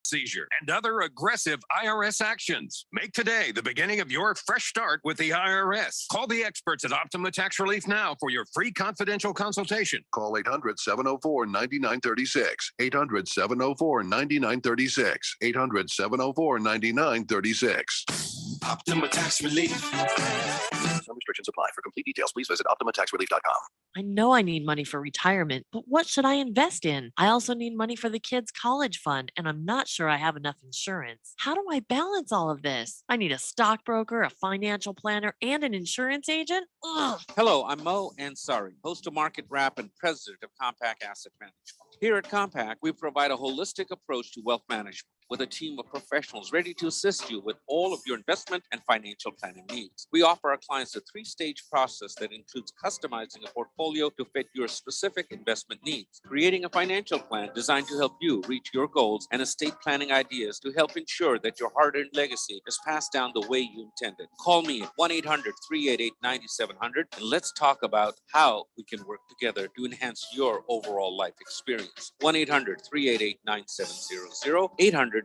seizure, and other aggressive IRS actions. Make today the beginning of your fresh start with the IRS. Call the experts at Optima Tax Relief now for your free confidential consultation. Call 800-704-9936. 800-704-9936. 800-704-9936. Optima Tax Relief. Some restrictions apply. For complete details, please visit OptimaTaxRelief.com. I know I need money for retirement, but what should I invest in? I also need money for the kids' college fund, and I'm not sure I have enough insurance. How do I balance all of this? I need a stockbroker, a financial planner, and an insurance agent? Ugh. Hello, I'm Mo Ansari, host of Market Wrap and president of Compact Asset Management. Here at Compact, we provide a holistic approach to wealth management with a team of professionals ready to assist you with all of your investment and financial planning needs. We offer our clients a 3-stage process that includes customizing a portfolio to fit your specific investment needs, creating a financial plan designed to help you reach your goals, and estate planning ideas to help ensure that your hard-earned legacy is passed down the way you intended. Call me at 1-800-388-9700 and let's talk about how we can work together to enhance your overall life experience. 1-800-388-9700, 800-388-9700.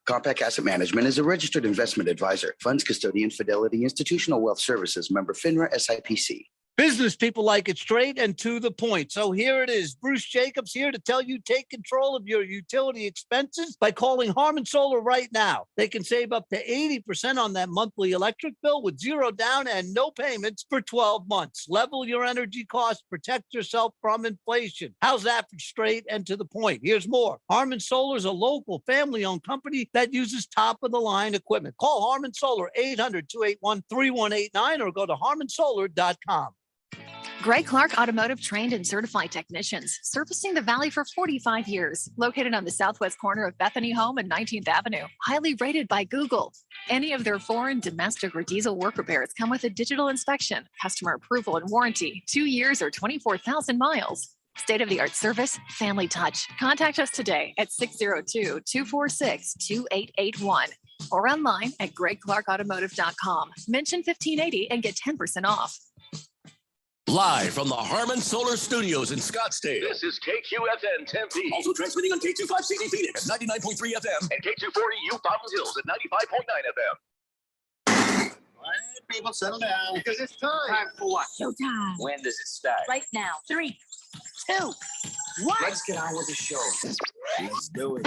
Compact Asset Management is a registered investment advisor. Funds custodian, Fidelity Institutional Wealth Services, member FINRA SIPC. Business people like it straight and to the point. So here it is. Bruce Jacobs here to tell you take control of your utility expenses by calling Harmon Solar right now. They can save up to 80% on that monthly electric bill with zero down and no payments for 12 months. Level your energy costs, protect yourself from inflation. How's that for straight and to the point? Here's more. Harmon Solar is a local family-owned company that uses top-of-the-line equipment. Call Harmon Solar 800-281-3189 or go to harmonsolar.com. Greg Clark Automotive trained and certified technicians, servicing the Valley for 45 years. Located on the southwest corner of Bethany Home and 19th Avenue. Highly rated by Google. Any of their foreign, domestic, or diesel work repairs come with a digital inspection, customer approval, and warranty. 2 years or 24,000 miles. State-of-the-art service, family touch. Contact us today at 602-246-2881 or online at gregclarkautomotive.com. Mention 1580 and get 10% off. Live from the Harmon Solar Studios in Scottsdale. This is KQFN Tempe. Also transmitting on K25CD Phoenix at 99.3 FM. And K240U Fountain Hills at 95.9 FM. All right, people, settle down. Because it's time. Time for what? Showtime. When does it start? Right now. 3, 2, 1. Let's get on with the show. Let's do it.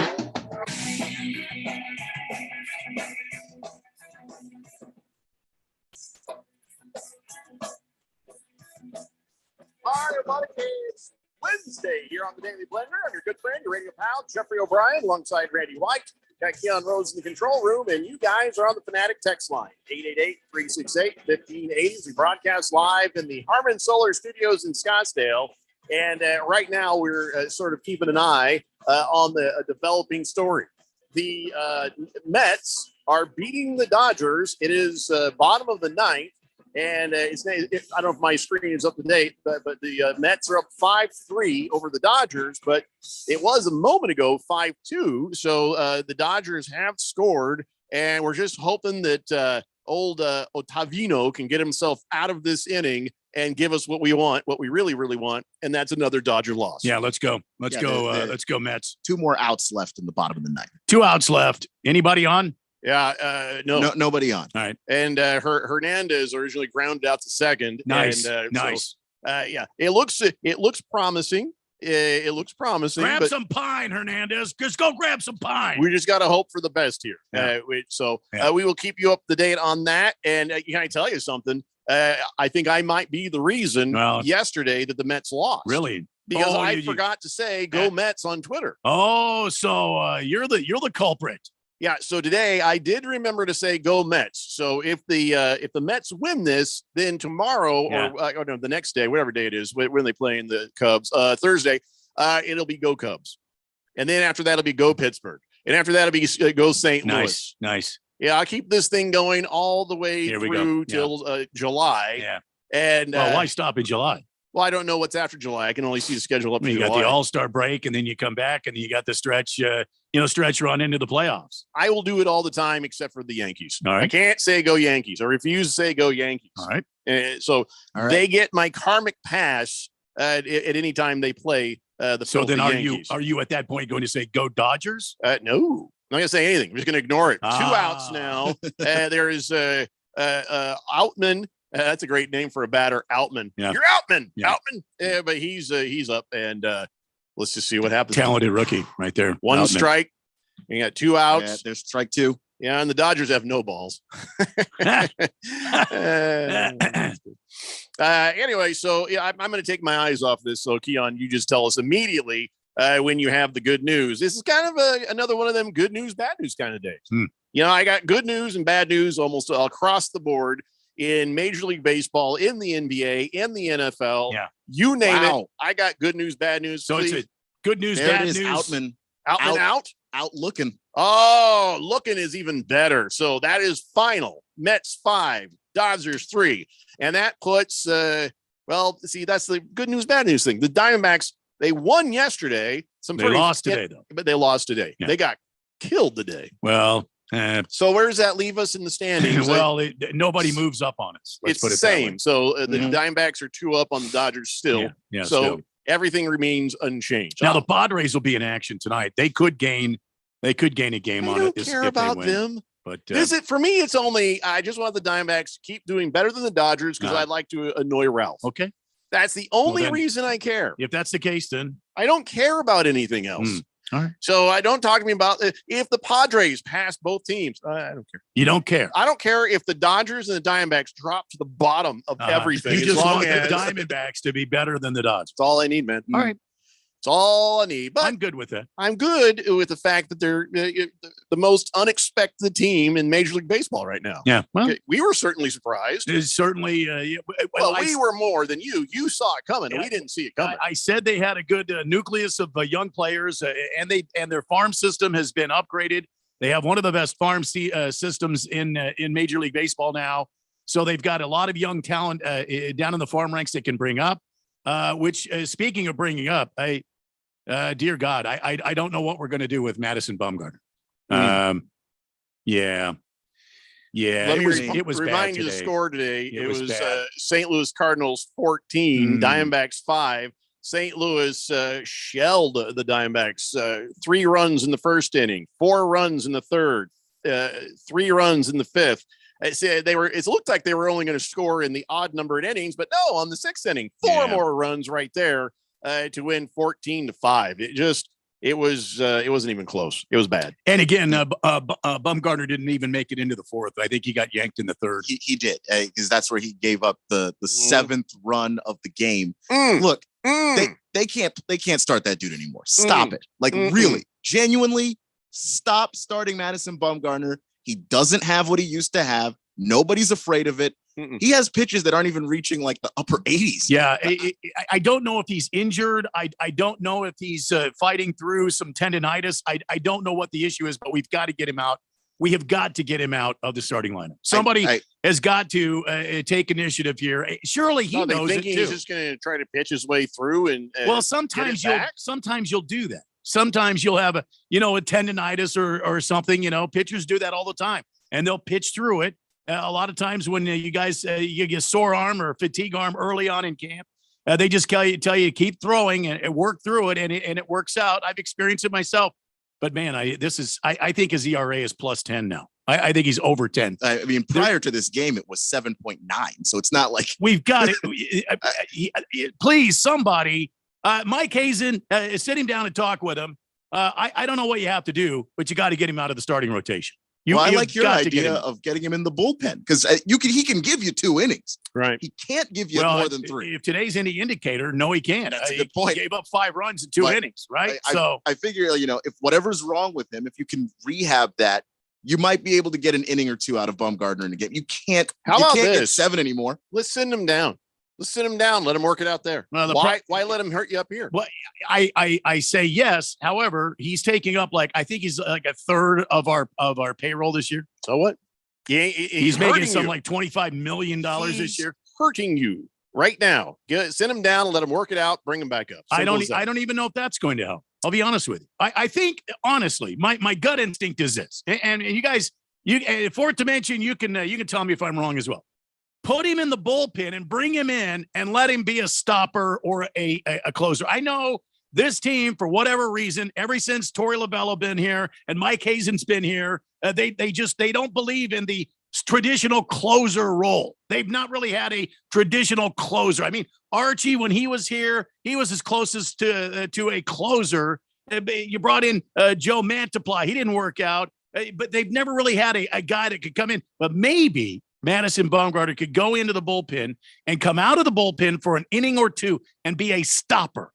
All right, everybody, it's Wednesday here on the Daily Blender. I'm your good friend, your radio pal, Jeffrey O'Brien, alongside Randy White. Got Keon Rose in the control room, and you guys are on the Fanatic text line, 888-368-1580. We broadcast live in the Harmon Solar Studios in Scottsdale. And right now, we're sort of keeping an eye on the developing story. The Mets are beating the Dodgers. It is bottom of the ninth. And I don't know if my screen is up to date, but the Mets are up 5-3 over the Dodgers. But it was a moment ago 5-2. So the Dodgers have scored, and we're just hoping that old Ottavino can get himself out of this inning and give us what we want, what we really, really want, and that's another Dodger loss. Yeah, let's go. Let's go, Mets. 2 more outs left in the bottom of the ninth. 2 outs left. Anybody on? Yeah, no, nobody on. All right. And Hernandez originally grounded out to second. Nice, and, nice. So, yeah, it looks promising. It looks promising. Grab some pine, Hernandez. Just go grab some pine. We just got to hope for the best here. Yeah. We will keep you up to date on that. And can I tell you something? I think I might be the reason yesterday that the Mets lost. Really? Because I forgot to say "Go Mets" on Twitter. Oh, so you're the culprit. Yeah, so today I did remember to say "Go Mets." So if the Mets win this, then tomorrow or the next day, whatever day it is, when they play in the Cubs, Thursday, it'll be "Go Cubs," and then after that it'll be "Go Pittsburgh," and after that it'll be "Go St. Louis." Nice. Yeah, I'll keep this thing going all the way through till July. Yeah. And why stop in July? Well, I don't know what's after July. I can only see the schedule up to You July. got the All-Star break, and then you come back, and then you got the stretch run into the playoffs. I will do it all the time except for the Yankees. All right. I can't say "Go Yankees." I refuse to say "Go Yankees." All right. So they get my karmic pass at any time they play the So then Yankees. are you at that point going to say go Dodgers? No, I'm not going to say anything. I'm just going to ignore it. 2 outs now. There is Outman. That's a great name for a batter, Outman. Yeah. You're Outman. Yeah. Outman. But he's up, and let's just see what happens. Talented rookie right there. One Outman. strike. You got 2 outs. Yeah, there's strike 2. Yeah, and the Dodgers have no balls. Anyway, so yeah, I'm going to take my eyes off this. So, Keon, you just tell us immediately when you have the good news. This is kind of another one of them good news, bad news kind of days. You know, I got good news and bad news almost across the board in Major League Baseball, in the NBA, in the NFL. Yeah. You name it. I got good news, bad news. So please. it's a good news, There bad it is. news. Outman out looking. Oh, looking is even better. So that is final. Mets 5, Dodgers 3. And that puts, well, see, that's the good news, bad news thing. The Diamondbacks, they won yesterday. They lost today, though. But they lost today. Yeah. They got killed today. Well, so where does that leave us in the standings? well, nobody moves up on us. Let's It's put the it that way. same. So the Diamondbacks are 2 up on the Dodgers still. Yeah, so still. everything remains unchanged. Now the Padres will be in action tonight. They could gain a game I on don't it. care if about they win. them. But Is it for me? It's only I just want the Diamondbacks to keep doing better than the Dodgers because I'd like to annoy Ralph. Okay, that's the only then- reason I care. if that's the case, then I don't care about anything else. all right. So I don't talk to me about if the Padres pass both teams. I don't care. You don't care. I don't care if the Dodgers and the Diamondbacks drop to the bottom of everything. You as just long want as the Diamondbacks to be better than the Dodgers. That's all I need, man. All right. It's all I need. But I'm good with that. I'm good with the fact that they're the most unexpected team in Major League Baseball right now. Yeah. Well, Okay, we were certainly surprised. it's certainly. Well, we were more than you. You saw it coming. We didn't see it coming. I said they had a good nucleus of young players, and their farm system has been upgraded. They have one of the best farm systems in Major League Baseball now. So they've got a lot of young talent down in the farm ranks they can bring up. Which, speaking of bringing up, dear God, I don't know what we're going to do with Madison Bumgarner. Yeah. Let me It was bad remind you the today. score today. It It was was bad. St. Louis Cardinals 14, Diamondbacks 5. St. Louis shelled the Diamondbacks 3 runs in the first inning, 4 runs in the third, 3 runs in the fifth. It looked like they were only going to score in the odd numbered innings, but no, on the 6th inning, 4 more runs right there to win 14-5. It wasn't even close. It was bad. And again, Bumgarner didn't even make it into the 4th. I think he got yanked in the 3rd. He did, because that's where he gave up the 7th run of the game. Look, they can't start that dude anymore. Stop it. Like really, genuinely, stop starting Madison Bumgarner. He doesn't have what he used to have. Nobody's afraid of it. He has pitches that aren't even reaching like the upper 80s. Yeah, I don't know if he's injured. I don't know if he's fighting through some tendonitis. I don't know what the issue is, but we've got to get him out. We have got to get him out of the starting lineup. Somebody has got to take initiative here. Surely he knows it too. He's just going to try to pitch his way through and well, sometimes you'll do that. Sometimes you'll have a tendonitis or something. Pitchers do that all the time, and they'll pitch through it. A lot of times when you guys you get sore arm or fatigue arm early on in camp, they just tell you to keep throwing and work through it, and it works out. I've experienced it myself. But man, I think his ERA is +10 now. I think he's over 10. I mean, prior to this game, it was 7.9. So it's not like we've got it. Please, somebody, Mike Hazen, sit him down and talk with him. I don't know what you have to do, but you got to get him out of the starting rotation. I like your idea of getting him in the bullpen because he can give you 2 innings. Right. He can't give you more than 3. If today's any indicator, no, he can't. That's a good point. He gave up 5 runs in 2 innings, right? I figure, if whatever's wrong with him, if you can rehab that, you might be able to get an inning or 2 out of Bumgarner in a game. You can't get 7 anymore. Let's send him down. Let him work it out there. Well, why let him hurt you up here? Well, I say yes. However, he's taking up I think he's like a third of our payroll this year. So what? Yeah, he's making something like $25 million this year. Hurting you right now. Send him down, let him work it out, bring him back up. I don't even know if that's going to help. I'll be honest with you. I think honestly, my gut instinct is this, and you guys, for it to mention, you can tell me if I'm wrong as well. Put him in the bullpen and bring him in and let him be a stopper or a closer. I know this team, for whatever reason, ever since Torey Lovullo been here and Mike Hazen's been here, they don't believe in the traditional closer role. They've not really had a traditional closer. I mean, Archie, when he was here, he was as closest to a closer. You brought in Joe Mantiply. He didn't work out, but they've never really had a guy that could come in. But maybe Madison Bumgarner could go into the bullpen and come out of the bullpen for an inning or two and be a stopper.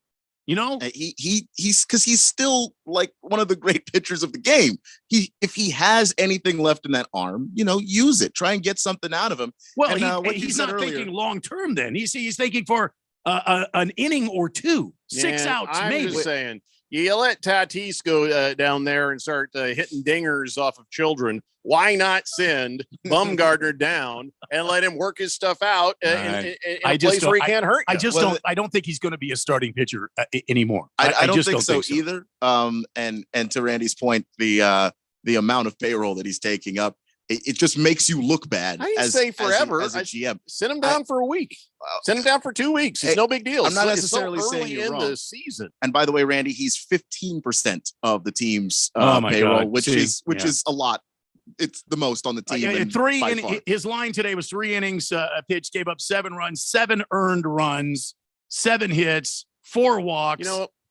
You know, he's because he's still like one of the great pitchers of the game. If he has anything left in that arm, use it. Try and get something out of him. Well, he's not thinking long term. Then he's thinking for an inning or two, 6 outs. I'm maybe. Just saying, you let Tatis go down there and start hitting dingers off of children. Why not send Bumgarner down and let him work his stuff out in a place where he can't hurt you? I don't think he's going to be a starting pitcher anymore. I don't think so either. And to Randy's point, the amount of payroll that he's taking up, it just makes you look bad. I didn't say forever. As a GM. Send him down for a week. Send him down for 2 weeks. It's no big deal. I'm not necessarily so saying early you're in wrong. the season. And by the way, Randy, he's 15% of the team's Oh my payroll, God. which is a lot. It's the most on the team. His line today was 3 innings pitched, gave up 7 runs, 7 earned runs, 7 hits, 4 walks.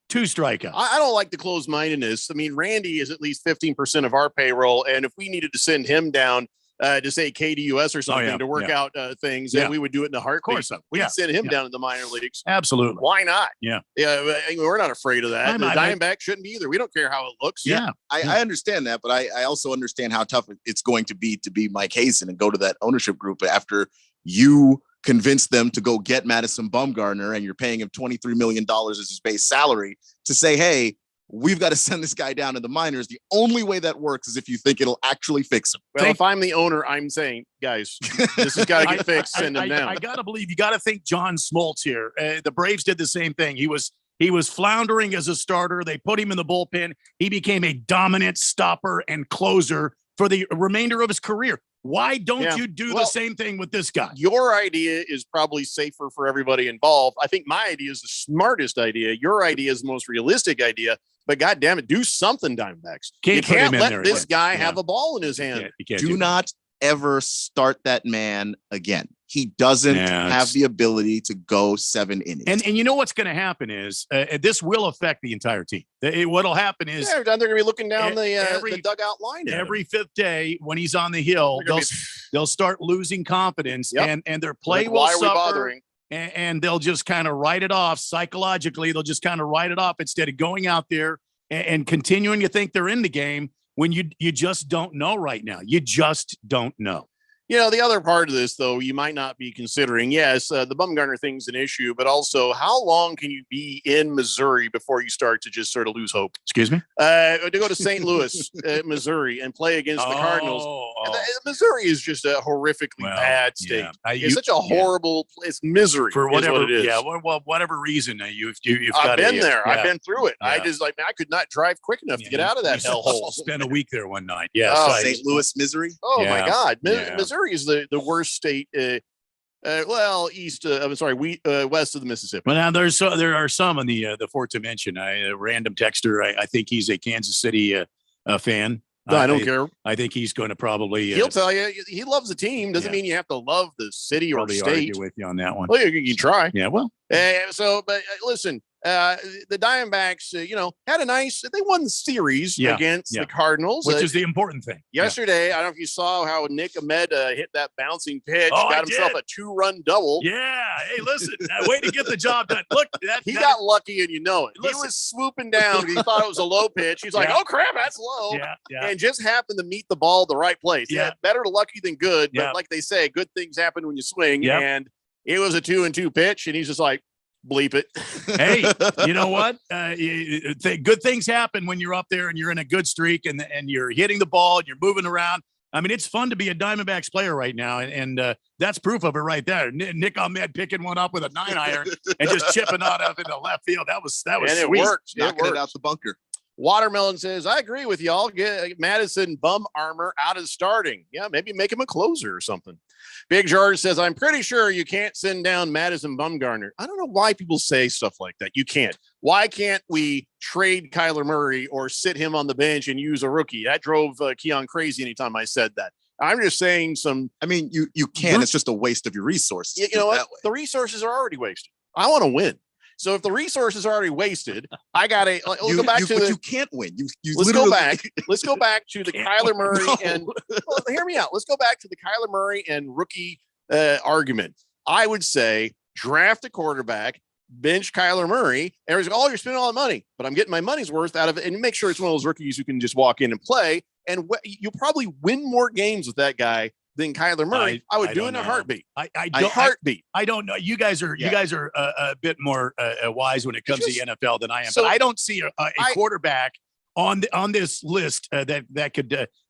2 strikeouts. I don't like the closed-mindedness. I mean, Randy is at least 15% of our payroll, and if we needed to send him down to say KDUS or something to work out things, then we would do it in a heartbeat. Of course, we could send him down in the minor leagues. Absolutely. Why not? Yeah. We're not afraid of that. The Diamondbacks shouldn't be either. We don't care how it looks. Yeah. I understand that, but I also understand how tough it's going to be Mike Hazen and go to that ownership group after you convince them to go get Madison Bumgarner and you're paying him $23 million as his base salary to say, hey, we've got to send this guy down to the minors. The only way that works is if you think it'll actually fix him. Well, if I'm the owner, I'm saying, guys, this has got to get fixed. Send him down. I got to believe you got to think John Smoltz here. The Braves did the same thing. He was floundering as a starter. They put him in the bullpen. He became a dominant stopper and closer for the remainder of his career. Why don't you do the same thing with this guy? Your idea is probably safer for everybody involved. I think my idea is the smartest idea. Your idea is the most realistic idea. But God damn it, do something, Diamondbacks. You can't let this guy have a ball in his hand. Do not ever start that man again. He doesn't have the ability to go 7 innings. And you know what's going to happen is this will affect the entire team. What'll happen is they're going to be looking down the dugout line. Every 5th day when he's on the hill, they'll start losing confidence, and their play will suffer. And they'll just kind of write it off psychologically. They'll just kind of write it off instead of going out there and continuing to think they're in the game when you just don't know right now. You just don't know. The other part of this, though, you might not be considering. Yes, the Bumgarner thing's an issue, but also how long can you be in Missouri before you start to just sort of lose hope? Excuse me? To go to St. Louis, Missouri, and play against the Cardinals. Missouri is just a horrifically bad state. It's such a horrible place. Misery for whatever it is. Yeah, whatever reason you've I've been there. I've been through it. I just I could not drive quick enough to get out of that hellhole. Spent a week there one night. Yeah, St. Louis, Missouri. Oh my God, Missouri is the worst state. West of the Mississippi. Well, now there are some on the fourth dimension. A random texter. I think he's a Kansas City fan. No, I don't care. I think he's going to probably. He'll tell you he loves the team. Doesn't mean you have to love the city or state. Argue with you on that one. Well, you can try. Yeah. Well. But listen. The Diamondbacks, had a nice. They won the series against the Cardinals, which is the important thing. Yesterday, I don't know if you saw how Nick Ahmed hit that bouncing pitch, got himself a 2-run double. Yeah, hey, listen, way to get the job done. Look, he got lucky, and you know it. Listen. He was swooping down. He thought it was a low pitch. He's like, "Oh crap, that's low!" And just happened to meet the ball the right place. Yeah, better lucky than good. But like they say, good things happen when you swing. And it was a 2-2 pitch, and he's just like, bleep it. Hey, you know what? Good things happen when you're up there and you're in a good streak and you're hitting the ball and you're moving around. I mean, it's fun to be a Diamondbacks player right now, and that's proof of it right there. Nick Ahmed picking one up with a 9-iron and just chipping out of into left field. That was and sweet. It worked. Knocking it out the bunker. Watermelon says, I agree with y'all. Get Madison bum armor out of starting. Yeah, maybe make him a closer or something. Big George says, I'm pretty sure you can't send down Madison Bumgarner. I don't know why people say stuff like that. You can't. Why can't we trade Kyler Murray or sit him on the bench and use a rookie? That drove Keon crazy anytime I said that. I'm just saying I mean, you can. It's just a waste of your resources. You know what? The resources are already wasted. I want to win. So if the resources are already wasted, I got to go back to you can't win. Let's go back. Let's go back to the Kyler Murray and hear me out. Let's go back to the Kyler Murray and rookie argument. I would say draft a quarterback, bench Kyler Murray, and you're spending all the money, but I'm getting my money's worth out of it, and make sure it's one of those rookies who can just walk in and play, and you'll probably win more games with that guy than Kyler Murray. I would do it in a heartbeat. I don't know. You guys are a bit more wise when it comes to the NFL than I am. So, but I don't see a quarterback on this list that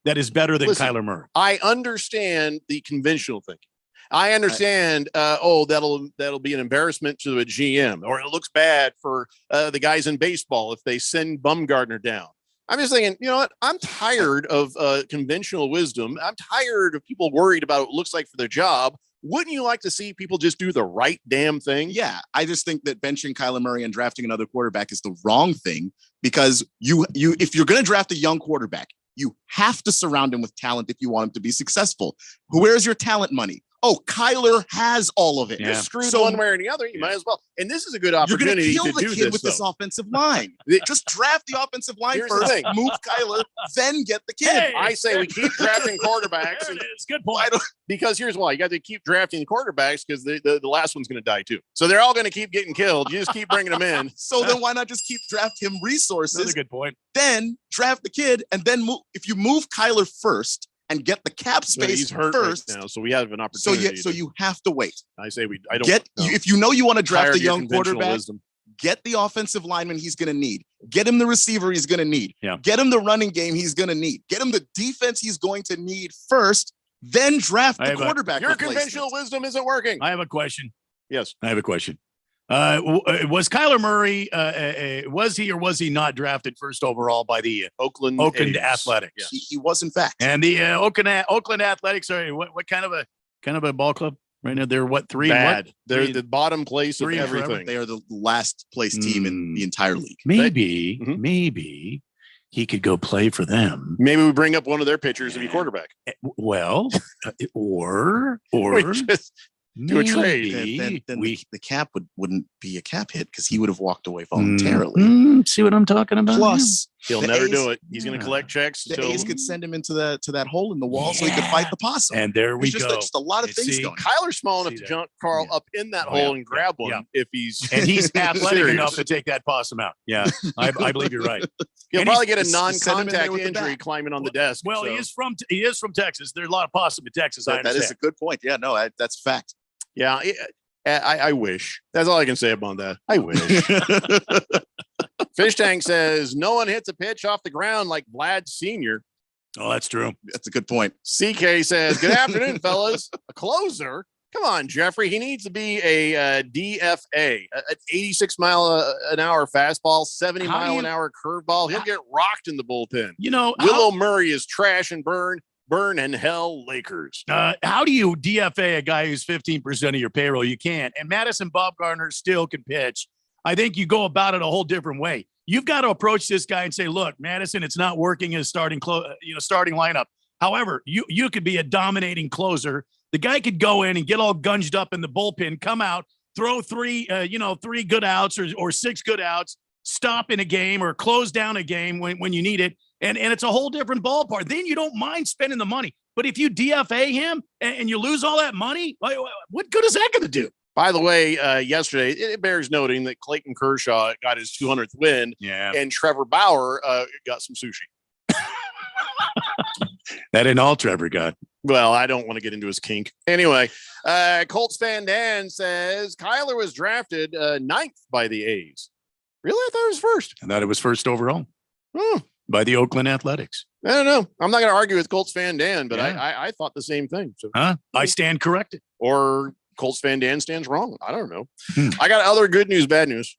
is better than Kyler Murray. I understand the conventional thinking. I understand. That'll be an embarrassment to a GM, or it looks bad for the guys in baseball if they send Bumgarner down. I'm just thinking, you know what? I'm tired of conventional wisdom. I'm tired of people worried about what it looks like for their job. Wouldn't you like to see people just do the right damn thing? Yeah, I just think that benching Kyler Murray and drafting another quarterback is the wrong thing, because if you're going to draft a young quarterback, you have to surround him with talent if you want him to be successful. Where's your talent money? Oh, Kyler has all of it. You're screwed one way or the other. You might as well. And this is a good opportunity to do this with this offensive line. Just draft the offensive line first, move Kyler, then get the kid. Hey, I say we keep drafting quarterbacks. There it is. Good point. Because here's why. You got to keep drafting quarterbacks, because the last one's going to die too. So they're all going to keep getting killed. You just keep bringing them in. So then why not just keep draft him resources? That's a good point. Then draft the kid, and then if you move Kyler first and get the cap space he's hurt first right now, so we have an opportunity. So you have to wait. I say I don't if you know you want to draft a young quarterback, get the offensive lineman he's going to need. Get him the receiver he's going to need. Yeah. Get him the running game he's going to need. Get him the defense he's going to need first. Then draft the quarterback. Your conventional wisdom isn't working. I have a question. Yes, I have a question. Was Kyler Murray, was he or was he not drafted first overall by the Oakland Athletics? Yes. He was, in fact. And the Oakland Athletics are what kind of a ball club right now? They're what, three? Bad. They're the bottom place of everything. They are the last place team in the entire league. Maybe he could go play for them. Maybe we bring up one of their pitchers to be quarterback. Well, or do a trade, then the cap wouldn't be a cap hit, because he would have walked away voluntarily. See what I'm talking about? Plus, he'll never do it. He's going to collect checks. The A's could send him into that hole in the wall so he could fight the possum. And there we go. Just a lot of things going. Kyler's small enough to jump Carl up in that hole and grab one if he's athletic enough to take that possum out. Yeah, I believe you're right. He'll probably get a non-contact injury climbing on the desk. Well, he is from Texas. There's a lot of possum in Texas. That is a good point. Yeah, no, that's a fact. Yeah, I wish. That's all I can say about that. I wish. Fish Tank says no one hits a pitch off the ground like Vlad Sr. Oh, that's true. That's a good point. CK says, good afternoon, fellas. A closer? Come on, Jeffrey. He needs to be a DFA, an 86 mile an hour fastball, 70 mile an hour curveball. He'll get rocked in the bullpen. You know, Willow Murray is trash and burn and hell Lakers. How do you DFA a guy who's 15% of your payroll? You can't. And Madison Bumgarner still can pitch. I think you go about it a whole different way. You've got to approach this guy and say, look, Madison, it's not working as starting lineup. However, you could be a dominating closer. The guy could go in and get all gunged up in the bullpen, come out, throw three good outs or six good outs, stop in a game or close down a game when you need it. And it's a whole different ballpark. Then you don't mind spending the money. But if you DFA him and you lose all that money, what good is that going to do? By the way, yesterday, it bears noting that Clayton Kershaw got his 200th win. Yeah. And Trevor Bauer got some sushi. That ain't all Trevor got. Well, I don't want to get into his kink. Anyway, Colts fan Dan says Kyler was drafted 9th by the A's. Really? I thought it was first. I thought it was first overall. By the Oakland Athletics. I don't know. I'm not going to argue with Colts fan Dan, but I thought the same thing. So I stand corrected. Or Colts fan Dan stands wrong. I don't know. I got other good news, bad news.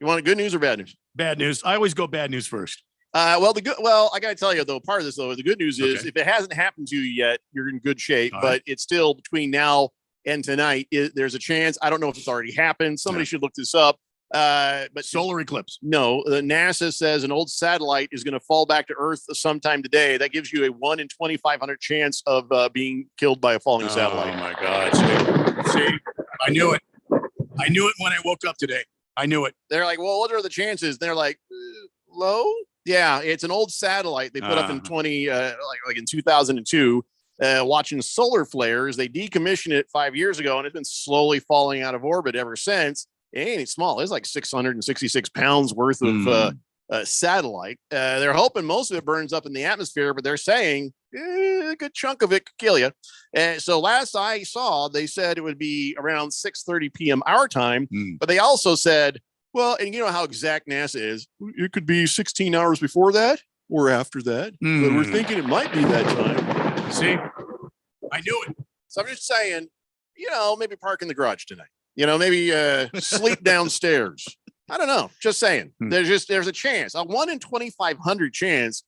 You want good news or bad news? Bad news. I always go bad news first. Well, I got to tell you though, part of this though, the good news is Okay. if it hasn't happened to you yet, you're in good shape. All but right. it's still between now and tonight. There's a chance. I don't know if it's already happened. Somebody Yeah. should look this up. But Solar eclipse. no, NASA says an old satellite is going to fall back to Earth sometime today. That gives you a 1 in 2,500 chance of being killed by a falling satellite. Oh my God. See, I knew it. I knew it when I woke up today. I knew it. They're like, well, what are the chances? They're like, low. Yeah, it's an old satellite they put up in 2002, watching solar flares. They decommissioned it 5 years ago, and it's been slowly falling out of orbit ever since. It ain't small. It's like 666 pounds worth of satellite. They're hoping most of it burns up in the atmosphere, but they're saying a good chunk of it could kill you. So last I saw, they said it would be around 6:30 p.m. our time, but they also said, well, and you know how exact NASA is. It could be 16 hours before that or after that, but we're thinking it might be that time. See, I knew it. So I'm just saying, maybe park in the garage tonight. Maybe sleep downstairs. I don't know. Just saying. There's a chance. A 1 in 2,500 chance.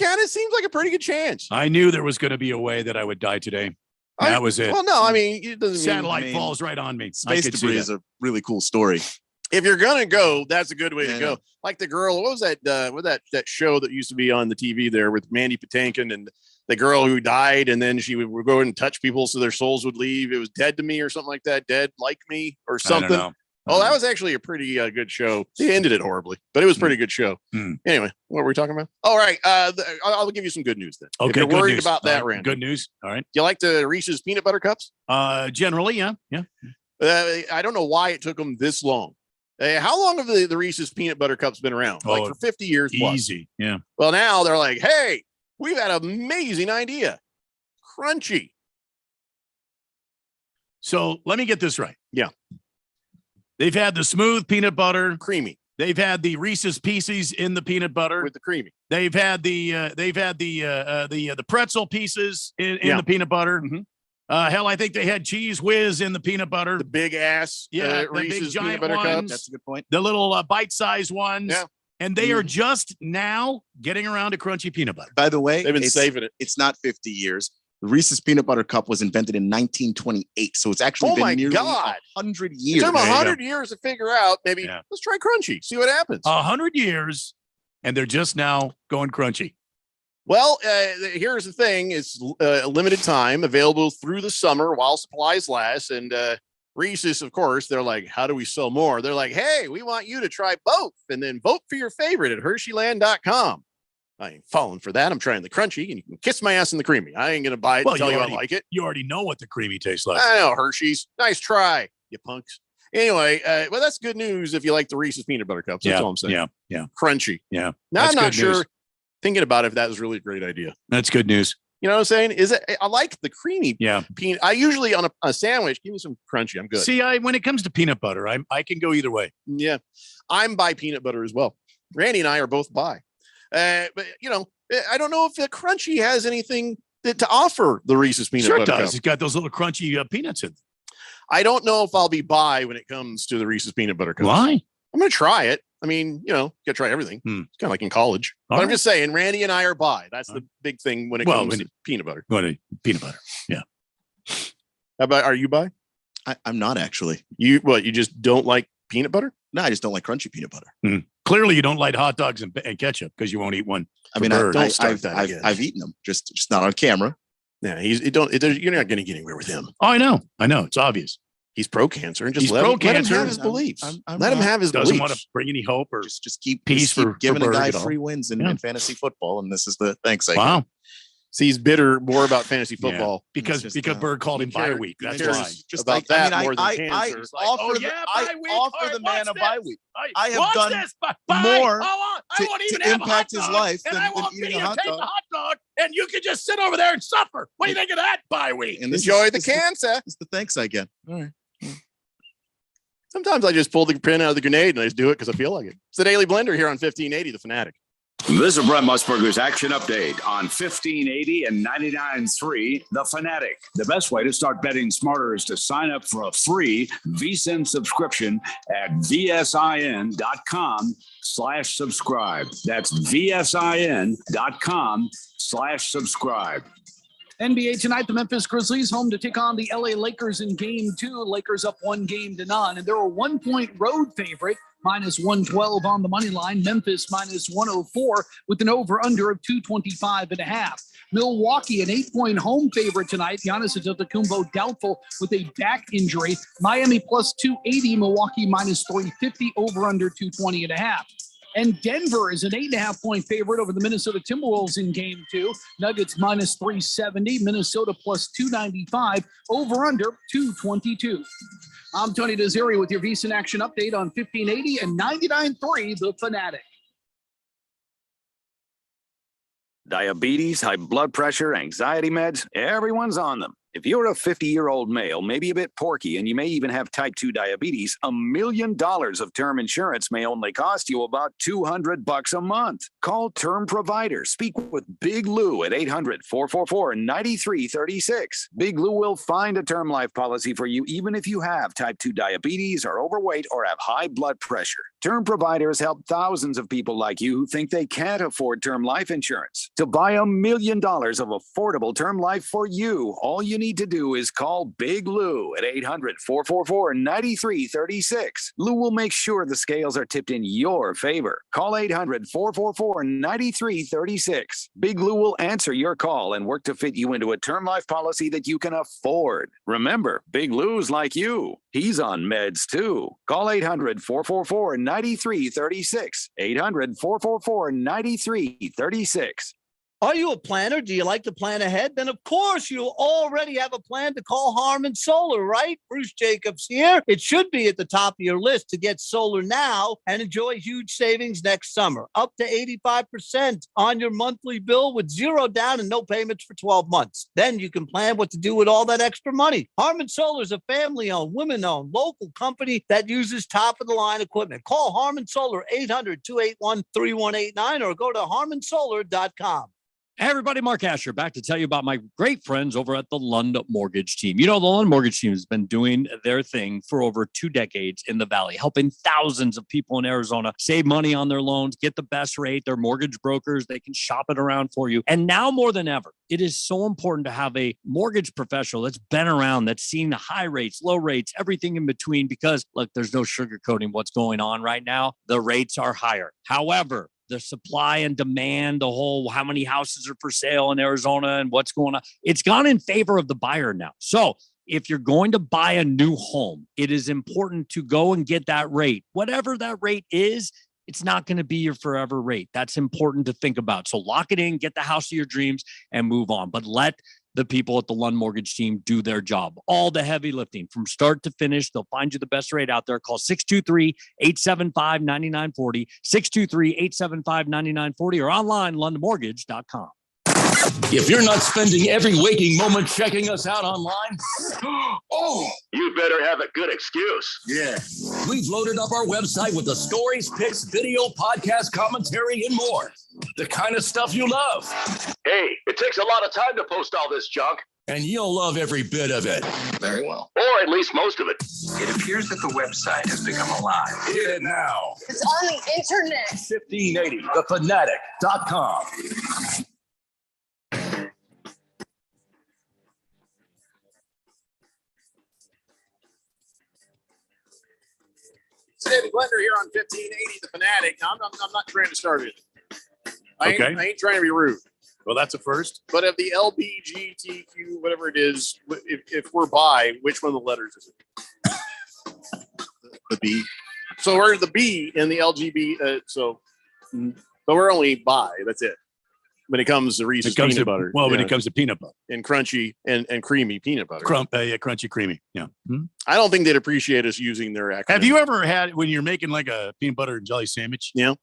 Kind of seems like a pretty good chance. I knew there was going to be a way that I would die today. That was it. Well, no, I mean, it doesn't Satellite mean, falls right on me. Space debris is a really cool story. If you're gonna go, that's a good way to go. know. Like the girl, what was that? That show that used to be on the TV there with Mandy Patinkin and the girl who died, and then she would go and touch people so their souls would leave. It was Dead to Me or something like that. Dead Like Me or something. know. Oh, that was actually a pretty good show. They ended it horribly, but it was a pretty good show. Anyway, what were we talking about? All right, I'll give you some good news then. If Okay, you're good worried news. about that, All right, Randy. good news. All right. Do you like the Reese's peanut butter cups? Generally, yeah. I don't know why it took them this long. How long have the Reese's peanut butter cups been around? Like for 50 years plus. Easy. Yeah. Well, now they're like, hey, we've had an amazing idea. Crunchy. So let me get this right. Yeah. They've had the smooth peanut butter, creamy. They've had the Reese's Pieces in the peanut butter with the creamy. They've had the pretzel pieces in the peanut butter. Hell, I think they had Cheese Whiz in the peanut butter. The big ass, the Reese's big giant peanut butter cup. ones. That's a good point. The little bite-sized ones. Yeah. And they are just now getting around to crunchy peanut butter. By the way, They've been saving it. It's not 50 years. The Reese's peanut butter cup was invented in 1928, so it's actually Oh my been nearly God. 100 It years. took them 100 years to figure out. Maybe let's try crunchy. See what happens. 100 years, and they're just now going crunchy. Well, here's the thing: it's a limited time, available through the summer while supplies last. And Reese's, of course, they're like, "How do we sell more?" They're like, "Hey, we want you to try both, and then vote for your favorite at Hersheyland.com." I ain't falling for that. I'm trying the crunchy, and you can kiss my ass in the creamy. I ain't gonna buy it. Well, and tell you I already, like it. You already know what the creamy tastes like. I know Hershey's. Nice try, you punks. Anyway, well, that's good news if you like the Reese's peanut butter cups. That's all I'm saying. Yeah. Crunchy. Yeah. Now That's I'm not good sure. news. Thinking about if that was really a great idea. That's good news. You know what I'm saying? Is it? I like the creamy Yeah. peanut. I usually on a sandwich give me some crunchy. I'm good. See, when it comes to peanut butter, I can go either way. Yeah, I'm by peanut butter as well. Randy and I are both by. But I don't know if the crunchy has anything to offer the Reese's peanut Sure it butter does. cup. It's got those little crunchy peanuts in. I don't know if I'll be by when it comes to the Reese's peanut butter cups. Why? I'm going to try it. I mean, you gotta try everything. It's kind of like in college. All but I'm right. just saying, Randy and I are by. That's the big thing when it comes to peanut butter. Peanut butter. Yeah. How about, are you by? I'm not actually. You just don't like peanut butter? No, I just don't like crunchy peanut butter. Clearly, you don't like hot dogs and ketchup because you won't eat one. I mean, Don't start that again. I've eaten them, just not on camera. Yeah, you're not going to get anywhere with him. Oh, I know. It's obvious. He's pro-cancer, and just He's let him pro-cancer. have his beliefs. I'm Let him not- have his Doesn't beliefs. want to bring any hope or Just keep peace for giving a Berg guy and all. free wins in, Yeah. in fantasy football, and this is the thanks. I Wow. get. See, he's bitter more about fantasy Yeah. football. Because It's just, Berg called him bye cares- week. he That's cares why. Just about like, that I mean, more than I cancer. offer Oh, the, yeah, I bye week. offer All right, the man watch a bye this. week. I have watch done this. more I to- won't even to have a impact hot his dog, life and than- I than won't eating a hot videotape dog. the hot dog, and you can just sit over there and suffer. What do you think of that bye week? And this Enjoy is, the it's cancer. It's the thanks I get. All right. Sometimes I just pull the pin out of the grenade and I just do it because I feel like it. It's the Daily Blender here on 1580, The Fanatic. This is Brent Musburger's Action Update on 1580 and 99.3 The Fanatic. The best way to start betting smarter is to sign up for a free VSiN subscription at vsin.com/subscribe. That's vsin.com/subscribe. NBA tonight, the Memphis Grizzlies home to take on the LA Lakers in game 2. Lakers up 1-0, and they're a 1-point road favorite. -112 on the money line. Memphis -104 with an over-under of 225.5. Milwaukee, an 8-point home favorite tonight. Giannis Antetokounmpo doubtful with a back injury. Miami +280. Milwaukee -350. Over-under 220.5. And Denver is an 8.5-point favorite over the Minnesota Timberwolves in game 2. Nuggets -370. Minnesota +295. Over-under 222. I'm Tony Desiri with your VSiN Action Update on 1580 and 99.3 The Fanatic. Diabetes, high blood pressure, anxiety meds, everyone's on them. If you're a 50-year-old male, maybe a bit porky, and you may even have type 2 diabetes, $1 million of term insurance may only cost you about $200 a month. Call Term Provider. Speak with Big Lou at 800-444-9336. Big Lou will find a term life policy for you even if you have type 2 diabetes, are overweight, or have high blood pressure. Term Providers help thousands of people like you who think they can't afford term life insurance. To buy $1 million of affordable term life for you, all you need to do is call Big Lou at 800-444-9336. Lou will make sure the scales are tipped in your favor. Call 800-444-9336. Big Lou will answer your call and work to fit you into a term life policy that you can afford. Remember, Big Lou's like you. He's on meds too. Call 800-444-9336. 800-444-9336. Are you a planner? Do you like to plan ahead? Then, of course, you already have a plan to call Harmon Solar, right? Bruce Jacobs here. It should be at the top of your list to get solar now and enjoy huge savings next summer. Up to 85% on your monthly bill with zero down and no payments for 12 months. Then you can plan what to do with all that extra money. Harmon Solar is a family-owned, women-owned, local company that uses top-of-the-line equipment. Call Harmon Solar, 800-281-3189, or go to harmonsolar.com. Hey everybody, Mark Asher back to tell you about my great friends over at the Lund Mortgage Team. You know, the Lund Mortgage Team has been doing their thing for over 2 decades in the Valley, helping thousands of people in Arizona save money on their loans, get the best rate. They're mortgage brokers. They can shop it around for you. And now more than ever, it is so important to have a mortgage professional that's been around, that's seen the high rates, low rates, everything in between, because look, there's no sugarcoating what's going on right now. The rates are higher. However, the supply and demand, the whole how many houses are for sale in Arizona and what's going on, it's gone in favor of the buyer now. So if you're going to buy a new home, it is important to go and get that rate. Whatever that rate is, it's not going to be your forever rate. That's important to think about. So lock it in, get the house of your dreams, and move on. But let the people at the Lund Mortgage Team do their job. All the heavy lifting from start to finish. They'll find you the best rate out there. Call 623-875-9940, 623-875-9940, or online, lundmortgage.com. If you're not spending every waking moment checking us out online, You better have a good excuse. yeah, we've loaded up our website with the stories, pics, video, podcast, commentary, and more. The kind of stuff you love. Hey, it takes a lot of time to post all this junk. And you'll love every bit of it. Very well. Or at least most of it. It appears that the website has become alive. Hit it now. It's on the internet. 1580thefanatic.com. It's David Blender here on 1580 The Fanatic. Now, I'm not trying to start it. I ain't trying to be rude. Well, that's a first. But of the LBGTQ, whatever it is, if we're bi, which one of the letters is it? The B. So we're the B in the LGB. But we're only bi. That's it. When it comes to Reese's peanut butter. Well, when it comes to peanut butter and crunchy and creamy peanut butter. Crunchy, creamy. Yeah. Hmm? I don't think they'd appreciate us using their acronym. Have you ever had, when you're making like a peanut butter and jelly sandwich? Yeah.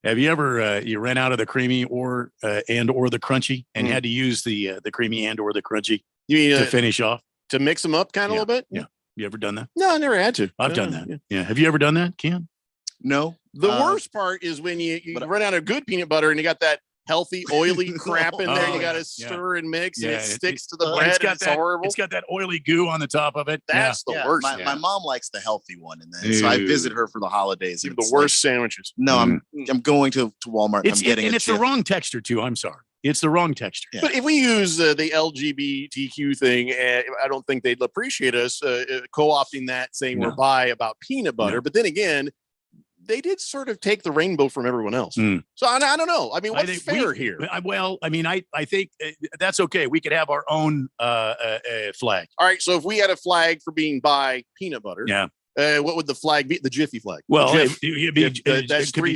Have you ever you ran out of the creamy or the crunchy and had to use the creamy and or the crunchy to finish off? To mix them up kind of a little bit? Yeah. You ever done that? No, I never had to. I've done that. Yeah. Have you ever done that, Ken? No, The worst part is when you run out of good peanut butter and you got that healthy, oily crap in there. You got to stir and mix, and it sticks to the bread. It's horrible. It's got that oily goo on the top of it. That's the worst. My mom likes the healthy one, and then so I visit her for the holidays. The worst sandwiches. No, I'm going to Walmart. It's the wrong texture too. I'm sorry. It's the wrong texture. But if we use the LGBTQ thing, I don't think they'd appreciate us co-opting that, saying we're bi about peanut butter. But then again, they did sort of take the rainbow from everyone else. So I don't know. I mean, what's fair here? Well, I mean, I think that's okay. We could have our own flag. All right. So if we had a flag for being bi peanut butter, what would the flag be? The Jiffy flag. Well, Jif. That's three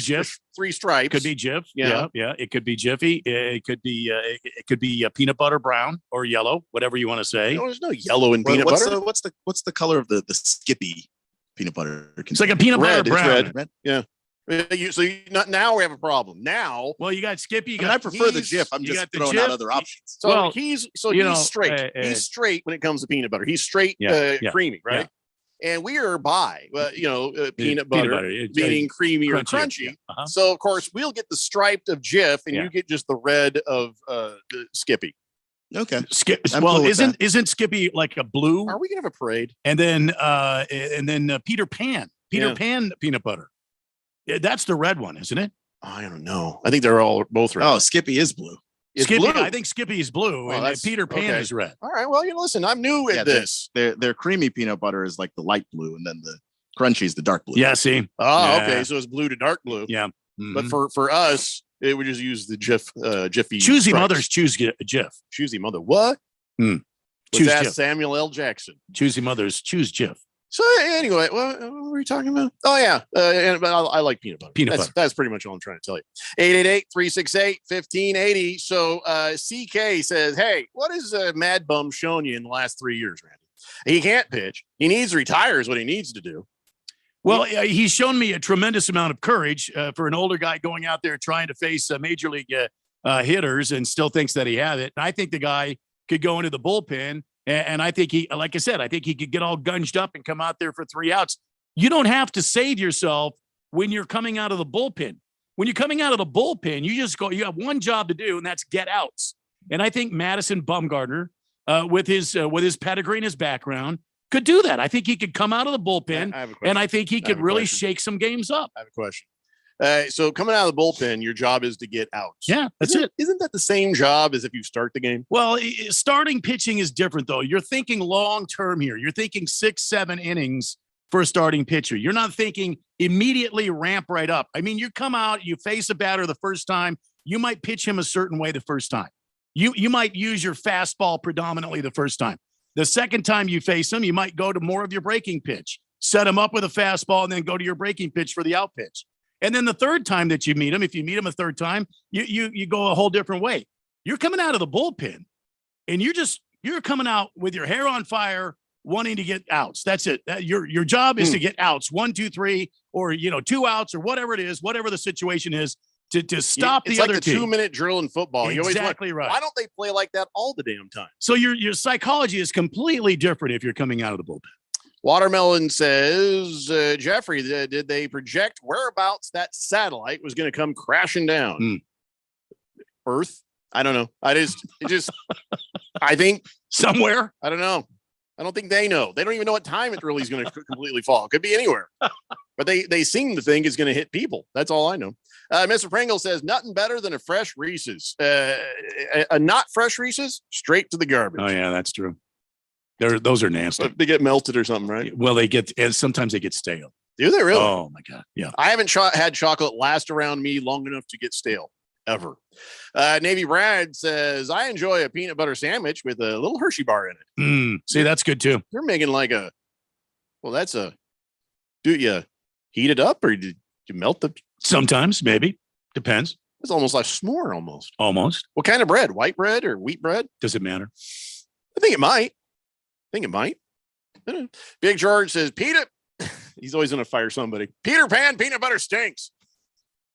stripes. Could be Jif. Yeah. It could be Jiffy. It could be peanut butter brown or yellow, whatever you want to say. No, there's no yellow in peanut butter. What's the color of the Skippy peanut butter? It's like a peanut butter brown. Red. Yeah. Now we have a problem. Now, well, you got Skippy. I prefer the Jif. I'm just throwing out other options. So he's straight. He's straight when it comes to peanut butter. He's straight, creamy, right? And we are bi, peanut butter meaning creamy or crunchy. So of course we'll get the striped of Jif, and you get just the red of the Skippy. Okay. Well, isn't Skippy like a blue? Are we gonna have a parade? And then Peter Pan. Pan peanut butter. That's the red one, isn't it? I don't know. I think they're both red. Oh, Skippy is blue. Skippy, blue. I think Skippy is blue, and Peter Pan is red. All right. Well, listen, I'm new at this. Their creamy peanut butter is like the light blue, and then the crunchy is the dark blue. Yeah. See. Oh, okay. So it's blue to dark blue. Yeah. But for us, it would just use the Jiffy. Choosy mothers choose Jif. Choosy mother. What? Choose that Jif. Samuel L. Jackson. Choosy mothers choose Jif. So anyway, what were we talking about? Oh yeah, but I like peanut butter. That's pretty much all I'm trying to tell you. 888-368-1580. So CK says, hey, what has Mad Bum shown you in the last 3 years, Randy? He can't pitch. He needs to retire is what he needs to do. Well, he's shown me a tremendous amount of courage for an older guy going out there trying to face major league hitters and still thinks that he has it. And I think the guy could go into the bullpen. And I think like I said, I think he could get all gunged up and come out there for 3 outs. You don't have to save yourself when you're coming out of the bullpen. When you're coming out of the bullpen, you have one job to do, and that's get outs. And I think Madison Bumgarner, with his pedigree and his background, could do that. I think he could come out of the bullpen, and I think he could really shake some games up. I have a question. So coming out of the bullpen, your job is to get outs. Yeah, that's it. Isn't that the same job as if you start the game? Well, starting pitching is different, though. You're thinking long-term here. You're thinking 6-7 innings for a starting pitcher. You're not thinking immediately ramp right up. I mean, you come out, you face a batter the first time, you might pitch him a certain way the first time. You might use your fastball predominantly the first time. The second time you face him, you might go to more of your breaking pitch, set him up with a fastball, and then go to your breaking pitch for the out pitch. And then the third time that you meet him, if you meet him a third time, you go a whole different way. You're coming out of the bullpen, and you're coming out with your hair on fire, wanting to get outs. That's it. Your job is to get outs, 1, 2, 3, or 2 outs, or whatever it is, whatever the situation is, to stop the other team. It's like the 2-minute drill in football. Exactly right. Why don't they play like that all the damn time? So your psychology is completely different if you're coming out of the bullpen. Watermelon says, Jeffrey, did they project whereabouts that satellite was going to come crashing down? Earth? I don't know. I think somewhere. I don't know. I don't think they know. They don't even know what time it really is going to completely fall. It could be anywhere. But they seem to think it's going to hit people. That's all I know. Mr. Pringle says, nothing better than a fresh Reese's. A not fresh Reese's, straight to the garbage. Oh, yeah, that's true. Those are nasty. They get melted or something, right? Well, sometimes they get stale. Do they really? Oh my God. Yeah. I haven't had chocolate last around me long enough to get stale ever. Navy Brad says, I enjoy a peanut butter sandwich with a little Hershey bar in it. See, that's good too. You're making do you heat it up or did you melt the? Sometimes, maybe. Depends. It's almost like s'more almost. Almost. What kind of bread? White bread or wheat bread? Does it matter? I think it might. Big George says, Peter, he's always going to fire somebody. Peter Pan peanut butter stinks.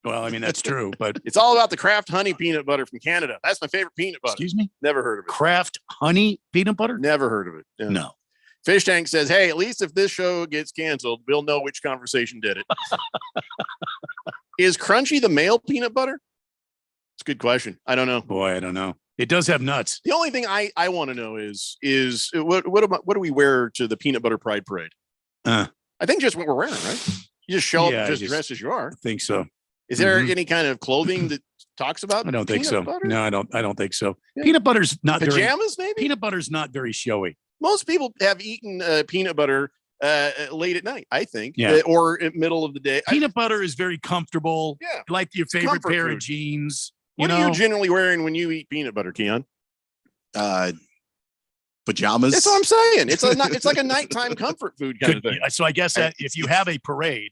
Well, I mean, that's true, but it's all about the Kraft honey peanut butter from Canada. That's my favorite peanut butter. Excuse me? Never heard of it. Kraft honey peanut butter? Never heard of it. Yeah. No. Fish Tank says, hey, at least if this show gets canceled, we'll know which conversation did it. Is Crunchy the male peanut butter? It's a good question. I don't know. Boy, I don't know. It does have nuts. The only thing I want to know is what do we wear to the Peanut Butter Pride Parade? I think just what we're wearing, right? You just show up just dressed as you are. I think so. Is there any kind of clothing that talks about? I don't think so. Butter? No, I don't think so. Yeah. Peanut butter's not pajamas, very, maybe. Peanut butter's not very showy. Most people have eaten peanut butter late at night, I think, yeah. Or in middle of the day. Peanut butter is very comfortable. Yeah, like your favorite pair of jeans. What are you generally wearing when you eat peanut butter, Keon? Pajamas. That's what I'm saying. It's like a nighttime comfort food kind of thing. So I guess that if you have a parade,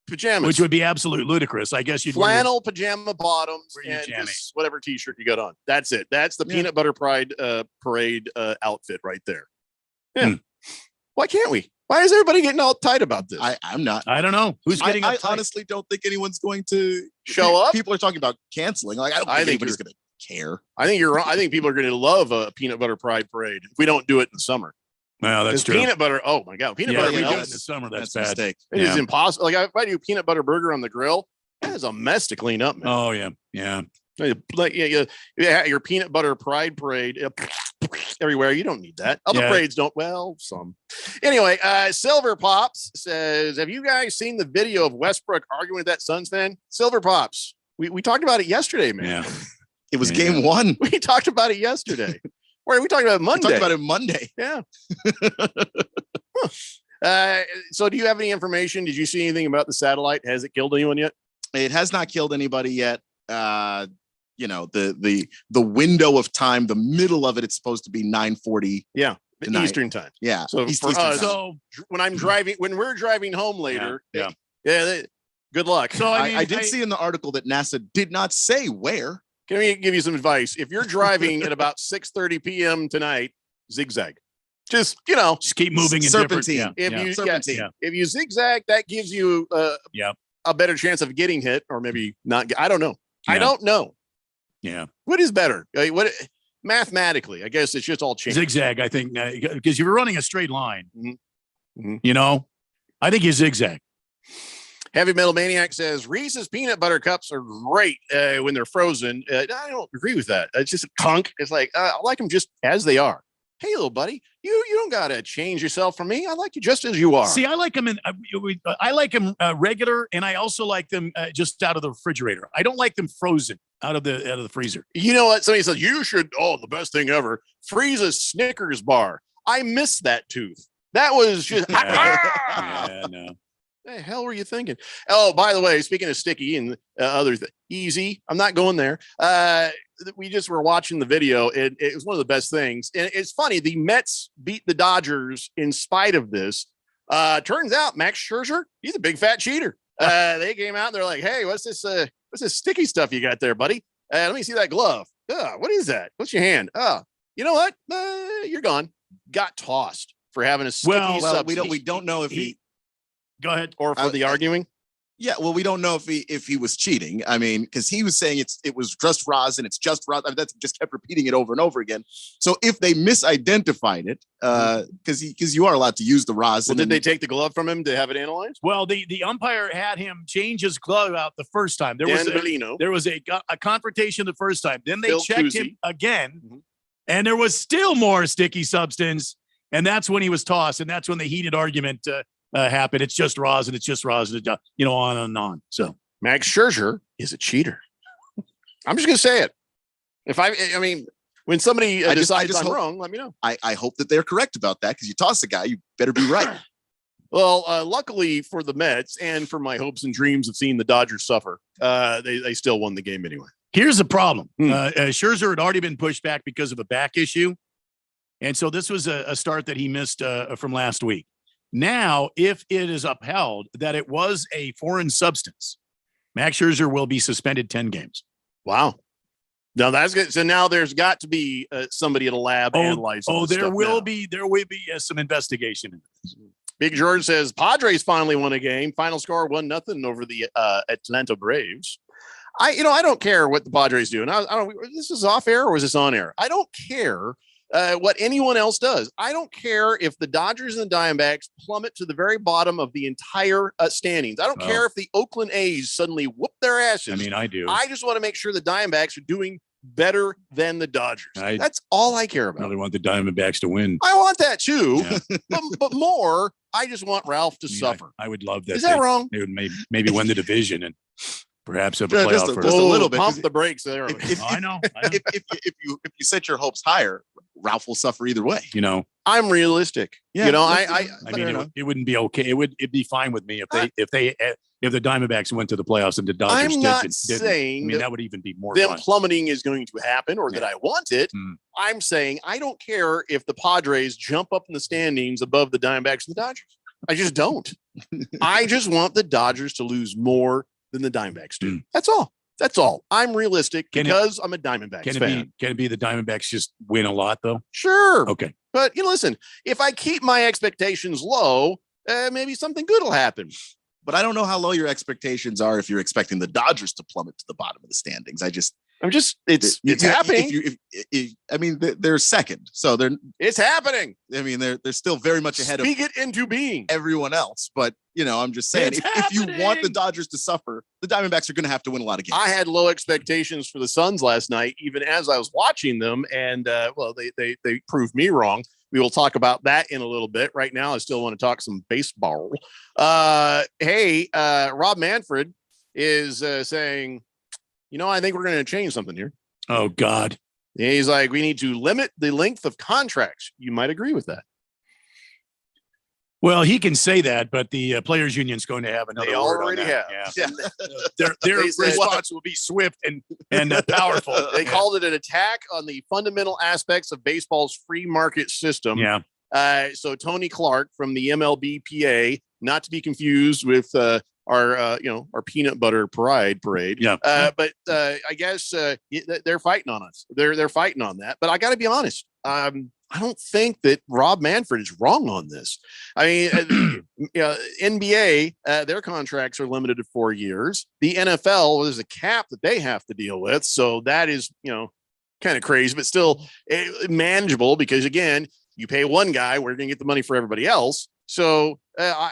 pajamas, which would be absolutely ludicrous, I guess you'd flannel pajama bottoms and just whatever t-shirt you got on. That's it. That's the Peanut Butter Pride parade outfit right there. Yeah. Why can't we? Why is everybody getting all tight about this? I'm not. I don't know. Who's getting I honestly don't think anyone's going to show up. People are talking about canceling. Like I don't think anybody's going to care. I think you're wrong. I think people are going to love a Peanut Butter Pride parade if we don't do it in the summer. Well, that's true. Peanut butter. Oh my God, peanut butter. We do it in the summer. That's bad. It is impossible. Like if I do peanut butter burger on the grill, that is a mess to clean up, man. Oh yeah. Like your Peanut Butter Pride parade everywhere. You don't need that. Other parades don't. Well, some. Anyway, Silver Pops says, have you guys seen the video of Westbrook arguing with that Suns fan? Silver Pops. We talked about it yesterday, man. Yeah. It was game one. We talked about it yesterday. Where we talked about it Monday? We talked about it Monday. Yeah. So do you have any information? Did you see anything about the satellite? Has it killed anyone yet? It has not killed anybody yet. The window of time, the middle of it's supposed to be 9:40. Yeah. Eastern time. Yeah. So for us, when we're driving home later, good luck. So I did see in the article that NASA did not say where. Can we give you some advice? If you're driving at about 6:30 p.m. tonight, zigzag. Just keep moving in serpentine. If you zigzag, that gives you a better chance of getting hit, or maybe not. I don't know. Yeah. I don't know. Yeah. What is better? What mathematically? I guess it's just all changed. Zigzag, I think, because you're running a straight line. I think you zigzag. Heavy Metal Maniac says Reese's peanut butter cups are great when they're frozen. I don't agree with that. It's just a punk. It's like I like them just as they are. Hey, little buddy, you don't gotta change yourself for me. I like you just as you are. See, I like them I like them regular, and I also like them just out of the refrigerator. I don't like them frozen out of the freezer. You know what? Somebody says you should. Oh, the best thing ever: freeze a Snickers bar. I miss that tooth. That was just. No. The hell were you thinking? Oh, by the way, speaking of sticky and other easy, I'm not going there. We just were watching the video, and it was one of the best things. And it's funny, the Mets beat the Dodgers in spite of this. Turns out Max Scherzer, he's a big fat cheater. They came out and they're like, "Hey, what's this sticky stuff you got there, buddy? Let me see that glove. What is that? What's your hand? You know what? You're gone." Got tossed for having a sticky substance. We don't know if he. Go ahead. Or for the arguing. Yeah, well, we don't know if he was cheating. I mean, because he was saying it was just rosin. It's just rosin. I mean, that's just kept repeating it over and over again. So if they misidentified it, because you are allowed to use the rosin. Well, did they take the glove from him to have it analyzed? Well, the umpire had him change his glove out the first time. There was a confrontation the first time. Then they checked him again, and there was still more sticky substance. And that's when he was tossed. And that's when the heated argument happened. It's just rosin. It's just rosin. On and on. So Max Scherzer is a cheater. I'm just going to say it. When somebody decides I'm wrong, let me know. I hope that they're correct about that, because you toss a guy, you better be right. Well, luckily for the Mets and for my hopes and dreams of seeing the Dodgers suffer, they still won the game anyway. Here's the problem. Scherzer had already been pushed back because of a back issue. And so this was a start that he missed from last week. Now, if it is upheld that it was a foreign substance, Max Scherzer will be suspended 10 games. Wow. Now that's good. So now there's got to be somebody at a lab analyzing. There will be some investigation into this. Big George says Padres finally won a game. Final score 1-0 over the Atlanta Braves. I don't care what the Padres do. And I don't. This is off air or is this on air? I don't care what anyone else does. I don't care if the Dodgers and the Diamondbacks plummet to the very bottom of the entire standings. I don't care if the Oakland A's suddenly whoop their asses. I mean, I do. I just want to make sure the Diamondbacks are doing better than the Dodgers. That's all I care about. I really want the Diamondbacks to win. I want that too, but more, I just want Ralph to suffer. I would love that. Is that wrong? They would maybe win the division and perhaps have a Yeah, playoff. just a little bit. Pump the brakes there. I know. If you set your hopes higher, Ralph will suffer either way. You know, I'm realistic. Yeah, you know, I mean, it wouldn't be okay. It'd be fine with me if the Diamondbacks went to the playoffs and the Dodgers I'm not didn't. saying I mean, that would even be more them fun. plummeting is going to happen or that I want it. I'm saying I don't care if the Padres jump up in the standings above the Diamondbacks and the Dodgers. I just don't. I just want the Dodgers to lose more than the Diamondbacks do. That's all. That's all. I'm realistic because I'm a Diamondbacks fan. Can it be the Diamondbacks just win a lot though? Sure. Okay. But listen, if I keep my expectations low, maybe something good will happen. But I don't know how low your expectations are if you're expecting the Dodgers to plummet to the bottom of the standings. It's happening. I mean, they're second, so it's happening. I mean, they're still very much ahead Speak it into being. Everyone else. But I'm just saying, if you want the Dodgers to suffer, the Diamondbacks are going to have to win a lot of games. I had low expectations for the Suns last night, even as I was watching them, and they proved me wrong. We will talk about that in a little bit. Right now, I still want to talk some baseball. Rob Manfred is saying, I think we're going to change something here. Oh, God. Yeah, he's like, we need to limit the length of contracts. You might agree with that. Well, he can say that, but the players' union's going to have another. They word already on that. have. Yeah. Their response will be swift and powerful. They called it an attack on the fundamental aspects of baseball's free market system. Yeah. So Tony Clark from the MLBPA, not to be confused with our peanut butter parade. Yeah. But I guess they're fighting on us. They're fighting on that. But I got to be honest. I don't think that Rob Manfred is wrong on this. I mean, NBA, their contracts are limited to 4 years. The NFL, there's a cap that they have to deal with. So that is, kind of crazy, but still manageable because, again, you pay one guy, we're going to get the money for everybody else. So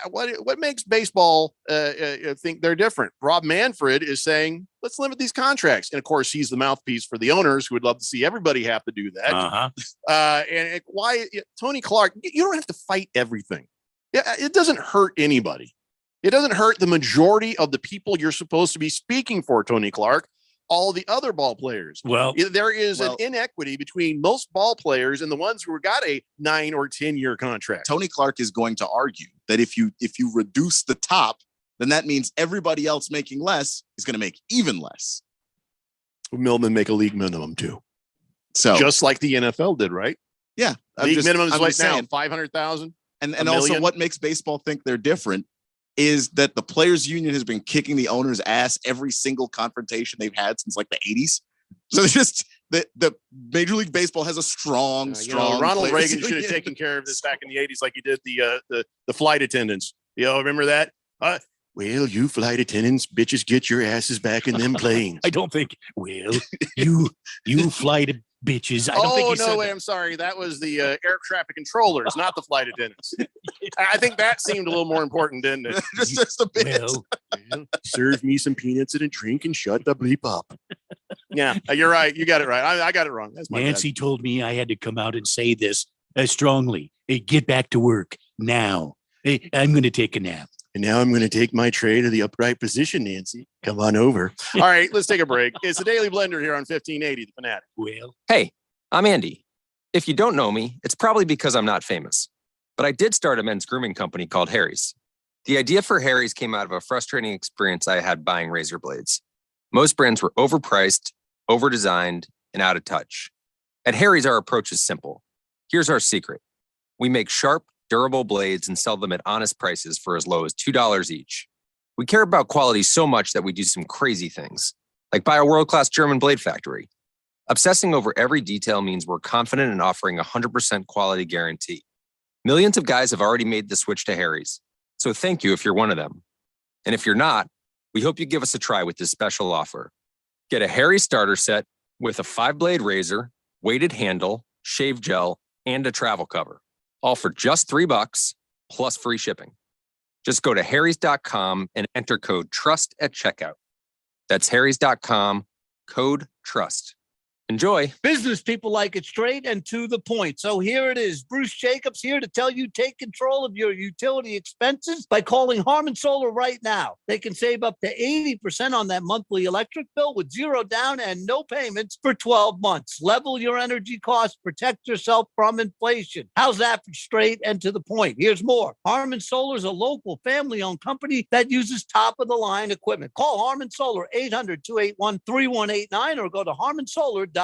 what makes baseball think they're different? Rob Manfred is saying, let's limit these contracts. And of course, he's the mouthpiece for the owners who would love to see everybody have to do that. And why Tony Clark, you don't have to fight everything. Yeah, it doesn't hurt anybody. It doesn't hurt the majority of the people you're supposed to be speaking for, Tony Clark. All the other ball players. Well, there is an inequity between most ball players and the ones who got a 9 or 10 year contract. Tony Clark is going to argue that if you reduce the top, then that means everybody else making less is going to make even less. Millmen make a league minimum too. So just like the NFL did, right? Yeah. League minimum is right now 500,000. And also what makes baseball think they're different is that the players union has been kicking the owner's ass every single confrontation they've had since like the 80s. So it's just the Major League Baseball has a strong. Ronald Reagan should have taken care of this back in the 80s, like he did the flight attendants. Remember that? Well, you flight attendants, bitches, get your asses back in them planes. I don't think. Well, you flight bitches. I don't think he said that. I'm sorry. That was the air traffic controllers, not the flight attendants. I think that seemed a little more important, didn't it? just a bit. Well, serve me some peanuts and a drink and shut the bleep up. Yeah, you're right. You got it right. I got it wrong. That's my Nancy told me I had to come out and say this strongly. Hey, get back to work now. Hey, I'm going to take a nap. And now I'm going to take my tray to the upright position, Nancy. Come on over. All right, let's take a break. It's the Daily Blender here on 1580, The Fanatic. Well, hey, I'm Andy. If you don't know me, it's probably because I'm not famous. But I did start a men's grooming company called Harry's. The idea for Harry's came out of a frustrating experience I had buying razor blades. Most brands were overpriced, overdesigned, and out of touch. At Harry's, our approach is simple. Here's our secret. We make sharp, durable blades and sell them at honest prices for as low as $2 each. We care about quality so much that we do some crazy things, like buy a world-class German blade factory. Obsessing over every detail means we're confident in offering a 100% quality guarantee. Millions of guys have already made the switch to Harry's, so thank you if you're one of them. And if you're not, we hope you give us a try with this special offer. Get a Harry's starter set with a 5-blade razor, weighted handle, shave gel, and a travel cover, all for just $3 plus free shipping. Just go to harrys.com and enter code TRUST at checkout. That's harrys.com, code TRUST. Enjoy. Business people like it straight and to the point. So here it is. Bruce Jacobs here to tell you take control of your utility expenses by calling Harmon Solar right now. They can save up to 80% on that monthly electric bill with zero down and no payments for 12 months. Level your energy costs, protect yourself from inflation. How's that for straight and to the point? Here's more. Harmon Solar is a local family-owned company that uses top-of-the-line equipment. Call Harmon Solar 800-281-3189 or go to harmonsolar.com.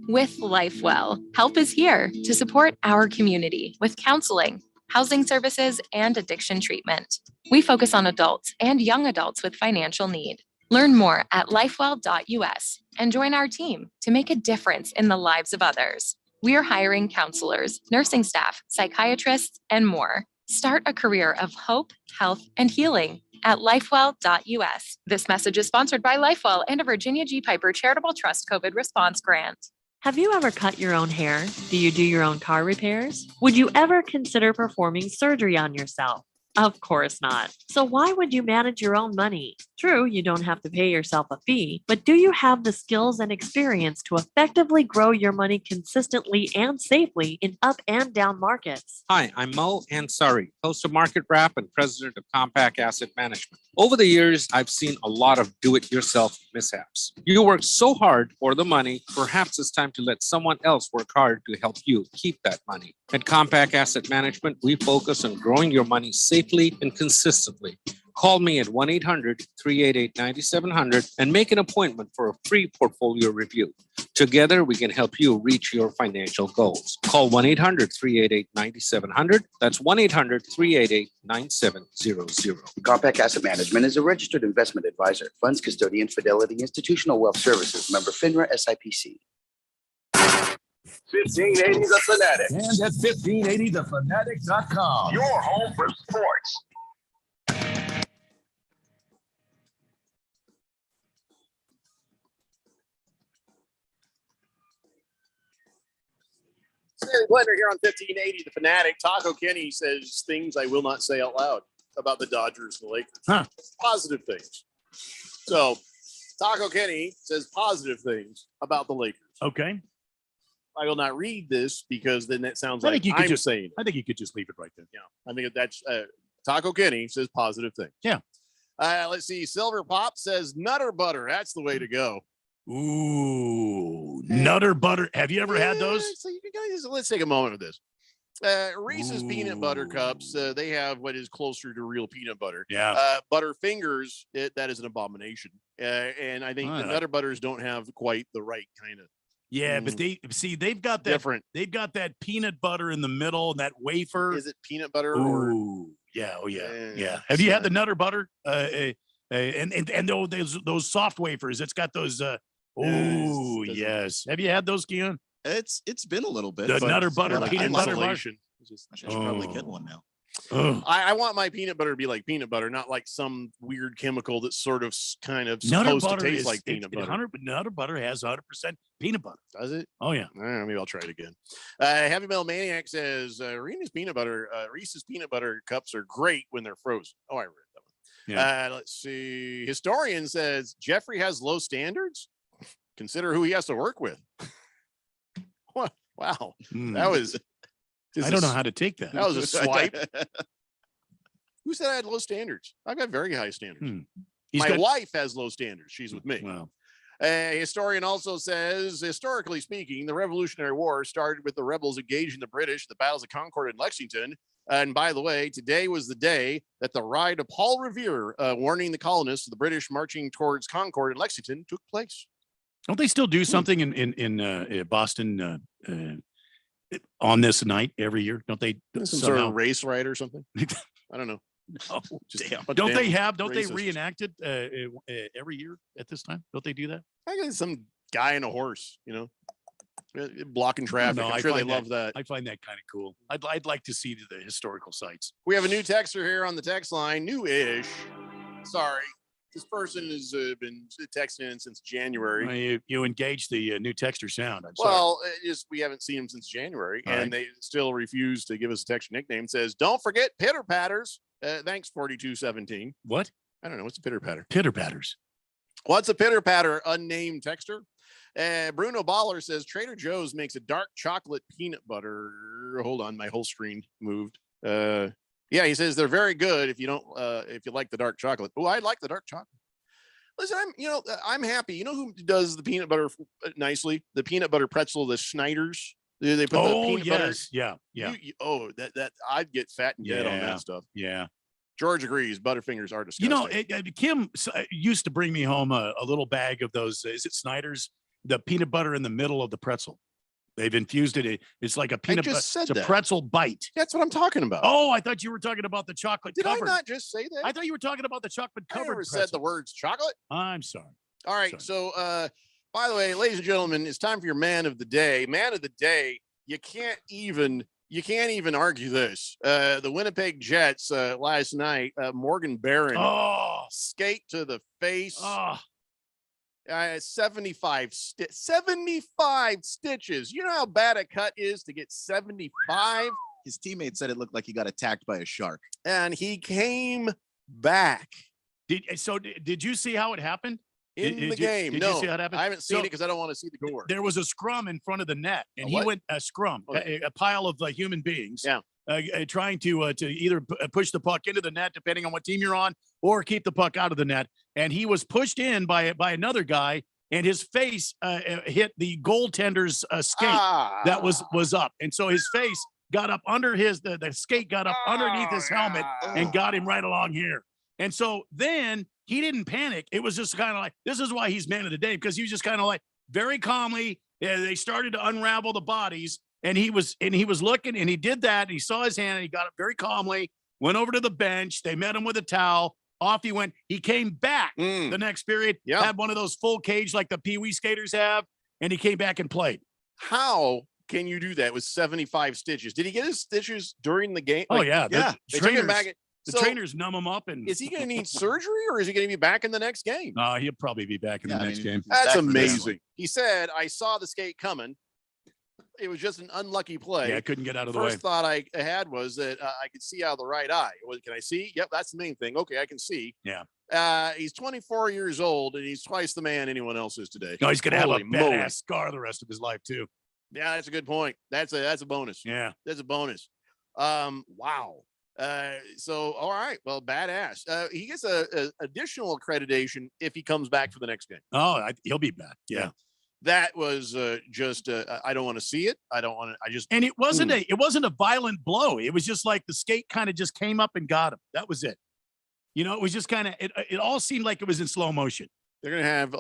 With LifeWell, help is here to support our community with counseling, housing services, and addiction treatment. We focus on adults and young adults with financial need. Learn more at lifewell.us and join our team to make a difference in the lives of others. We are hiring counselors, nursing staff, psychiatrists, and more. Start a career of hope, health, and healing at lifewell.us. This message is sponsored by LifeWell and a Virginia G. Piper Charitable Trust COVID Response Grant. Have you ever cut your own hair? Do you do your own car repairs? Would you ever consider performing surgery on yourself? Of course not. So why would you manage your own money? True, you don't have to pay yourself a fee, but do you have the skills and experience to effectively grow your money consistently and safely in up and down markets? Hi, I'm Mo Ansari, host of Market Wrap and president of Compact Asset Management. Over the years, I've seen a lot of do-it-yourself mishaps. You work so hard for the money, perhaps it's time to let someone else work hard to help you keep that money. At Compact Asset Management, we focus on growing your money safely and consistently. Call me at 1-800-388-9700 and make an appointment for a free portfolio review. Together, we can help you reach your financial goals. Call 1-800-388-9700. That's 1-800-388-9700. Compact Asset Management is a registered investment advisor. Funds custodian, Fidelity Institutional Wealth Services, member FINRA SIPC. 1580 The Fanatic. And at 1580thefanatic.com. Your home for sports. Stanley Blender here on 1580 The Fanatic. Taco Kenny says things I will not say out loud about the Dodgers and the Lakers. Positive things. So Taco Kenny says positive things about the Lakers. Okay. I will not read this because then that sounds I like think you could I'm just saying it. I think you could just leave it right there. Yeah, I think that's Taco Kenny says positive things. Yeah. Let's see. Silver Pop says Nutter Butter. That's the way to go. Ooh, Nutter Butter. Have you ever had those? So you guys, let's take a moment with this. Reese's peanut butter cups. They have what is closer to real peanut butter. Yeah. Butterfingers. That is an abomination. And I think the Nutter Butters don't have quite the right kind of. Yeah, but they've got that different. They've got that peanut butter in the middle and that wafer. Is it peanut butter? Ooh, yeah. Oh, yeah. Yeah. Have you had the Nutter Butter? And those soft wafers. It's got those. Oh, yes. Have you had those, Keon? It's been a little bit. The Nutter Butter peanut butter bar. I should probably get one now. I want my peanut butter to be like peanut butter, not like some weird chemical that's sort of kind of Nutter supposed butter to taste is, like peanut butter. Nutter Butter has 100% peanut butter. Does it? Oh, yeah. Maybe I'll try it again. Heavy Metal Maniac says Reese's peanut butter cups are great when they're frozen. Oh, I read that one. Yeah. Let's see. Historian says Jeffrey has low standards. Consider who he has to work with. Wow. That was. I don't know how to take that. That was a swipe. Who said I had low standards? I've got very high standards. My wife has low standards. She's with me. Wow. A historian also says, historically speaking, the Revolutionary War started with the rebels engaging the British at the battles of Concord and Lexington. And by the way, today was the day that the ride of Paul Revere warning the colonists of the British marching towards Concord and Lexington took place. Don't they still do something in Boston on this night every year? Don't they? Some sort of race ride or something? I don't know. No, don't they reenact it every year at this time? Don't they do that? I guess some guy in a horse, blocking traffic. I'm sure they love that. I find that kind of cool. I'd like to see the historical sites. We have a new texter here on the text line. New-ish. Sorry. This person has been texting in since January. Well, you engaged the new texter sound. I'm sorry. Well, we haven't seen him since January, All and right. they still refuse to give us a texture nickname. It says, don't forget Pitter Patters. Thanks, 4217. What? I don't know. What's a Pitter Patter? Pitter Patters. What's a Pitter Patter? Unnamed texter. Bruno Baller says Trader Joe's makes a dark chocolate peanut butter. Hold on, my whole screen moved. Yeah, he says they're very good if you don't if you like the dark chocolate. Oh, I like the dark chocolate. Listen, I'm happy. You know who does the peanut butter nicely? The peanut butter pretzel, the Schneiders. They put the peanut butter. Yeah. That I'd get fat and dead on that stuff. Yeah. George agrees. Butterfingers are disgusting. Kim used to bring me home a little bag of those. Is it Snyder's? The peanut butter in the middle of the pretzel. They've infused it. It's like a peanut butter. It's a pretzel bite. That's what I'm talking about. Oh, I thought you were talking about the chocolate Did covered. I not just say that? I thought you were talking about the chocolate I covered. never said the words chocolate. I'm sorry. All right. So, by the way, ladies and gentlemen, it's time for your man of the day. Man of the day. You can't even argue this. The Winnipeg Jets last night, Morgan Barron skate to the face. 75 stitches. You know how bad a cut is to get 75? His teammate said it looked like he got attacked by a shark. And he came back. Did you see how it happened? In the game. Did No, you see how it happened? I haven't seen it because I don't want to see the gore. There was a scrum in front of the net, and he what? went a scrum, Okay. a pile of human beings. Yeah. Trying to either push the puck into the net, depending on what team you're on, or keep the puck out of the net. And he was pushed in by another guy, and his face hit the goaltender's skate that was up, and so his face got up under the skate got up underneath his helmet and got him right along here. And so then he didn't panic. It was just kind of like, this is why he's man of the day, because he was just kind of like very calmly. They started to unravel the bodies. And he was looking, and he did that. And he saw his hand, and he got up very calmly, went over to the bench. They met him with a towel. Off he went. He came back the next period, had one of those full cage like the Pee Wee skaters have, and he came back and played. How can you do that with 75 stitches? Did he get his stitches during the game? Oh, yeah. They took him back. The trainers numb him up. And is he going to need surgery, or is he going to be back in the next game? No, he'll probably be back in the next game. That's amazing. He said, I saw the skate coming. It was just an unlucky play. Yeah, I couldn't get out of the way. First thought I had was that I could see out of the right eye. Can I see? Yep, that's the main thing. Okay, I can see. Yeah. He's 24 years old, and he's twice the man anyone else is today. No, he's going to have a Holy moly. badass scar the rest of his life, too. Yeah, that's a good point. That's a bonus. Yeah. That's a bonus. Wow. So, all right. Well, badass. He gets a additional accreditation if he comes back for the next game. Oh, he'll be back. Yeah. That was just I don't want to see it. I don't want to. I just And it wasn't a violent blow. It was just like the skate kind of just came up and got him. That was it. You know, it was just kind of it all seemed like it was in slow motion. They're gonna have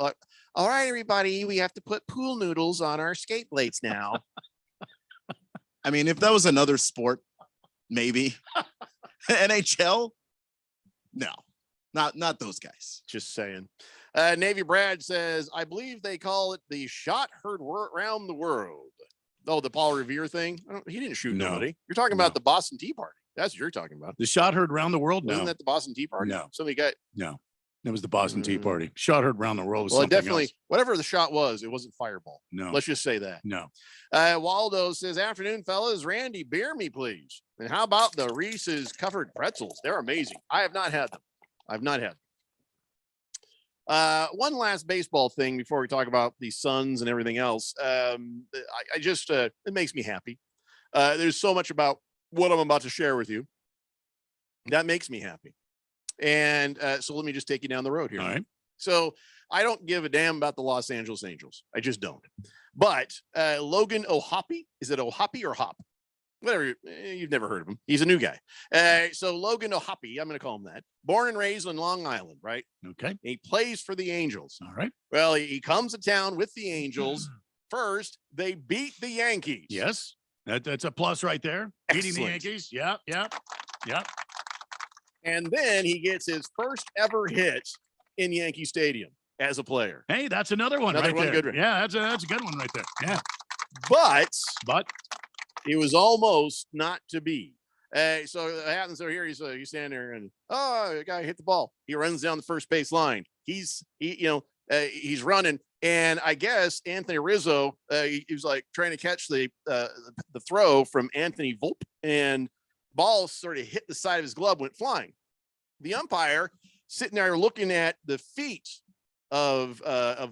all right, everybody. We have to put pool noodles on our skate blades now. I mean, if that was another sport, maybe NHL. No, not those guys. Just saying. Navy Brad says, I believe they call it the shot heard around the world. Oh, the Paul Revere thing. He didn't shoot nobody. You're talking about the Boston Tea Party. That's what you're talking about. The shot heard around the world. Wasn't that the Boston Tea Party? No. Somebody got. No. That was the Boston Tea Party. Shot heard around the world. Was Well, it something definitely, else. whatever the shot was, it wasn't Fireball. No. Let's just say that. No. Waldo says, afternoon, fellas. Randy, beer me, please. And how about the Reese's covered pretzels? They're amazing. I have not had them. I've not had them. One last baseball thing before we talk about the Suns and everything else. I just, it makes me happy. There's so much about what I'm about to share with you that makes me happy. And so let me just take you down the road here. All right. So I don't give a damn about the Los Angeles Angels. I just don't. But Logan O'Hoppe, is it O'Hoppe or Hop? Whatever, you've never heard of him. He's a new guy. So Logan O'Hoppe, I'm going to call him that. Born and raised on Long Island, right? Okay. He plays for the Angels. All right. Well, he comes to town with the Angels. First, they beat the Yankees. Yes. That's a plus right there. Beating the Excellent. Yankees. Yeah. And then he gets his first ever hit in Yankee Stadium as a player. Hey, that's another one Another right one, there. good one. Yeah, that's a good one right there. Yeah. But But it was almost not to be. So it happens over here. He's standing there and the guy hit the ball. He runs down the first base line. He's running, and I guess Anthony Rizzo he was like trying to catch the throw from Anthony Volpe, and ball sort of hit the side of his glove, went flying. The umpire sitting there looking at the feet of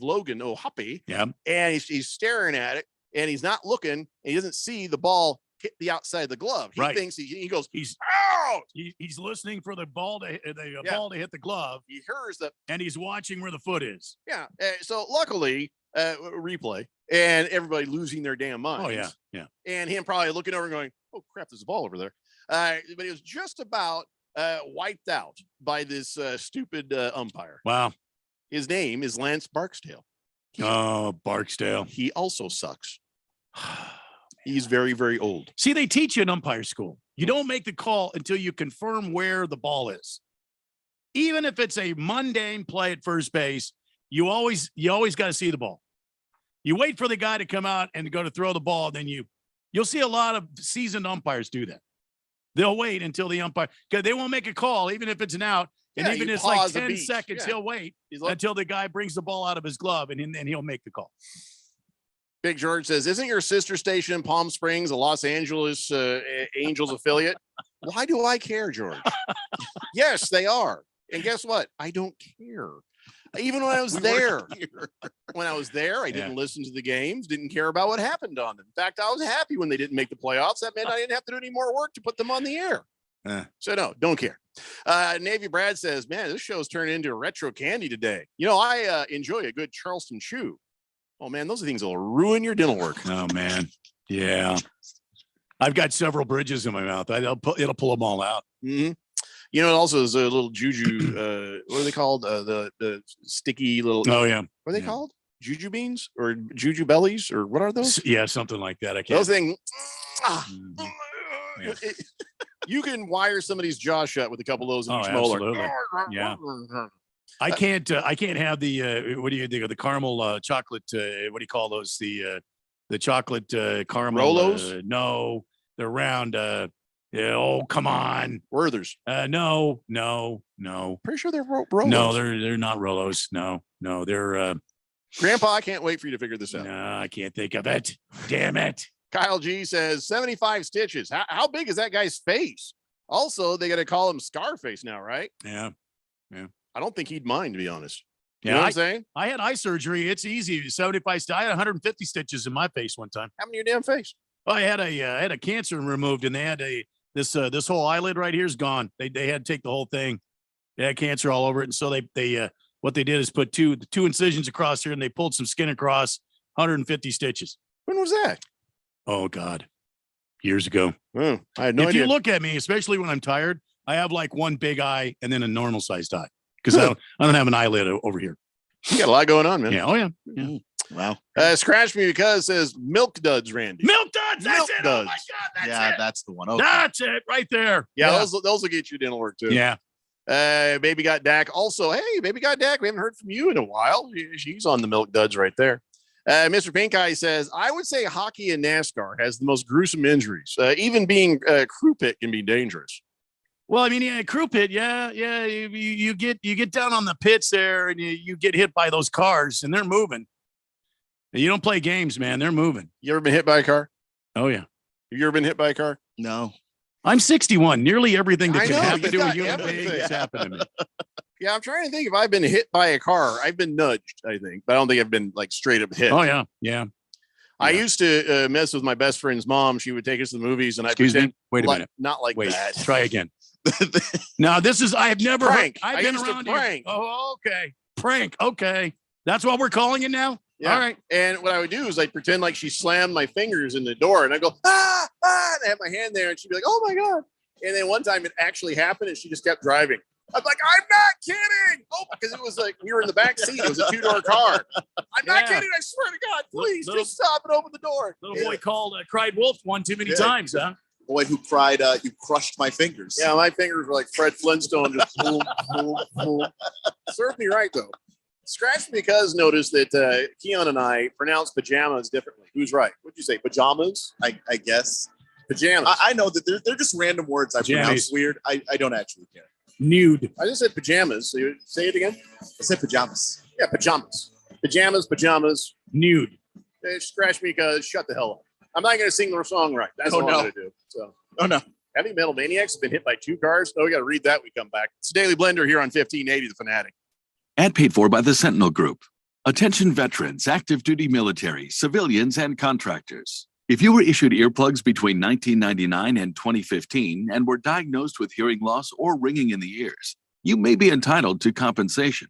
Logan O'Hoppe, and he's staring at it, and he's not looking, and he doesn't see the ball hit the outside of the glove. He thinks he goes, he's out. He's listening for the ball to ball to hit the glove. He hears that, and he's watching where the foot is. Yeah. So luckily, replay and everybody losing their damn minds. Oh yeah. And him probably looking over and going, "Oh crap, there's a ball over there." But he was just about wiped out by this stupid umpire. Wow. His name is Lance Barksdale. Barksdale. He also sucks. He's very, very old. See, they teach you in umpire school. You don't make the call until you confirm where the ball is. Even if it's a mundane play at first base, you always got to see the ball. You wait for the guy to come out and go to throw the ball, then you'll see a lot of seasoned umpires do that. They'll wait until the umpire, because they won't make a call, even if it's an out. And even if it's like 10 seconds, he'll wait until the guy brings the ball out of his glove, and then he'll make the call. Big George says, "Isn't your sister station in Palm Springs a Los Angeles Angels affiliate?" Why do I care, George? Yes, they are. And guess what? I don't care. Even when I was there, I didn't listen to the games, didn't care about what happened on them. In fact, I was happy when they didn't make the playoffs. That meant I didn't have to do any more work to put them on the air. So no, don't care. Navy Brad says, "Man, this show's turned into a retro candy today. I enjoy a good Charleston chew. Oh man, those are things that'll ruin your dental work." Oh man. Yeah. I've got several bridges in my mouth. It'll pull them all out. Mm-hmm. It also is a little juju. What are they called? The sticky little. Oh yeah. What are they called? Juju beans or juju bellies or what are those? Yeah, something like that. I can't. Those things. You can wire somebody's jaw shut with a couple of those in each molar. Absolutely. Yeah. I can't have the what do you think of the caramel chocolate? What do you call those? The chocolate caramel Rolos? No, they're round. Oh, come on, Werthers. No. Pretty sure they're Rolos. No, they're not Rolos. No, they're. Grandpa, I can't wait for you to figure this out. No, I can't think of it. Damn it. Kyle G says 75 stitches. How big is that guy's face? Also, they got to call him Scarface now, right? Yeah. I don't think he'd mind, to be honest. You Yeah, know what I'm saying? I had eye surgery. It's easy. 75. I had 150 stitches in my face one time. How many in your damn face? Well, I had a cancer removed, and they had this whole eyelid right here is gone. They had to take the whole thing. They had cancer all over it, and so they what they did is put two incisions across here, and they pulled some skin across. 150 stitches. When was that? Oh God, years ago. I had no idea. If you look at me, especially when I'm tired, I have like one big eye and then a normal sized eye because I don't have an eyelid over here. You got a lot going on, man. Yeah. Oh yeah. Wow. Scratch me because it says Milk Duds, Randy. Milk Duds. That's Milk it. Duds. Oh my God. That's it. That's the one. Okay. That's it right there. Yeah, those will get you dental work too. Yeah. Baby Got Dak. Also, hey, Baby Got Dak. We haven't heard from you in a while. She's on the Milk Duds right there. Mr. Pink Eye says, I would say hockey and NASCAR has the most gruesome injuries. Even being crew pit can be dangerous. Well, I mean, yeah, crew pit. Yeah. You get down on the pits there and you get hit by those cars and they're moving. You don't play games, man. They're moving. You ever been hit by a car? Oh, yeah. Have you ever been hit by a car? No. I'm 61. Nearly everything that I can know, happen you've to a got human everything. being has happened to me. Yeah, I'm trying to think if I've been hit by a car. I've been nudged, I think, but I don't think I've been like straight up hit. Oh, yeah. Yeah. I used to mess with my best friend's mom. She would take us to the movies, and I Excuse me? Wait a like, minute. not like Wait, that. try again. Now, I have never Prank. I've I been used to around here. prank. Oh, okay. Prank. Okay. That's what we're calling it now? Yeah. All right. And what I would do is I'd pretend like she slammed my fingers in the door, and I go, ah, and I have my hand there, and she'd be like, oh my God. And then one time it actually happened, and she just kept driving. I'm like, I'm not kidding. Oh, because it was like we were in the back seat. It was a 2-door car. I'm not kidding. I swear to God, please just stop and open the door. Little boy cried wolf one too many times, huh? Boy who cried, you crushed my fingers. Yeah, my fingers were like Fred Flintstone. Just boom, boom, boom. Served me right, though. Scratch because noticed that Keon and I pronounce pajamas differently. Who's right? What'd you say? Pajamas? I guess. Pajamas. I know that they're just random words I pronounce weird. I don't actually care. Nude. I just said pajamas. So say it again. I said pajamas. Yeah, pajamas. Pajamas. Nude. They scratch me because shut the hell up. I'm not going to sing the song right. That's what I'm going to do. So. Oh, no. Heavy Metal Maniacs have been hit by 2 cars. Oh, we got to read that when we come back. It's Daily Blender here on 1580 The Fanatic. Ad paid for by the Sentinel Group. Attention veterans, active duty military, civilians, and contractors. If you were issued earplugs between 1999 and 2015 and were diagnosed with hearing loss or ringing in the ears, you may be entitled to compensation.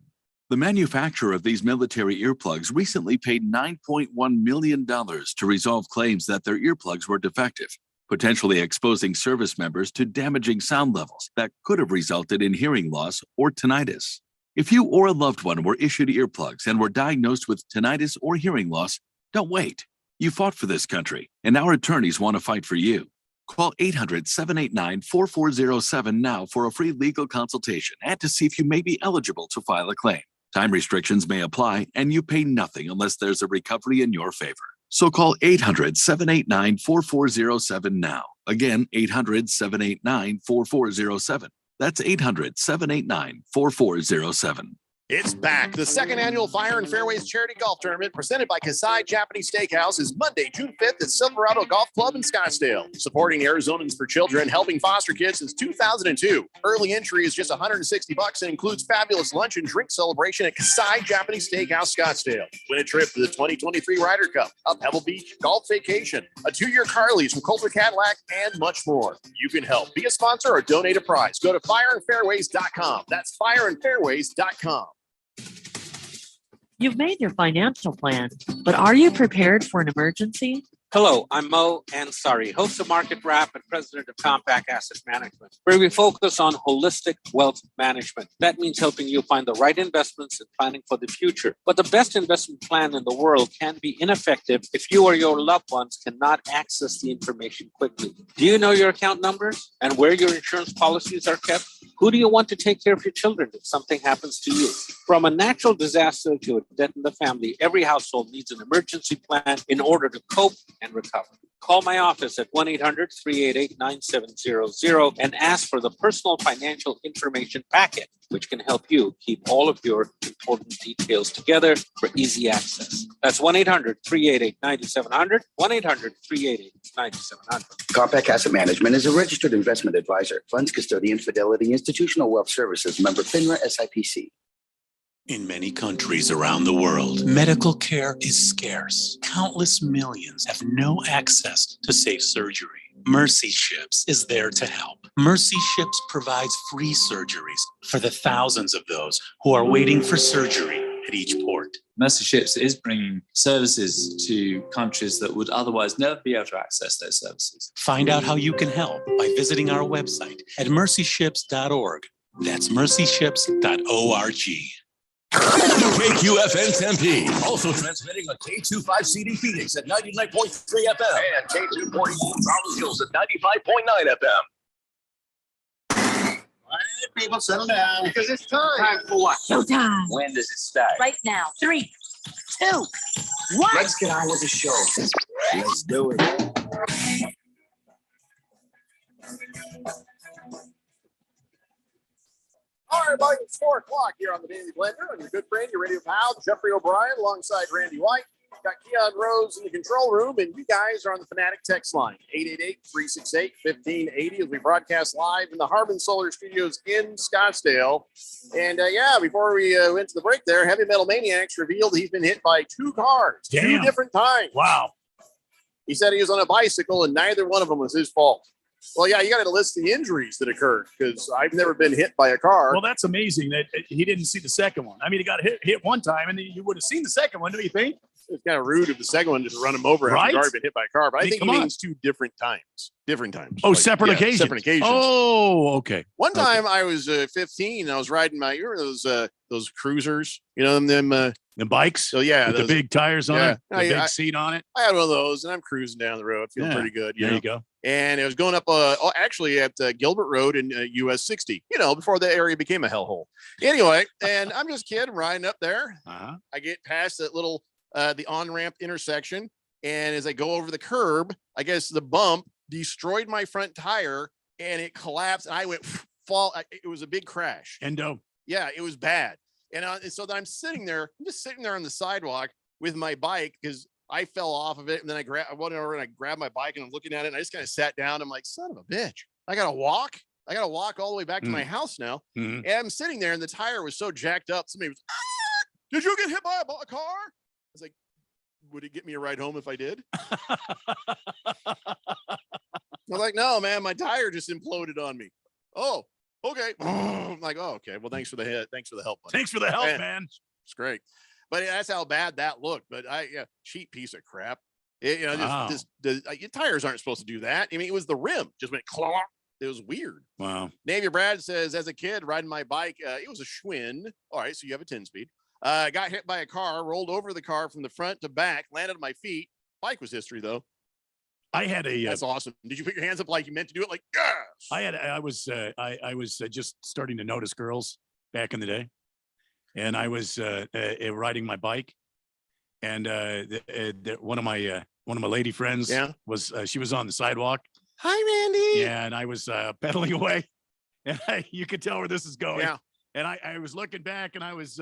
The manufacturer of these military earplugs recently paid $9.1 million to resolve claims that their earplugs were defective, potentially exposing service members to damaging sound levels that could have resulted in hearing loss or tinnitus. If you or a loved one were issued earplugs and were diagnosed with tinnitus or hearing loss, don't wait. You fought for this country, and our attorneys want to fight for you. Call 800-789-4407 now for a free legal consultation and to see if you may be eligible to file a claim. Time restrictions may apply, and you pay nothing unless there's a recovery in your favor. So call 800-789-4407 now. Again, 800-789-4407. That's 800-789-4407. It's back. The second annual Fire and Fairways Charity Golf Tournament presented by Kasai Japanese Steakhouse is Monday, June 5th at Silverado Golf Club in Scottsdale. Supporting Arizonans for Children, helping foster kids since 2002. Early entry is just $160 and includes fabulous lunch and drink celebration at Kasai Japanese Steakhouse, Scottsdale. Win a trip to the 2023 Ryder Cup, a Pebble Beach golf vacation, a 2-year car lease from Coulter Cadillac, and much more. You can help. Be a sponsor or donate a prize. Go to fireandfairways.com. That's fireandfairways.com. You've made your financial plan, but are you prepared for an emergency? Hello, I'm Mo Ansari, host of Market Wrap and president of Compact Asset Management, where we focus on holistic wealth management. That means helping you find the right investments and planning for the future. But the best investment plan in the world can be ineffective if you or your loved ones cannot access the information quickly. Do you know your account numbers and where your insurance policies are kept? Who do you want to take care of your children if something happens to you? From a natural disaster to a death in the family, every household needs an emergency plan in order to cope and recover. Call my office at 1-800-388-9700 and ask for the personal financial information packet, which can help you keep all of your important details together for easy access. That's 1-800-388-9700, 1-800-388-9700. Compact Asset Management is a registered investment advisor. Funds custodian, Fidelity Institutional Wealth Services, member FINRA SIPC. In many countries around the world, medical care is scarce. Countless millions have no access to safe surgery. Mercy Ships is there to help. Mercy Ships provides free surgeries for the thousands of those who are waiting for surgery at each port. Mercy Ships is bringing services to countries that would otherwise never be able to access those services. Find out how you can help by visiting our website at mercyships.org. That's mercyships.org. KQFN Tempe, also transmitting on K25CD Phoenix at 99.3 FM and K242 Charles Hills at 95.9 FM. All right, people, settle down. Because it's time. Time for what? Showtime. When does it start? Right now. 3, 2, 1. Let's get on with the show. Let's do it. All right, everybody, it's 4 o'clock here on the Daily Blender. I'm your good friend, your radio pal, Jeffrey O'Brien, alongside Randy White. Got Keon Rose in the control room, and you guys are on the Fanatic text line, 888-368-1580, as we broadcast live in the Harmon Solar Studios in Scottsdale. And before we went to the break there, Heavy Metal Maniacs revealed he's been hit by 2 cars, Damn. 2 different times. Wow. He said he was on a bicycle, and neither one of them was his fault. Well, yeah, you got to list the injuries that occurred because I've never been hit by a car. Well, that's amazing that he didn't see the second one. I mean, he got hit one time, and you would have seen the second one, don't you think? It's kind of rude of the second one to run him over after he's already been hit by a car. But I think he means 2 different times. Different times. Oh, separate occasions. Separate occasions. Oh, okay. One time I was 15. And I was riding you remember those cruisers? You know them the bikes. So yeah, with the big tires on it, the big seat on it. I had one of those, and I'm cruising down the road, feeling pretty good. There you go. And it was going up, actually at Gilbert Road in US 60. Before the area became a hellhole. Anyway, and I'm just a kid riding up there. I get past that little the on-ramp intersection, and as I go over the curb, I guess the bump destroyed my front tire, and it collapsed. And I went fall. It was a big crash. Endo. Yeah, it was bad. And so then I'm just sitting there on the sidewalk with my bike because I fell off of it. And then I went over and I grabbed my bike and I'm looking at it. And I just kind of sat down. I'm like, son of a bitch. I got to walk all the way back to my house now. Mhm. And I'm sitting there and the tire was so jacked up. Somebody was, did you get hit by a car? I was like, would it get me a ride home if I did? I was like, no, man, my tire just imploded on me. Oh, okay. I'm like, oh, okay. Well, thanks for the hit. Thanks for the help. Buddy. Thanks for the help, man. It's great. But that's how bad that looked. But cheap piece of crap. Your tires aren't supposed to do that. I mean, it was the rim just went clonk. It was weird. Wow. Navy Brad says, as a kid riding my bike, it was a Schwinn. All right, so you have a 10-speed. Got hit by a car, rolled over the car from the front to back, landed on my feet. Bike was history though. I had a. That's awesome. Did you put your hands up like you meant to do it? Like, yes. I was just starting to notice girls back in the day, and I was riding my bike, and one of my lady friends was she was on the sidewalk. Hi, Randy. Yeah, and I was pedaling away, and you could tell where this is going. Yeah. And I was looking back, and I was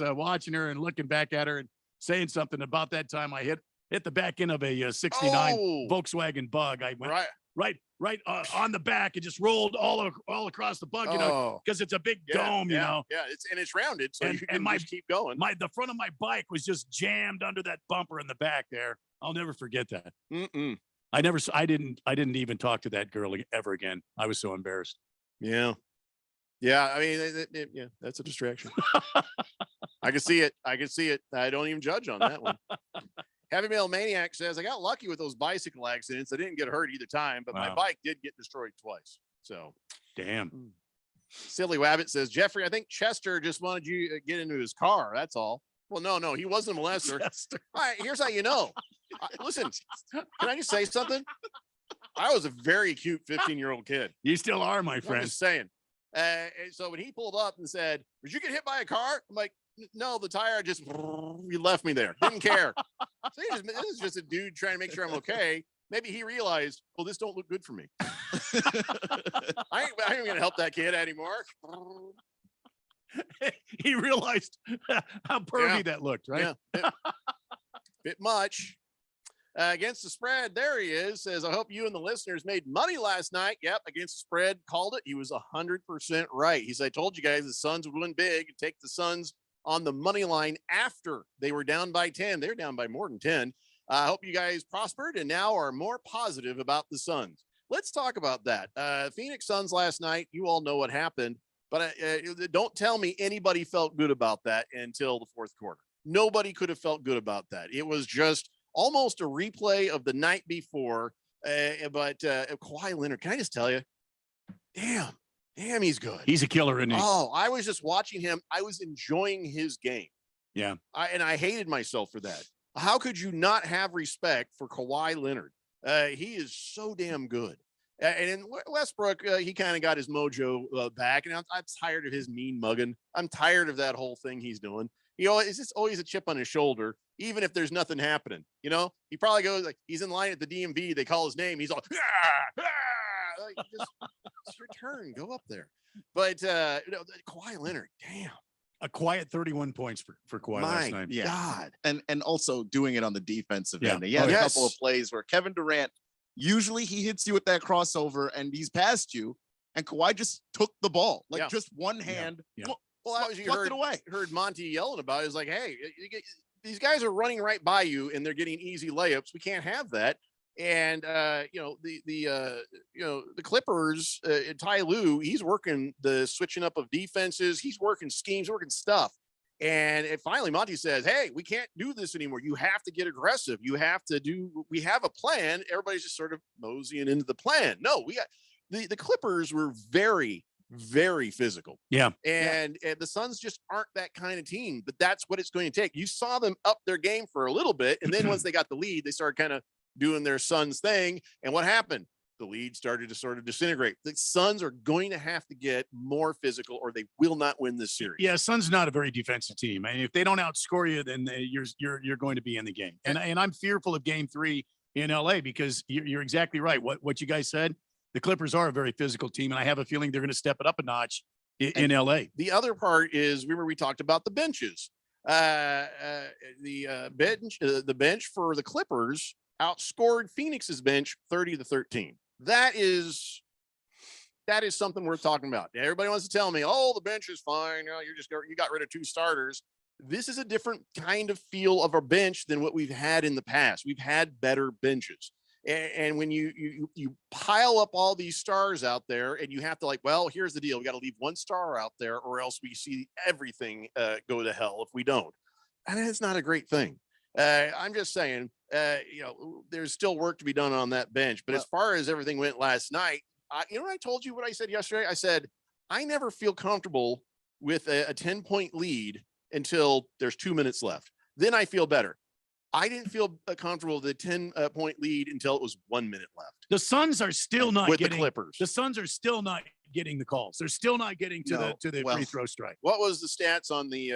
watching her and looking back at her and saying something. About that time, I hit the back end of a 69 Volkswagen Bug. I went right on the back and just rolled all across the bug, because it's a big dome, Yeah, it's rounded, so you can just keep going. The front of my bike was just jammed under that bumper in the back there. I'll never forget that. I didn't even talk to that girl ever again. I was so embarrassed. Yeah. I mean, that's a distraction. I can see it. I don't even judge on that one. Heavy Metal Maniac says, I got lucky with those bicycle accidents. I didn't get hurt either time, but my bike did get destroyed twice. So, damn. Silly Wabbit says, Jeffrey, I think Chester just wanted you to get into his car. That's all. Well, no, he wasn't a molester. All right, here's how you know. Listen, can I just say something? I was a very cute 15-year-old kid. You still are, my friend. I'm just saying. And so when he pulled up and said, did you get hit by a car? I'm like, no, the tire just, you left me there. Didn't care. So this is just a dude trying to make sure I'm okay. Maybe he realized, well, this don't look good for me. I ain't going to help that kid anymore. He realized how pervy that looked, right? Yeah. Bit much. Against the spread, there he is. Says, I hope you and the listeners made money last night. Yep, against the spread, called it. He was 100% right. He said, I told you guys the Suns would win big and take the Suns on the money line after they were down by 10. They're down by more than 10. I hope you guys prospered and now are more positive about the Suns. Let's talk about that. Phoenix Suns last night, you all know what happened, but don't tell me anybody felt good about that until the fourth quarter. Nobody could have felt good about that. It was just almost a replay of the night before. But Kawhi Leonard, can I just tell you, damn, he's good. He's a killer, isn't he? Oh, I was just watching him. I was enjoying his game. Yeah. And I hated myself for that. How could you not have respect for Kawhi Leonard? He is so damn good. And in Westbrook, he kind of got his mojo back. And I'm tired of his mean mugging. I'm tired of that whole thing he's doing. It's just always a chip on his shoulder, even if there's nothing happening. He probably goes like he's in line at the DMV. They call his name. He's all, like, it's your turn. Go up there. But Kawhi Leonard, damn. A quiet 31 points for Kawhi last night. Yeah. God. And also doing it on the defensive end. He Oh, had a yes. couple of plays where Kevin Durant, usually he hits you with that crossover and he's past you. And Kawhi just took the ball, like just one hand. Well, that was you heard Monty yelling about it. It's like, hey, these guys are running right by you and they're getting easy layups. We can't have that. And the Clippers, Ty Lue, he's working the switching up of defenses. He's working schemes, working stuff. And finally, Monty says, hey, we can't do this anymore. You have to get aggressive. We have a plan. Everybody's just sort of moseying into the plan. No, we got the Clippers were very, very physical. Yeah. And the Suns just aren't that kind of team, but that's what it's going to take. You saw them up their game for a little bit. And then once they got the lead, they started kind of doing their Suns thing. And what happened? The lead started to sort of disintegrate. The Suns are going to have to get more physical or they will not win this series. Yeah, Suns not a very defensive team. I mean, if they don't outscore you, then you're going to be in the game. And I'm fearful of game 3 in LA because you're exactly right. What you guys said, the Clippers are a very physical team, and I have a feeling they're going to step it up a notch in LA. The other part is, remember we talked about the benches. The bench for the Clippers outscored Phoenix's bench 30-13. That is something worth talking about. Everybody wants to tell me, oh, the bench is fine. You got rid of 2 starters. This is a different kind of feel of our bench than what we've had in the past. We've had better benches. And when you pile up all these stars out there and you have to well, here's the deal. We got to leave 1 star out there or else we see everything go to hell if we don't. And it's not a great thing. I'm just saying, there's still work to be done on that bench. But as far as everything went last night, I told you what I said yesterday. I said, I never feel comfortable with a 10-point lead until there's 2 minutes left. Then I feel better. I didn't feel comfortable with the 10-point lead until it was 1 minute left. The Suns are still not with getting the Clippers. The Suns are still not getting the calls. They're still not getting to the free throw strike. What was the stats on the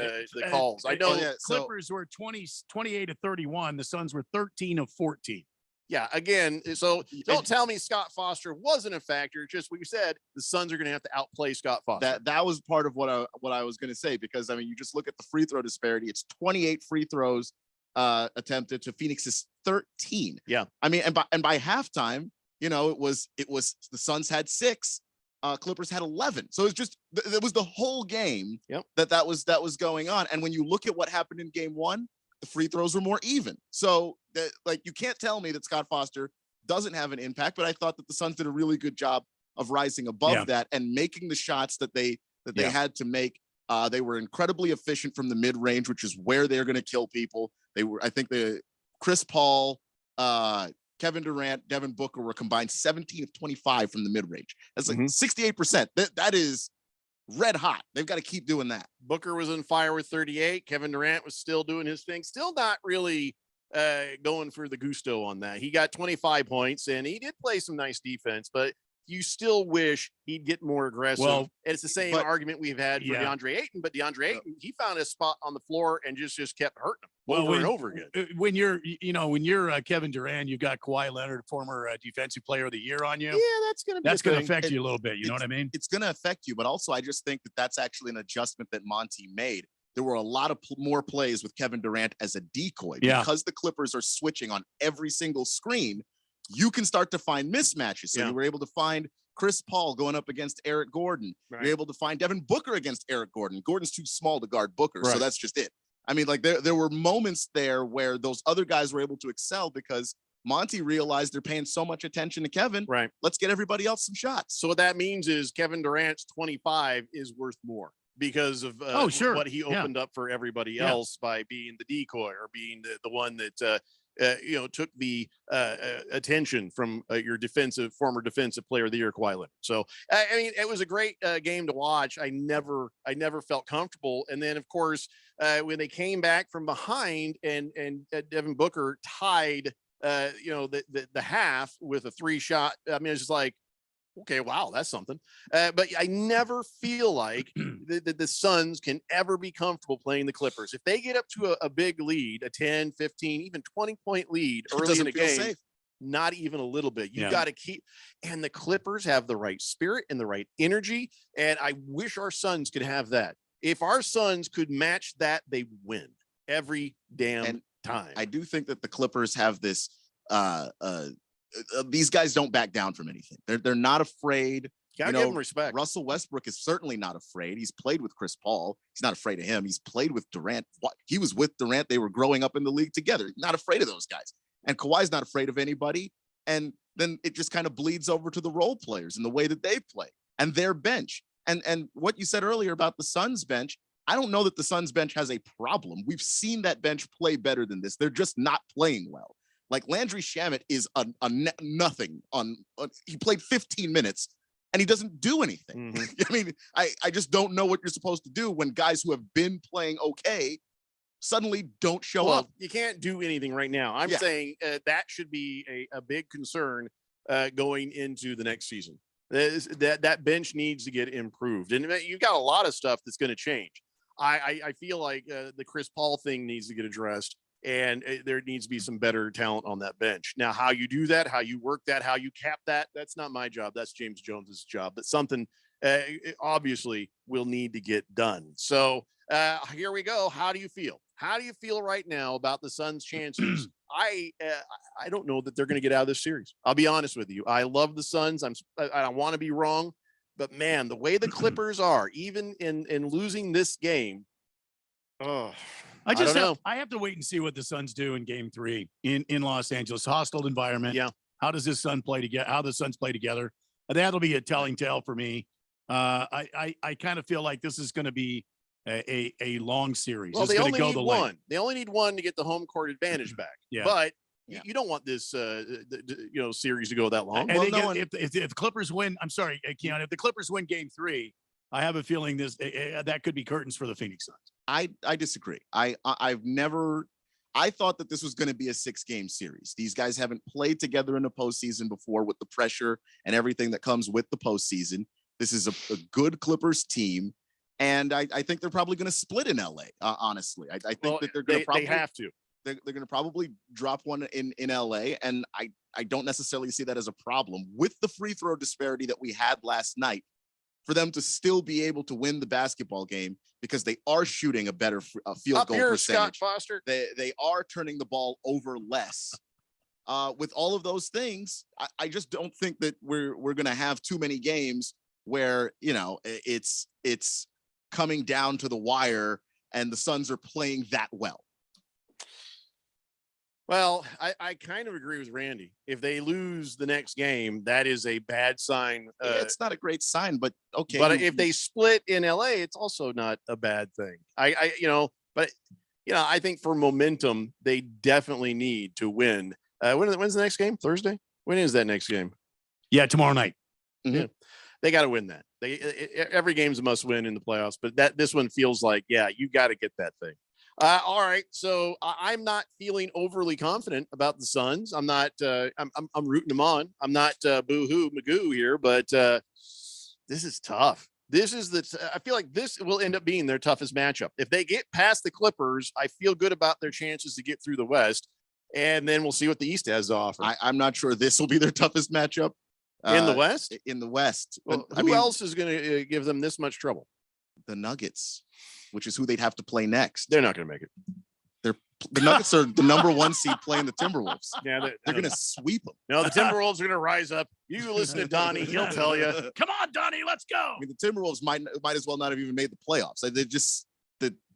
calls? I know Clippers were 28-31. The Suns were 13 of 14. Yeah, again, so don't tell me Scott Foster wasn't a factor. Just we said the Suns are going to have to outplay Scott Foster. That was part of what I was going to say, because I mean, you just look at the free throw disparity. It's 28 free throws attempted to Phoenix's 13. Yeah, I mean, and by halftime, it was the Suns had 6, Clippers had 11. So it was the whole game that was going on. And when you look at what happened in game 1, the free throws were more even. So you can't tell me that Scott Foster doesn't have an impact, but I thought that the Suns did a really good job of rising above that and making the shots that they had to make. They were incredibly efficient from the mid-range, which is where they're going to kill people. I think Chris Paul, Kevin Durant, Devin Booker were combined 17 of 25 from the mid-range. That's like 68%. That is red hot. They've got to keep doing that. Booker was on fire with 38. Kevin Durant was still doing his thing. Still not really going for the gusto on that. He got 25 points and he did play some nice defense, but you still wish he'd get more aggressive. Well, and it's the same argument we've had for DeAndre Ayton, but DeAndre Ayton, he found a spot on the floor and just kept hurting him over and over again. When you're Kevin Durant, you've got Kawhi Leonard, former defensive player of the year on you. Yeah, that's going to affect you a little bit. You know what I mean? It's going to affect you, but also I just think that that's actually an adjustment that Monty made. There were a lot of more plays with Kevin Durant as a decoy because the Clippers are switching on every single screen. You can start to find mismatches. So you were able to find Chris Paul going up against Eric Gordon. Right. You're able to find Devin Booker against Eric Gordon. Gordon's too small to guard Booker, so that's just it. I mean, there were moments there where those other guys were able to excel because Monty realized they're paying so much attention to Kevin. Right. Let's get everybody else some shots. So what that means is Kevin Durant's 25 is worth more because of what he opened up for everybody else by being the decoy or being the one that took the attention from your former defensive player of the year, Kawhi Leonard. So, I mean, it was a great game to watch. I never felt comfortable. And then, of course, when they came back from behind and Devin Booker tied, the half with a 3-shot. I mean, it's just like, okay, wow, that's something. But I never feel like the Suns can ever be comfortable playing the Clippers. If they get up to a big lead, a 10, 15, even 20-point lead early in the game, safe. Not even a little bit. You got to keep. And the Clippers have the right spirit and the right energy. And I wish our Suns could have that. If our Suns could match that, they win every damn time. I do think that the Clippers have this these guys don't back down from anything. They're not afraid. Gotta give them respect. Russell Westbrook is certainly not afraid. He's played with Chris Paul. He's not afraid of him. He's played with Durant. He was with Durant. They were growing up in the league together. Not afraid of those guys. And Kawhi's not afraid of anybody. And then it just kind of bleeds over to the role players and the way that they play and their bench. And what you said earlier about the Suns bench, I don't know that the Suns bench has a problem. We've seen that bench play better than this. They're just not playing well. Like Landry Shamet is a nothing he played 15 minutes and he doesn't do anything. I mean, I just don't know what you're supposed to do when guys who have been playing okay suddenly don't show up. You can't do anything right now. I'm saying that should be a big concern going into the next season. That bench needs to get improved. And you've got a lot of stuff that's going to change. I feel like the Chris Paul thing needs to get addressed. And there needs to be some better talent on that bench. Now, how you do that, how you work that, how you cap that, that's not my job. That's James Jones's job. But something obviously will need to get done. So here we go. How do you feel? How do you feel right now about the Suns' chances? I don't know that they're going to get out of this series. I'll be honest with you. I love the Suns. I don't want to be wrong, but man, the way the Clippers are, even in losing this game, I have to wait and see what the Suns do in Game 3 in Los Angeles. Hostile environment. Yeah. How does this Sun play together? How the Suns play together? That'll be a telling tale for me. I kind of feel like this is going to be a long series. Well, it's they going only to go need the one. length. They only need one to get the home court advantage back. Yeah. But you don't want this series to go that long. And if the Clippers win, I'm sorry, Keon, if the Clippers win Game 3, I have a feeling that could be curtains for the Phoenix Suns. I disagree. I thought that this was going to be a 6-game series. These guys haven't played together in the postseason before with the pressure and everything that comes with the postseason. This is a good Clippers team. And I think they're probably going to split in LA. Honestly, I think that they're going to probably have to. They're going to probably drop one in LA. And I don't necessarily see that as a problem with the free throw disparity that we had last night, for them to still be able to win the basketball game, because they are shooting a better field goal percentage. Scott Foster. They are turning the ball over less. With all of those things, I just don't think that we're going to have too many games where, it's coming down to the wire and the Suns are playing that well. Well, I kind of agree with Randy. If they lose the next game, that is a bad sign. It's not a great sign, but okay. But if they split in LA, it's also not a bad thing. I think for momentum, they definitely need to win. When's the next game? Thursday? When is that next game? Yeah, tomorrow night. Mm-hmm. Yeah. They got to win that. Every game's a must win in the playoffs, but this one feels like, you got to get that thing. All right, so I'm not feeling overly confident about the Suns. I'm not. I'm rooting them on. I'm not boo-hoo Magoo here, but this is tough. I feel like this will end up being their toughest matchup. If they get past the Clippers, I feel good about their chances to get through the West, and then we'll see what the East has to offer. I'm not sure this will be their toughest matchup in the West. In the West, well, who else is going to give them this much trouble? The Nuggets, which is who they'd have to play next. They're not going to make it. The Nuggets are the number 1 seed playing the Timberwolves. Yeah, they're going to sweep them. No, the Timberwolves are going to rise up. You listen to Donnie; he'll tell you. Come on, Donnie, let's go. I mean, the Timberwolves might as well not have even made the playoffs.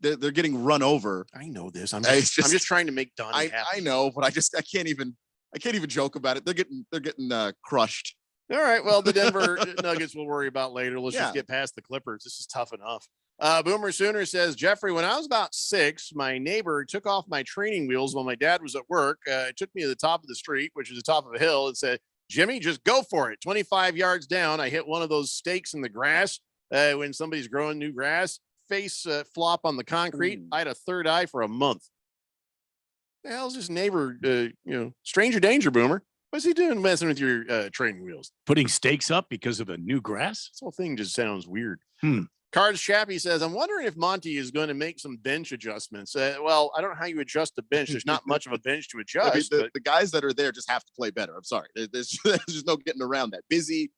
They're getting run over. I know this. I'm just trying to make Donnie happy. I know, but I can't even joke about it. They're getting crushed. All right. Well, the Denver Nuggets we'll worry about later. Let's just get past the Clippers. This is tough enough. Boomer Sooner says, Jeffrey, when I was about 6, my neighbor took off my training wheels while my dad was at work. It took me to the top of the street, which is the top of a hill, and said, Jimmy, just go for it. 25 yards down, I hit one of those stakes in the grass when somebody's growing new grass. Face flop on the concrete. I had a third eye for a month. The hell's this neighbor, stranger danger, Boomer? What's he doing messing with your training wheels? Putting stakes up because of a new grass? This whole thing just sounds weird. Cards Chappie says, I'm wondering if Monty is going to make some bench adjustments. Well, I don't know how you adjust the bench. There's not much of a bench to adjust. I mean, the guys that are there just have to play better. I'm sorry. There's just no getting around that. Busy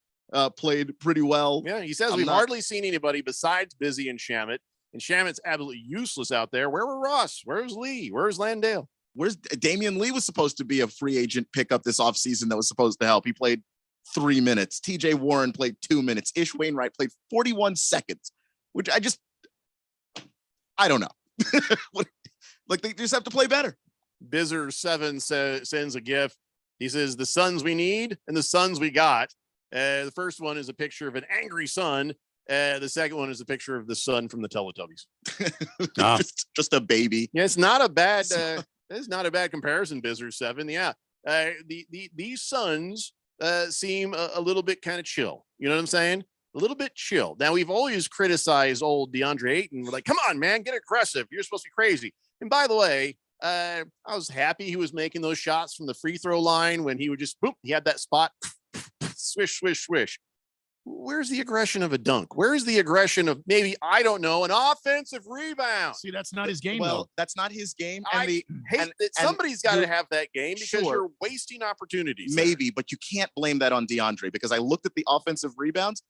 played pretty well. Yeah, he says we've hardly seen anybody besides Busy and Shamet. And Shamet's absolutely useless out there. Where were Ross? Where's Lee? Where's Landale? Where's Damian Lee was supposed to be a free agent pickup this offseason that was supposed to help. He played 3 minutes. TJ Warren played 2 minutes. Ish Wainwright played 41 seconds, which I don't know. Like, they just have to play better. Bizzer7 sends a GIF. He says, the Suns we need and the Suns we got. The first one is a picture of an angry sun. The second one is a picture of the sun from the Teletubbies. just a baby. Yeah, it's not a bad it's not a bad comparison, Bizzer7. Yeah. These Suns seem a little bit kind of chill. You know what I'm saying? A little bit chill. Now, we've always criticized old DeAndre Ayton. We're like, come on, man, get aggressive. You're supposed to be crazy. And by the way, I was happy he was making those shots from the free throw line when he would just, boom, he had that spot, swish, swish, swish. Where's the aggression of a dunk? Where's the aggression of maybe, I don't know, an offensive rebound? See, that's not his game, Well, though. that's not his game. I hate that somebody's got to have that game because Sure. you're wasting opportunities. there. Maybe, but you can't blame that on DeAndre because I looked at the offensive rebounds.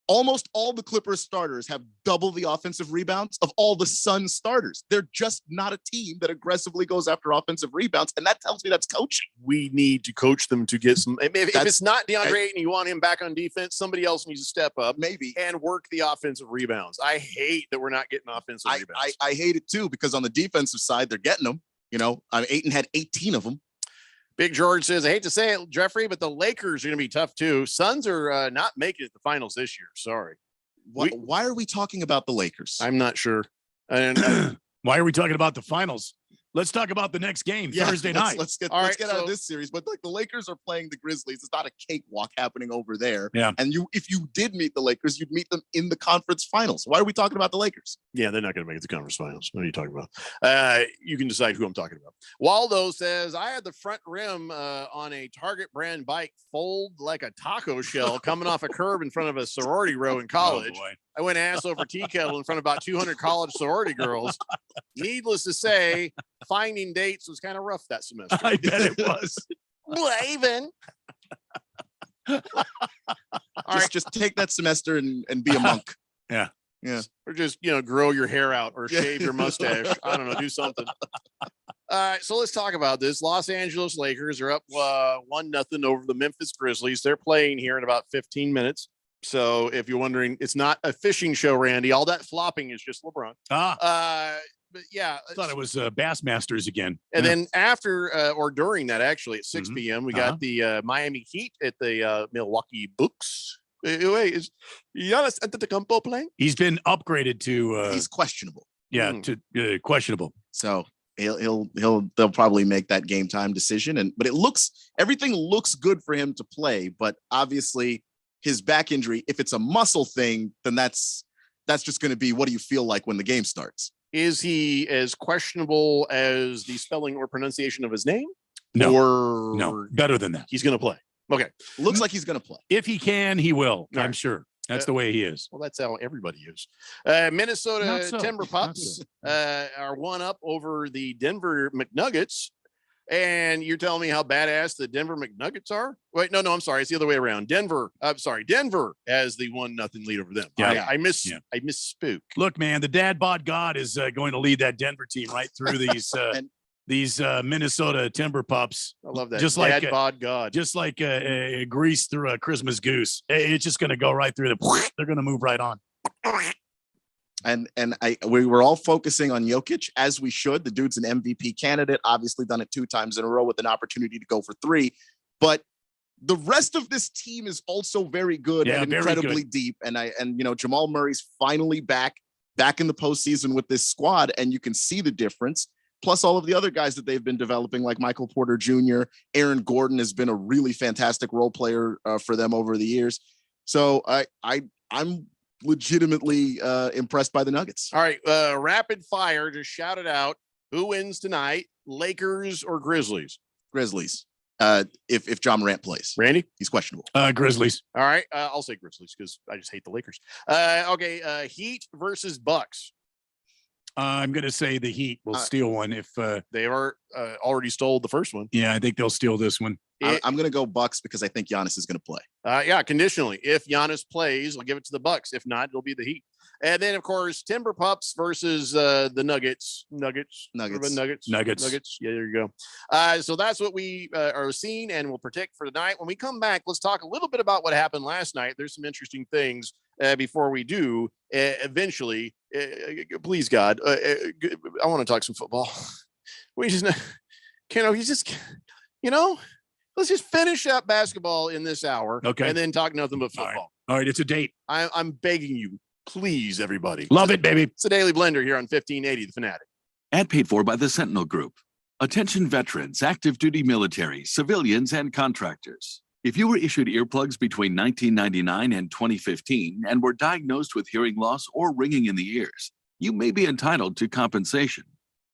Almost all the Clippers starters have double the offensive rebounds of all the Suns starters. They're just not a team that aggressively goes after offensive rebounds, and that tells me that's coaching. We need to coach them to get some. If it's not DeAndre Ayton, you want him back on defense, somebody else needs to step up, maybe, and work the offensive rebounds. I hate that we're not getting offensive rebounds. I hate it too because on the defensive side, they're getting them. You know, Ayton had 18 of them. Big George says, I hate to say it, Jeffrey, but the Lakers are going to be tough too. Suns are not making it to the finals this year. Sorry. Why are we talking about the Lakers? I'm not sure. And Why are we talking about the finals? Let's talk about the next game, Thursday night. Let's get out of this series. But like the Lakers are playing the Grizzlies. It's not a cakewalk happening over there. Yeah. And if you did meet the Lakers, you'd meet them in the conference finals. Why are we talking about the Lakers? Yeah, they're not going to make it to conference finals. What are you talking about? You can decide who I'm talking about. Waldo says, I had the front rim on a Target brand bike fold like a taco shell coming off a curb in front of a sorority row in college. Oh, boy. I went ass over tea kettle in front of about 200 college sorority girls. Needless to say, finding dates was kind of rough that semester. I bet it was. Blavin. Just take that semester and be a monk. Yeah. Yeah. Or just, grow your hair out or shave your mustache. I don't know, do something. All right, so let's talk about this. Los Angeles Lakers are up 1-0 over the Memphis Grizzlies. They're playing here in about 15 minutes. So if you're wondering, it's not a fishing show, Randy. All that flopping is just LeBron. But yeah, I thought it was Bassmasters again. And then after or during that, actually at 6 p.m., we Uh-huh. got the Miami Heat at the Milwaukee Bucks. Wait, is Giannis Antetokounmpo playing? He's been upgraded to. He's questionable. Yeah, to questionable. So they'll probably make that game time decision. But everything looks good for him to play. But obviously, his back injury, if it's a muscle thing, then that's just going to be what do you feel like when the game starts? Is he as questionable as the spelling or pronunciation of his name? No, Or no, better than that. he's going to play. Okay. Looks like he's going to play. If he can, he will. All I'm right. sure. That's the way he is. Well, that's how everybody is. Minnesota Not so. Timber Not Pups are one up over the Denver McNuggets. And you're telling me how badass the Denver McNuggets are? Wait, no, I'm sorry. It's the other way around. Denver has the 1-0 lead over them. Yeah. I misspoke. Look, man, the dad bod god is going to lead that Denver team right through these Minnesota Timber Pups. I love that. Just Dad like bod god. just like grease through a Christmas goose. It's just going to go right through the. They're going to move right on. And we were all focusing on Jokic, as we should. The dude's an MVP candidate, obviously done it 2 times in a row with an opportunity to go for 3. But the rest of this team is also very good and very incredibly good. deep. And Jamal Murray's finally back in the postseason with this squad, and you can see the difference. Plus all of the other guys that they've been developing, like Michael Porter Jr., Aaron Gordon has been a really fantastic role player for them over the years. So I'm legitimately impressed by the Nuggets. All right, rapid fire. Just shout it out. Who wins tonight? Lakers or Grizzlies? Grizzlies. If John Morant plays, Randy, he's questionable. Grizzlies. All right, I'll say Grizzlies because I just hate the Lakers. Okay, Heat versus Bucks. I'm going to say the Heat will steal one if they are already stole the first one. Yeah, I think they'll steal this one. I'm going to go Bucks because I think Giannis is going to play. Yeah, conditionally. If Giannis plays, I'll give it to the Bucks. If not, it'll be the Heat. And then, of course, Timber Pups versus the Nuggets. Nuggets. Yeah, there you go. So that's what we are seeing and will predict for tonight. When we come back, let's talk a little bit about what happened last night. There's some interesting things before we do eventually. Please, God, I want to talk some football. We just, let's just finish up basketball in this hour. Okay. And then talk nothing but football. All right, it's a date. I'm begging you. Please, everybody. Love it, baby. It's a Daily Blender here on 1580 The Fanatic. Ad paid for by the Sentinel Group. Attention veterans, active duty military, civilians, and contractors. If you were issued earplugs between 1999 and 2015 and were diagnosed with hearing loss or ringing in the ears, you may be entitled to compensation.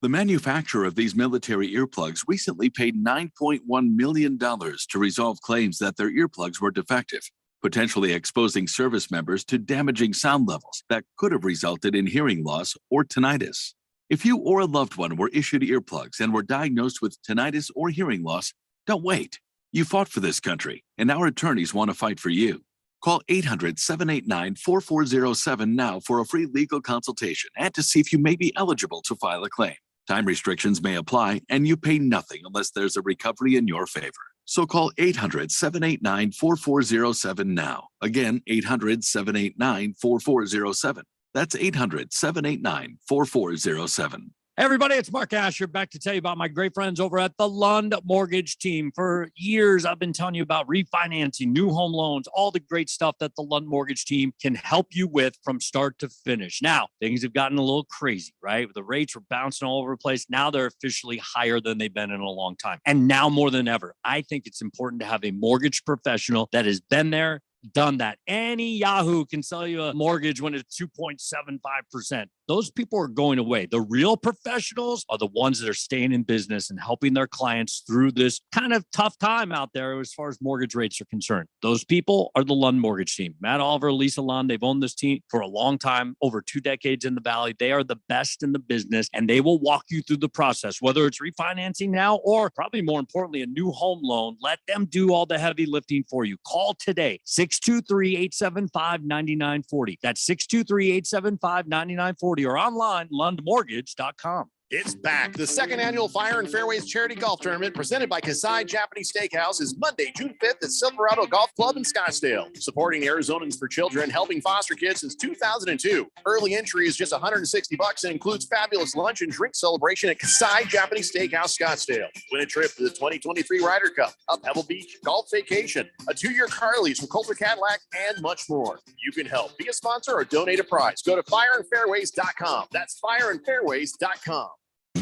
The manufacturer of these military earplugs recently paid $9.1 million to resolve claims that their earplugs were defective. potentially exposing service members to damaging sound levels that could have resulted in hearing loss or tinnitus. If you or a loved one were issued earplugs and were diagnosed with tinnitus or hearing loss, don't wait. You fought for this country, and our attorneys want to fight for you. Call 800-789-4407 now for a free legal consultation and to see if you may be eligible to file a claim. Time restrictions may apply, and you pay nothing unless there's a recovery in your favor. So call 800-789-4407 now. Again, 800-789-4407. That's 800-789-4407. Hey everybody, it's Mark Asher back to tell you about my great friends over at the Lund Mortgage Team. For years, I've been telling you about refinancing, new home loans, all the great stuff that the Lund Mortgage Team can help you with from start to finish. Now, things have gotten a little crazy, right? The rates were bouncing all over the place. Now they're officially higher than they've been in a long time. And now more than ever, I think it's important to have a mortgage professional that has been there, done that. Any Yahoo can sell you a mortgage when it's 2.75%. Those people are going away. The real professionals are the ones that are staying in business and helping their clients through this kind of tough time out there as far as mortgage rates are concerned. Those people are the Lund Mortgage Team. Matt Oliver, Lisa Lund, they've owned this team for a long time, over 2 decades in the Valley. They are the best in the business, and they will walk you through the process, whether it's refinancing now or probably more importantly, a new home loan. Let them do all the heavy lifting for you. Call today, 623-875-9940. That's 623-875-9940 or online, lundmortgage.com. It's back. The second annual Fire and Fairways Charity Golf Tournament presented by Kasai Japanese Steakhouse is Monday, June 5th at Silverado Golf Club in Scottsdale. Supporting Arizonans for Children, helping foster kids since 2002. Early entry is just $160 and includes fabulous lunch and drink celebration at Kasai Japanese Steakhouse, Scottsdale. Win a trip to the 2023 Ryder Cup, a Pebble Beach golf vacation, a 2-year car lease from Coulter Cadillac, and much more. You can help. Be a sponsor or donate a prize. Go to fireandfairways.com. That's fireandfairways.com.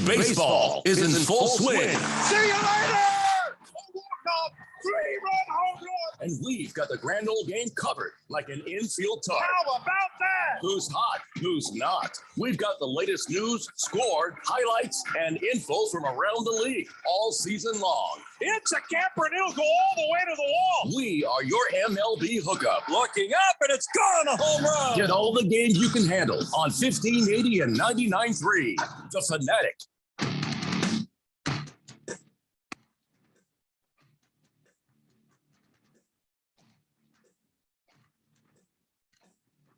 Baseball is in full swing. See you later! Walk-off, 3-run home run! And we've got the grand old game covered like an infield tarp. How about that? Who's hot? Who's not? We've got the latest news, score, highlights, and info from around the league all season long. It's a camper and it'll go all the way to the wall. We are your MLB hookup. Looking up and it's gone, a home run. Get all the games you can handle on 1580 and 99.3. The Fanatic.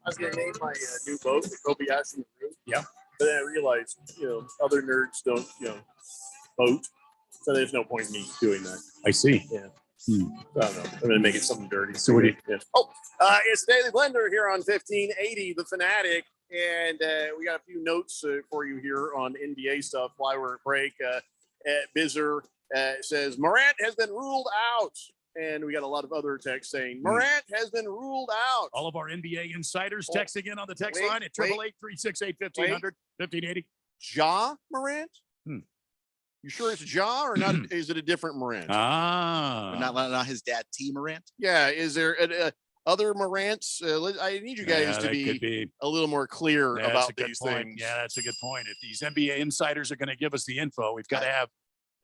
I was going to name my new boat the Kobayashi Maru. Yeah. But then I realized, other nerds don't, boat. So there's no point in me doing that. I see. Yeah. I don't know. I'm going to make it something dirty. So what do you? Yeah. It's Daily Blender here on 1580, The Fanatic. And we got a few notes for you here on NBA stuff while we're at break. Bizzer says, Morant has been ruled out. And we got a lot of other texts saying Morant has been ruled out. All of our NBA insiders texting in on the text line at 888-368-1500, 1580. Ja Morant? You sure it's Ja or not? Is it a different Morant? Not his dad, T. Morant. Yeah. Is there other Morants? I need you guys to be a little more clear about these things. Yeah, that's a good point. If these NBA insiders are going to give us the info, we've got to have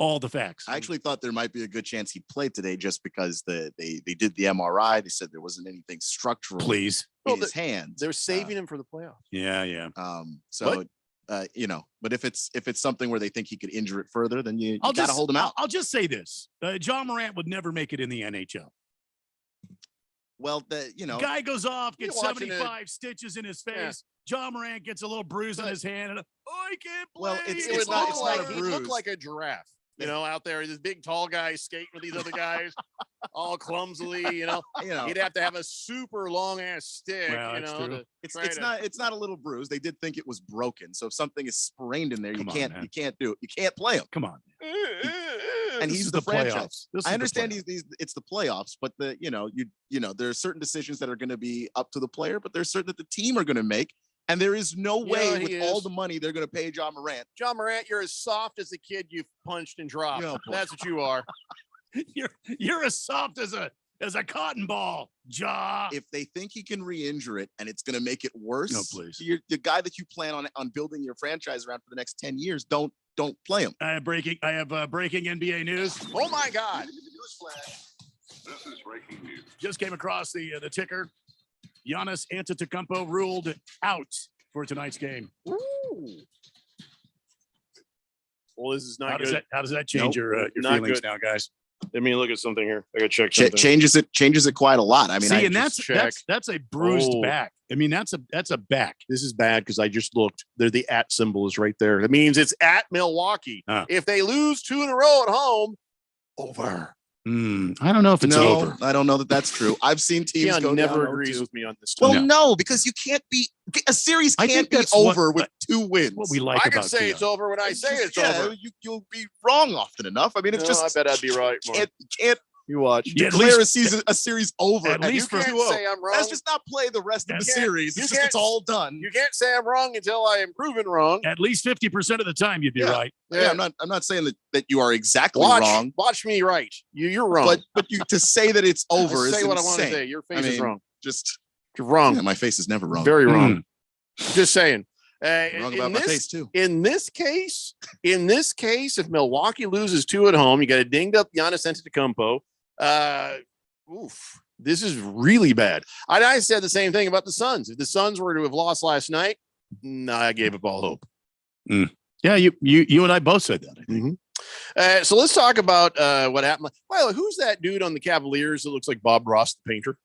all the facts. I actually thought there might be a good chance he played today just because they did the MRI. They said there wasn't anything structural in his hands. They're saving him for the playoffs. Yeah. But if it's something where they think he could injure it further, then you got to hold him out. I'll just say this. Ja Morant would never make it in the NHL. Well, guy goes off, gets 75 stitches in his face. Yeah. Ja Morant gets a little bruise in his hand. And I can't play. Well, it's not a bruise. He looked like a giraffe. Out there, this big tall guy skating with these other guys, all clumsily. He'd have to have a super long ass stick. Well, it's not a little bruise. They did think it was broken. So if something is sprained in there, you can't do it. You can't play him. Come on. And he's the franchise. I understand it's the playoffs, but there are certain decisions that are going to be up to the player, but there's certain that the team are going to make. And there is no way with all the money they're going to pay Ja Morant. Ja Morant, you're as soft as the kid you've punched and dropped. That's what you are. You're as soft as a cotton ball, Ja. If they think he can re-injure it and it's going to make it worse, no, please. The guy that you plan on building your franchise around for the next 10 years, don't play him. I have breaking NBA news. Oh my God. This is breaking news. Just came across the ticker. Giannis Antetokounmpo ruled out for tonight's game. Ooh. Well, this is not How good. does that change your Not feelings good. now, guys? Let me look at something here. I gotta check something. Changes it quite a lot. I mean, See, I and just that's a bruised Oh. back. I mean, that's a back. This is bad because I just looked. There, the at symbol is right there. That means it's at Milwaukee. If they lose 2 in a row at home, over. I don't know if it's no, over. I don't know that that's true. I've seen teams Keon go never down agrees 0-2. with me on this. Well, stuff. no, because you can't be a series I can't think be that's what- over with 2 wins. What we like I can about say Keon. it's over when I say it's over. You'll be wrong often enough. I mean, it's No, just I bet I'd be right. Mark. can't You watch. Yeah, at declare least- a series over. at least you for- can't You can't say say I'm wrong. let's just not play the rest of the You can't- series. you It's just can't- it's all done. You can't say I'm wrong until I am proven wrong. At least 50% of the time, you'd be Yeah. right. Yeah, I'm not saying that you are exactly Watch, wrong, watch me right. You're wrong. but you to say that it's over I is say what I want to insane. say. Your face I is mean, wrong. Just You're wrong. yeah, my face is never wrong. Very wrong. Just saying. Wrong about my face too. In this case, if Milwaukee loses 2 at home, you got a dinged up Giannis Antetokounmpo. This is really bad. I said the same thing about the Suns. If the Suns were to have lost last night, I gave up all hope. Yeah, you and I both said that. I think. So let's talk about what happened. Well, who's that dude on the Cavaliers that looks like Bob Ross, the painter?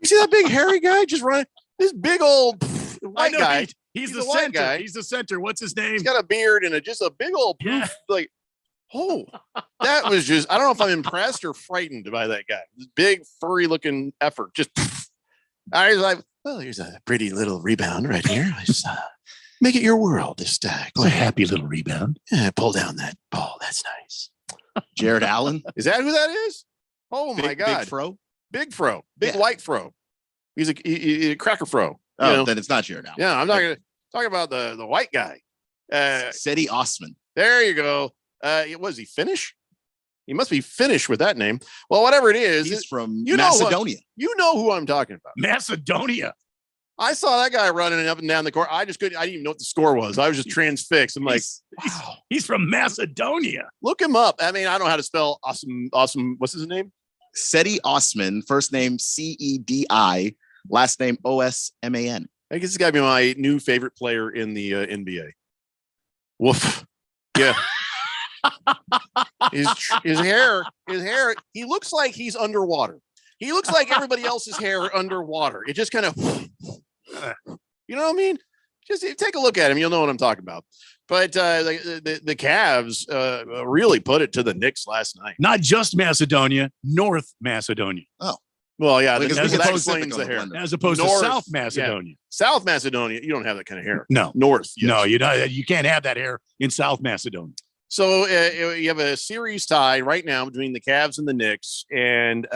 You see that big hairy guy just running? This big old white guy. He's the a white center. guy. He's the center. What's his name? He's got a beard and just a big old poof. Like, oh, that was just, I don't know if I'm impressed or frightened by that guy. This big, furry looking effort. Just, I was like, well, here's a pretty little rebound right here. Just, make it your world this time. It's a happy little rebound. Yeah, pull down that ball. That's nice. Jared Allen. Is that who that is? Oh my Big God. Fro. Big Fro. Big Yeah. white Fro. He's a cracker Fro. Oh, you know? then it's not Jared Allen. Yeah, I'm not going to talk about the white guy. Seti Osman. There you go. Was he Finnish? He must be Finnish with that name. Well, whatever it is, He's from you know what- Macedonia. you know who I'm talking about. Macedonia. I saw that guy running up and down the court. I didn't even know what the score was. I was just transfixed. I'm like, wow. He's from Macedonia. Look him up. I mean, I don't know how to spell awesome. What's his name? Seti Osman. First name Cedi. Last name Osman. I guess this got to be my new favorite player in the NBA. Woof. Yeah. his hair. He looks like he's underwater. He looks like everybody else's hair underwater. It just kind of, you know what I mean? Just take a look at him. You'll know what I'm talking about. But the Cavs really put it to the Knicks last night. Not just Macedonia, North Macedonia. Oh. Well, yeah, Because that we get explains specific the on the hair. blender. As opposed North, to South yeah. Macedonia. South Macedonia, you don't have that kind of hair. No. North, yes. No, you can't have that hair in South Macedonia. So you have a series tie right now between the Cavs and the Knicks, and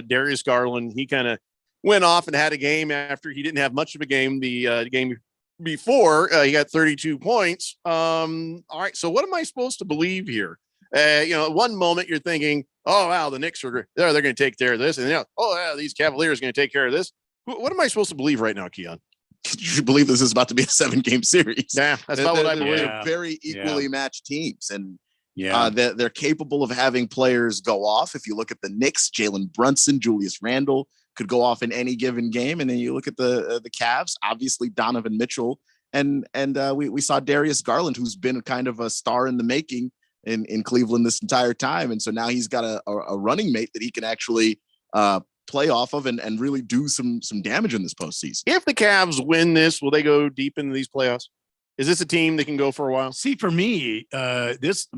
Darius Garland. He kind of went off and had a game after he didn't have much of a game. The game before he got 32 points. All right, so what am I supposed to believe here? One moment you're thinking, oh wow, the Knicks are they're going to take care of this, and oh yeah, these Cavaliers are going to take care of this. What am I supposed to believe right now, Keon? You should believe this is about to be a 7-game series. Yeah, that's about what I believe. They're very equally matched teams, and Yeah. they're capable of having players go off. If you look at the Knicks, Jalen Brunson, Julius Randle could go off in any given game, and then you look at the Cavs, obviously Donovan Mitchell, and we saw Darius Garland, who's been kind of a star in the making in Cleveland this entire time, and so now he's got a running mate that he can actually play off of and really do some damage in this postseason. If the Cavs win this, will they go deep into these playoffs? Is this a team that can go for a while? See, for me, the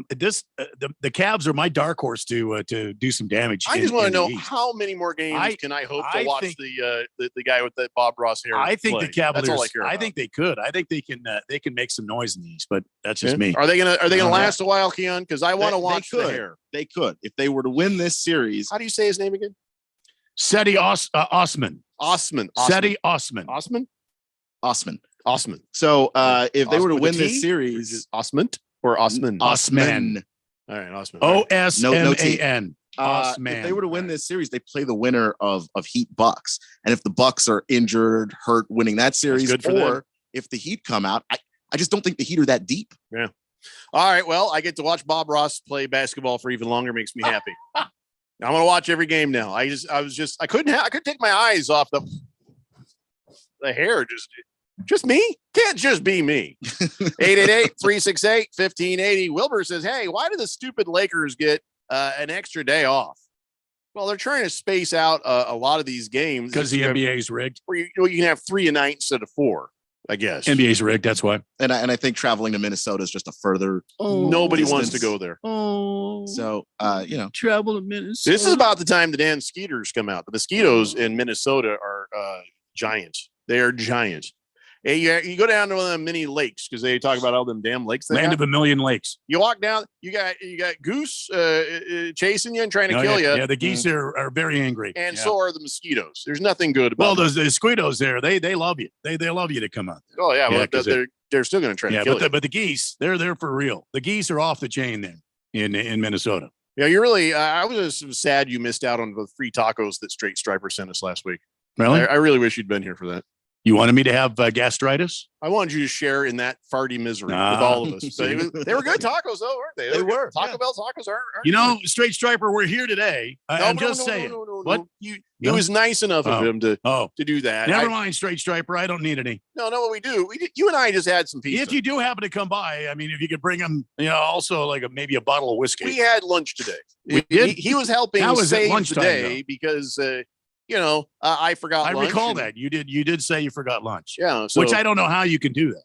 Cavs are my dark horse to do some damage. I just want to in the know East. how many more games can I hope to I watch think- the guy with the Bob Ross hair? I think play. the Cavaliers. That's all I care about. think they could. I think they can make some noise in the East, but that's just me. Are they gonna Yeah. last a while, Keon? Because I want to watch the hair. They could if they were to win this series. How do you say his name again? Seti Osman. Osman. Seti Osman. Osman. So if they were to With a win T? this series, Osman or Osman? Osman. All right, Osman. OSMAN. If they were to win this series, they play the winner of Heat Bucks. And if the Bucks are injured, hurt, winning that series, good for or them. if the Heat come out, I just don't think the Heat are that deep. Yeah. All right. Well, I get to watch Bob Ross play basketball for even longer. Makes me happy. I'm gonna watch every game now. I couldn't take my eyes off the hair. Just me? Can't just be me. 888-368-1580. Wilbur says, hey, why do the stupid Lakers get an extra day off? Well, they're trying to space out a lot of these games. Because the NBA's rigged. Where you can have 3 a night instead of 4, I guess. NBA's rigged, that's why. And I think traveling to Minnesota is just a further. Nobody wants to go there. So, travel to Minnesota. This is about the time the damn skeeters come out. The mosquitoes in Minnesota are giant. They are giant. Hey, you go down to one of them mini lakes because they talk about all them damn lakes. Land of a million lakes. You walk down, you got goose chasing you and trying to kill you. Yeah, the geese are very angry. And so are the mosquitoes. There's nothing good about them. Well, the mosquitoes there, they love you. They love you to come out there. Oh, yeah. Well, they're still going to try to kill you. But the geese, they're there for real. The geese are off the chain there in Minnesota. Yeah, you're really, I was sad you missed out on the free tacos that Straight Striper sent us last week. Really? I really wish you'd been here for that. You wanted me to have gastritis? I wanted you to share in that farty misery with all of us. They were good tacos, though, weren't they? They were. Taco Bell tacos aren't. Straight Striper, we're here today. I'm just saying. What? It was nice enough of him to do that. Never mind, Straight Striper. I don't need any. No, what we do. You and I just had some pizza. If you do happen to come by, I mean, if you could bring him, also like maybe a bottle of whiskey. We had lunch today. We did? He was helping save the day because I forgot lunch. I recall that. You did say you forgot lunch. Yeah. Which I don't know how you can do that.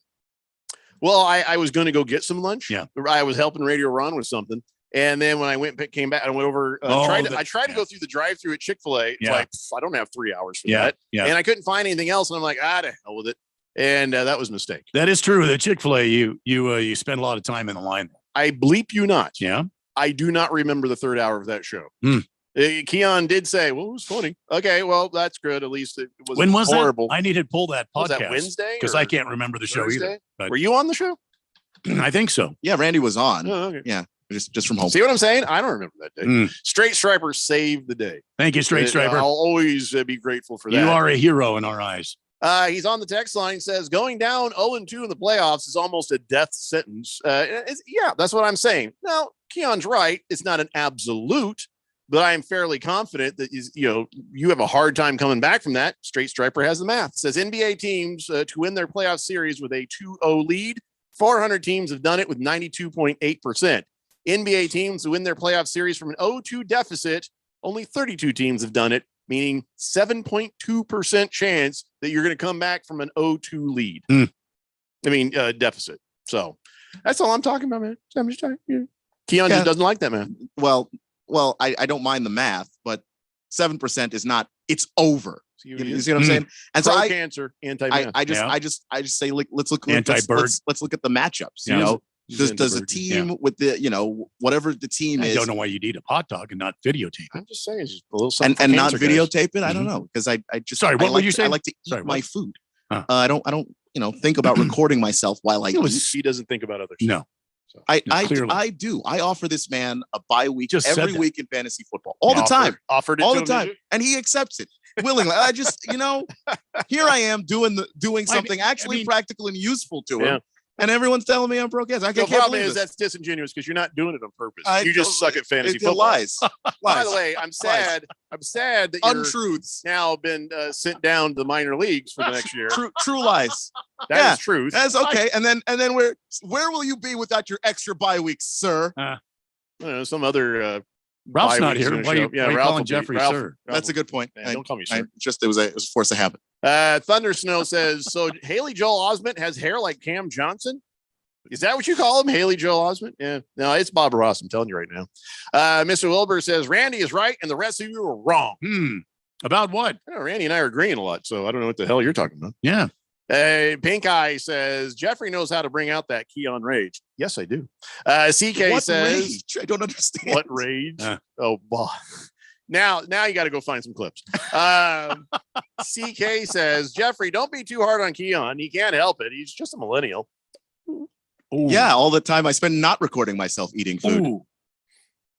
Well, I was going to go get some lunch. Yeah. I was helping Radio Ron with something. And then when I came back, I went over, I tried to go through the drive-through at Chick-fil-A. It's like, I don't have 3 hours for that. Yeah. And I couldn't find anything else. And I'm like, to hell with it. And that was a mistake. That is true. The Chick-fil-A, you spend a lot of time in the line. I bleep you not. Yeah. I do not remember the third hour of that show. Keon did say, well, it was funny. Okay, well, that's good. At least it was When was horrible. That? I need to pull that podcast. Was that Wednesday? Because I can't remember the show either. But were you on the show? I think so. Yeah, Randy was on. Oh, okay. Yeah, just from home. See what I'm saying? I don't remember that day. Straight Striper saved the day. Thank you, Straight Striper. I'll always be grateful for that. You are a hero in our eyes. He's on the text line, says going down 0-2 in the playoffs is almost a death sentence. Yeah, that's what I'm saying. Now, Keon's right. It's not an absolute, but I am fairly confident that you have a hard time coming back from that. Straight Striper has the math. It says NBA teams to win their playoff series with a 2-0 lead. 400 teams have done it with 92.8%. NBA teams to win their playoff series from an 0-2 deficit. Only 32 teams have done it, meaning 7.2% chance that you're going to come back from an 0-2 lead. Deficit. So that's all I'm talking about, man. I'm just talking. Keon just doesn't like that, man. Well, I don't mind the math, but 7% is not. It's over. You see what I'm saying? And so cancer, anti-math. I just say let's look anti-bird. Let's look at the matchups. Does a team with the whatever the team is? I don't know why you need a hot dog and not videotape. I'm just saying, it's just a little something and not videotape it. I don't know because I just sorry. What were you saying? I like to eat my food. I don't think about recording myself while I eat. He doesn't think about others. No. So, I do. I offer this man a bye week every week in fantasy football all the time. Offered it all to the time, and he accepts it willingly. I just, here I am doing something actually practical and useful to him, and everyone's telling me I'm broke. Yes, the problem is that's disingenuous because you're not doing it on purpose. You just suck at fantasy football. Lies. By the way, I'm sad. I'm sad that untruths now been sent down to the minor leagues for the next year. True lies. That is truth. That's okay. And then where will you be without your extra bye weeks, sir? I don't know, some other. Ralph's not here. Why are you calling Jeffrey sir? That's a good point. Don't call me sir. It was a force of habit. Thunder Snow says, so Haley Joel Osment has hair like Cam Johnson. Is that what you call him? Haley Joel Osment? Yeah. No, it's Bob Ross. I'm telling you right now. Mr. Wilbur says, Randy is right and the rest of you are wrong. About what? Randy and I are agreeing a lot, so I don't know what the hell you're talking about. Yeah. Pink Eye says, Jeffrey knows how to bring out that Keon rage. Yes, I do. CK what says, rage? I don't understand. What rage? Oh, boy. Now you got to go find some clips. CK says, Jeffrey, don't be too hard on Keon. He can't help it. He's just a millennial. Ooh. Yeah, all the time I spend not recording myself eating food. Ooh.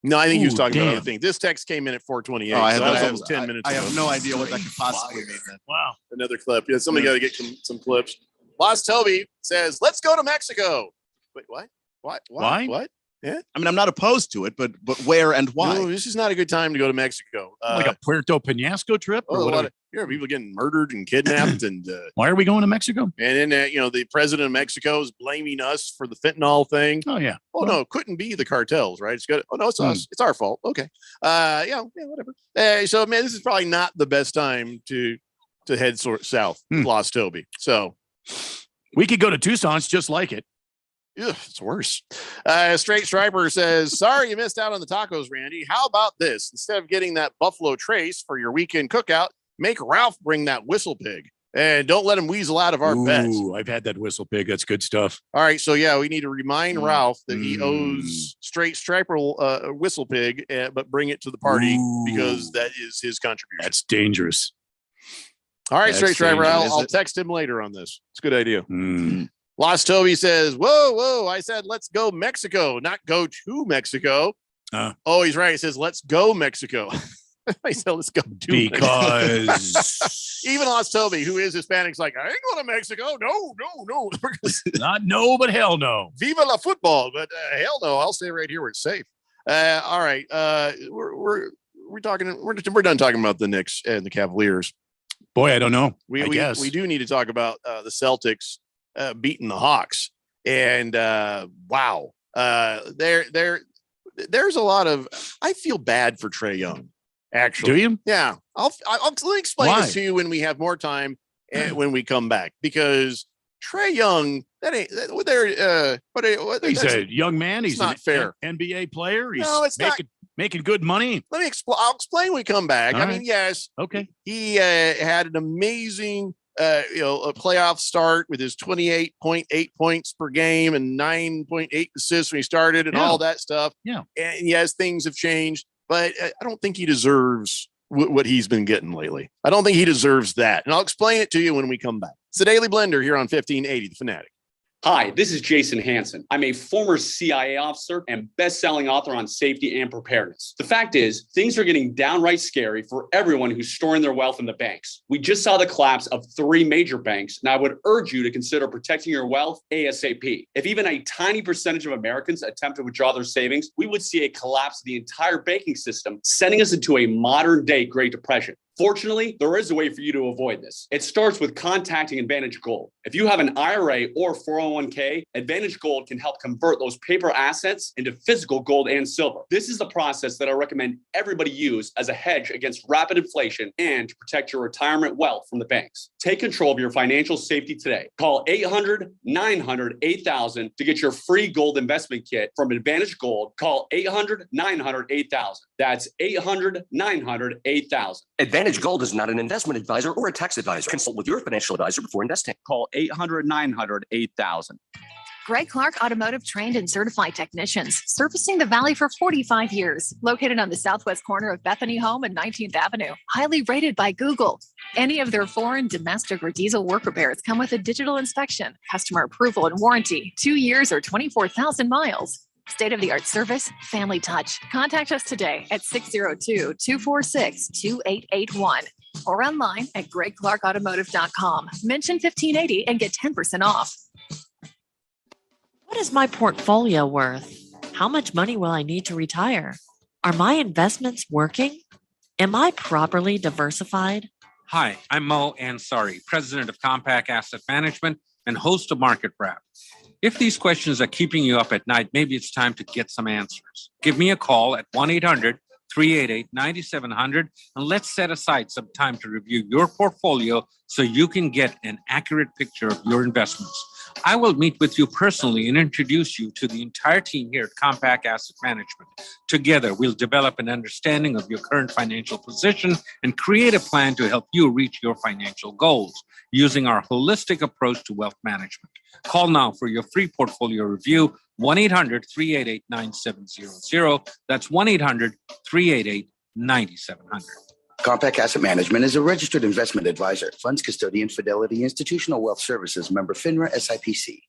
No, I think he was talking about other things. This text came in at 4:28. Oh, that was almost 10 minutes I ago. have no idea what that could possibly mean. Then. Wow. Another clip. Yeah, somebody got to get some clips. Lost Toby says, let's go to Mexico. Wait, what? What? Why? What? Yeah. I mean, I'm not opposed to it, but where and why? No, this is not a good time to go to Mexico. Like a Puerto Penasco trip? Or a what? lot of people getting murdered and kidnapped. And why are we going to Mexico? And then, the president of Mexico is blaming us for the fentanyl thing. Oh, yeah. Oh, no, it couldn't be the cartels, right? It's good. Oh, no, it's us. It's our fault. Okay. Whatever. So, man, this is probably not the best time to head south, Los Toby. So we could go to Tucson. It's just like it. Ugh, it's worse. Straight Striper says, sorry you missed out on the tacos, Randy. How about this? Instead of getting that Buffalo Trace for your weekend cookout, make Ralph bring that Whistle Pig. And don't let him weasel out of our bets. I've had that Whistle Pig. That's good stuff. All right. So, we need to remind Ralph that he owes Straight Striper Whistle Pig, but bring it to the party because that is his contribution. That's dangerous. All right, That's Straight Striper. dangerous. I'll text him later on this. It's a good idea. Lost Toby says, whoa. I said, let's go Mexico, not go to Mexico. Oh, he's right. He says, let's go Mexico. I said, let's go to because Mexico. Even Lost Toby, who is Hispanic, is like, I ain't going to Mexico. No. Not no, but hell no. Viva la football. But hell no. I'll stay right here where it's safe. All right. We're done talking about the Knicks and the Cavaliers. Boy, I don't know. We guess we do need to talk about the Celtics beating the Hawks. And wow. There's a lot of, I feel bad for Trae Young, actually. Do you? Yeah. Let me explain this to you when we have more time and when we come back, because Trae Young, he's a young man. He's not fair. NBA player. He's it's making good money. Let me explain. I'll explain when we come back. All mean, yes. Okay. He had an amazing, a playoff start with his 28.8 points per game and 9.8 assists when he started and all that stuff. Yeah. And yes, things have changed, but I don't think he deserves what he's been getting lately. I don't think he deserves that. And I'll explain it to you when we come back. It's the Daily Blender here on 1580, The Fanatic. Hi, this is Jason Hansen. I'm a former CIA officer and best-selling author on safety and preparedness. The fact is, things are getting downright scary for everyone who's storing their wealth in the banks. We just saw the collapse of 3 major banks, and I would urge you to consider protecting your wealth ASAP. If even a tiny percentage of Americans attempt to withdraw their savings, we would see a collapse of the entire banking system, sending us into a modern-day Great Depression. Fortunately, there is a way for you to avoid this. It starts with contacting Advantage Gold. If you have an IRA or 401k, Advantage Gold can help convert those paper assets into physical gold and silver. This is the process that I recommend everybody use as a hedge against rapid inflation and to protect your retirement wealth from the banks. Take control of your financial safety today. Call 800-900-8000 to get your free gold investment kit from Advantage Gold. Call 800-900-8000. That's 800-900-8000. Advantage Gold is not an investment advisor or a tax advisor. Consult with your financial advisor before investing. Call 800-900-8000. Greg Clark Automotive trained and certified technicians, servicing the Valley for 45 years. Located on the southwest corner of Bethany Home and 19th Avenue. Highly rated by Google. Any of their foreign, domestic, or diesel work repairs come with a digital inspection, customer approval, and warranty. 2 years or 24,000 miles. State-of-the-art service, family touch. Contact us today at 602-246-2881 or online at gregclarkautomotive.com. Mention 1580 and get 10% off. What is my portfolio worth? How much money will I need to retire? Are my investments working? Am I properly diversified? Hi, I'm Mo Ansari, president of Compact Asset Management and host of Market Wrap. If these questions are keeping you up at night, maybe it's time to get some answers. Give me a call at 1-800-388-9700 and let's set aside some time to review your portfolio so you can get an accurate picture of your investments. I will meet with you personally and introduce you to the entire team here at Compact Asset Management. Together, we'll develop an understanding of your current financial position and create a plan to help you reach your financial goals using our holistic approach to wealth management. Call now for your free portfolio review, 1-800-388-9700. That's 1-800-388-9700. Compact Asset Management is a registered investment advisor. Funds custodian, Fidelity Institutional Wealth Services, member FINRA SIPC.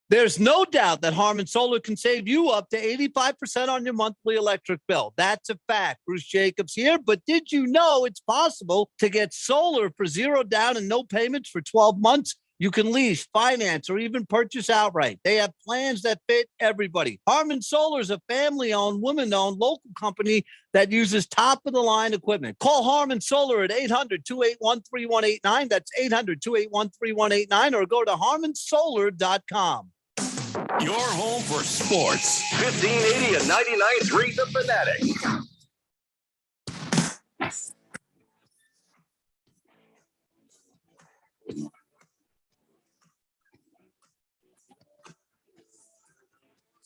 There's no doubt that Harman Solar can save you up to 85% on your monthly electric bill. That's a fact. Bruce Jacobs here. But did you know it's possible to get solar for $0 down and no payments for 12 months? You can lease, finance, or even purchase outright. They have plans that fit everybody. Harmon Solar is a family-owned, woman-owned local company that uses top-of-the-line equipment. Call Harmon Solar at 800-281-3189. That's 800-281-3189, or go to harmonsolar.com. Your home for sports. 1580 and 99.3 The Fanatic.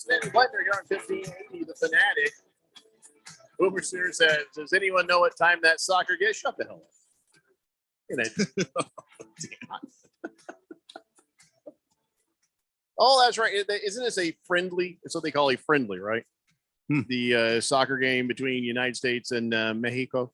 Sandy Butler here on 1580 The Fanatic. Boomer Sooner says, does anyone know what time that soccer gets? Shut the hell up. Oh, that's right. Isn't this a friendly? It's what they call a friendly, right? The soccer game between United States and Mexico.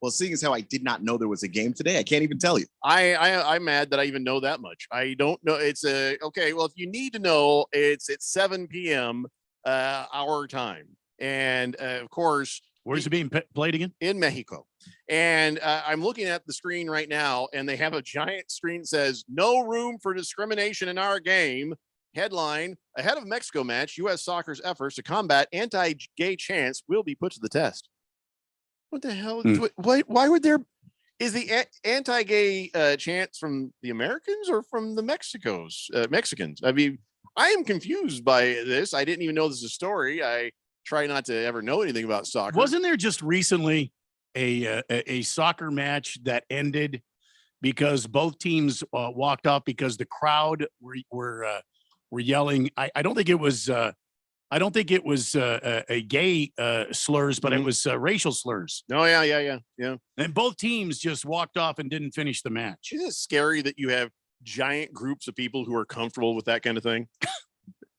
Well, seeing as how I did not know there was a game today, I can't even tell you. I'm mad that I even know that much. I don't know. It's okay. Well, if you need to know, it's at 7 p.m. Our time, and of course, where's it being played again? In Mexico. And I'm looking at the screen right now, and they have a giant screen that says "No room for discrimination in our game." Headline: Ahead of Mexico match, U.S. soccer's efforts to combat anti-gay chants will be put to the test. What the hell? Why would there? Is the anti-gay chants from the Americans or from the Mexicans? I mean, I am confused by this. I didn't even know this is a story. I try not to ever know anything about soccer. Wasn't there just recently a soccer match that ended because both teams walked off because the crowd were yelling? I don't think it was. I don't think it was a gay slurs, but it was racial slurs. Oh, yeah. And both teams just walked off and didn't finish the match. Isn't it scary that you have giant groups of people who are comfortable with that kind of thing?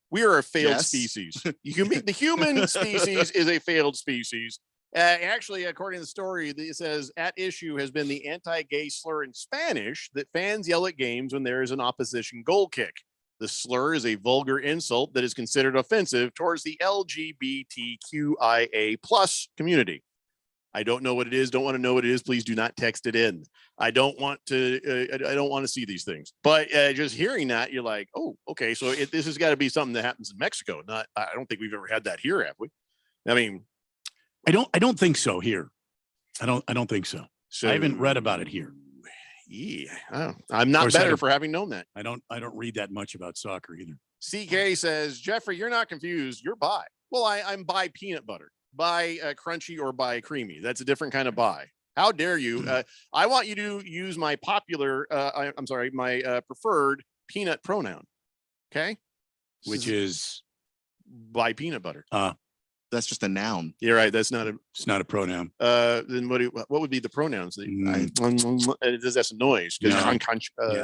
We are a failed species. The human species is a failed species. Actually, according to the story, it says at issue has been the anti-gay slur in Spanish that fans yell at games when there is an opposition goal kick. The slur is a vulgar insult that is considered offensive towards the LGBTQIA plus community. I don't know what it is. Don't want to know what it is. Please do not text it in. I don't want to. I don't want to see these things. But just hearing that, you're like, oh, okay. So this has got to be something that happens in Mexico. Not. I don't think we've ever had that here, have we? I mean, I don't think so here. I don't think so. I haven't read about it here. Yeah, I'm not better for having known that. I don't read that much about soccer either. CK says, Jeffrey, you're not confused. You're bi. Well, I'm bi peanut butter, bi crunchy, or bi creamy. That's a different kind of bi. How dare you? I want you to use my popular, my preferred peanut pronoun. Okay. Which is bi peanut butter. That's just a noun. You're right. It's not a pronoun. Then what would be the pronouns? That's a noise. Yeah,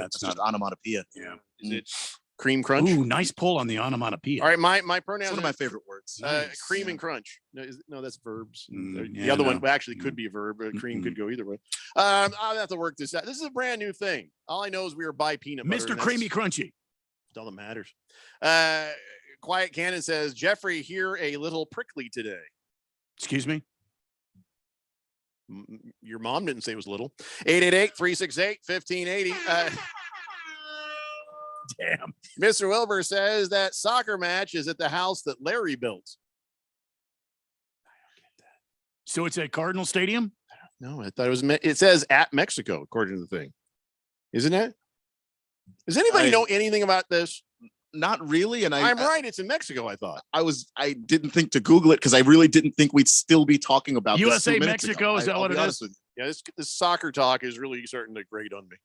it's not onomatopoeia. Yeah. Is it cream crunch? Ooh, nice pull on the onomatopoeia. All right, my pronouns. One of my favorite words. Cream and crunch. No, that's verbs. Yeah, the other one actually could be a verb. Cream could go either way. I'll have to work this out. This is a brand new thing. All I know is we are bi peanut butter. Mr. Creamy Crunchy. That's all that matters. Quiet Cannon says, Jeffrey, here a little prickly today. Excuse me? Your mom didn't say it was little. 888-368-1580. Damn. Mr. Wilbur says that soccer match is at the house that Larry built. So it's at Cardinal Stadium? No, I thought it says at Mexico, according to the thing. Isn't it? Does anybody know anything about this? Not really, and I'm right. It's in Mexico. I thought I didn't think to Google it because I really didn't think we'd still be talking about USA Mexico. Is that what it is? Yeah, this soccer talk is really starting to grate on me.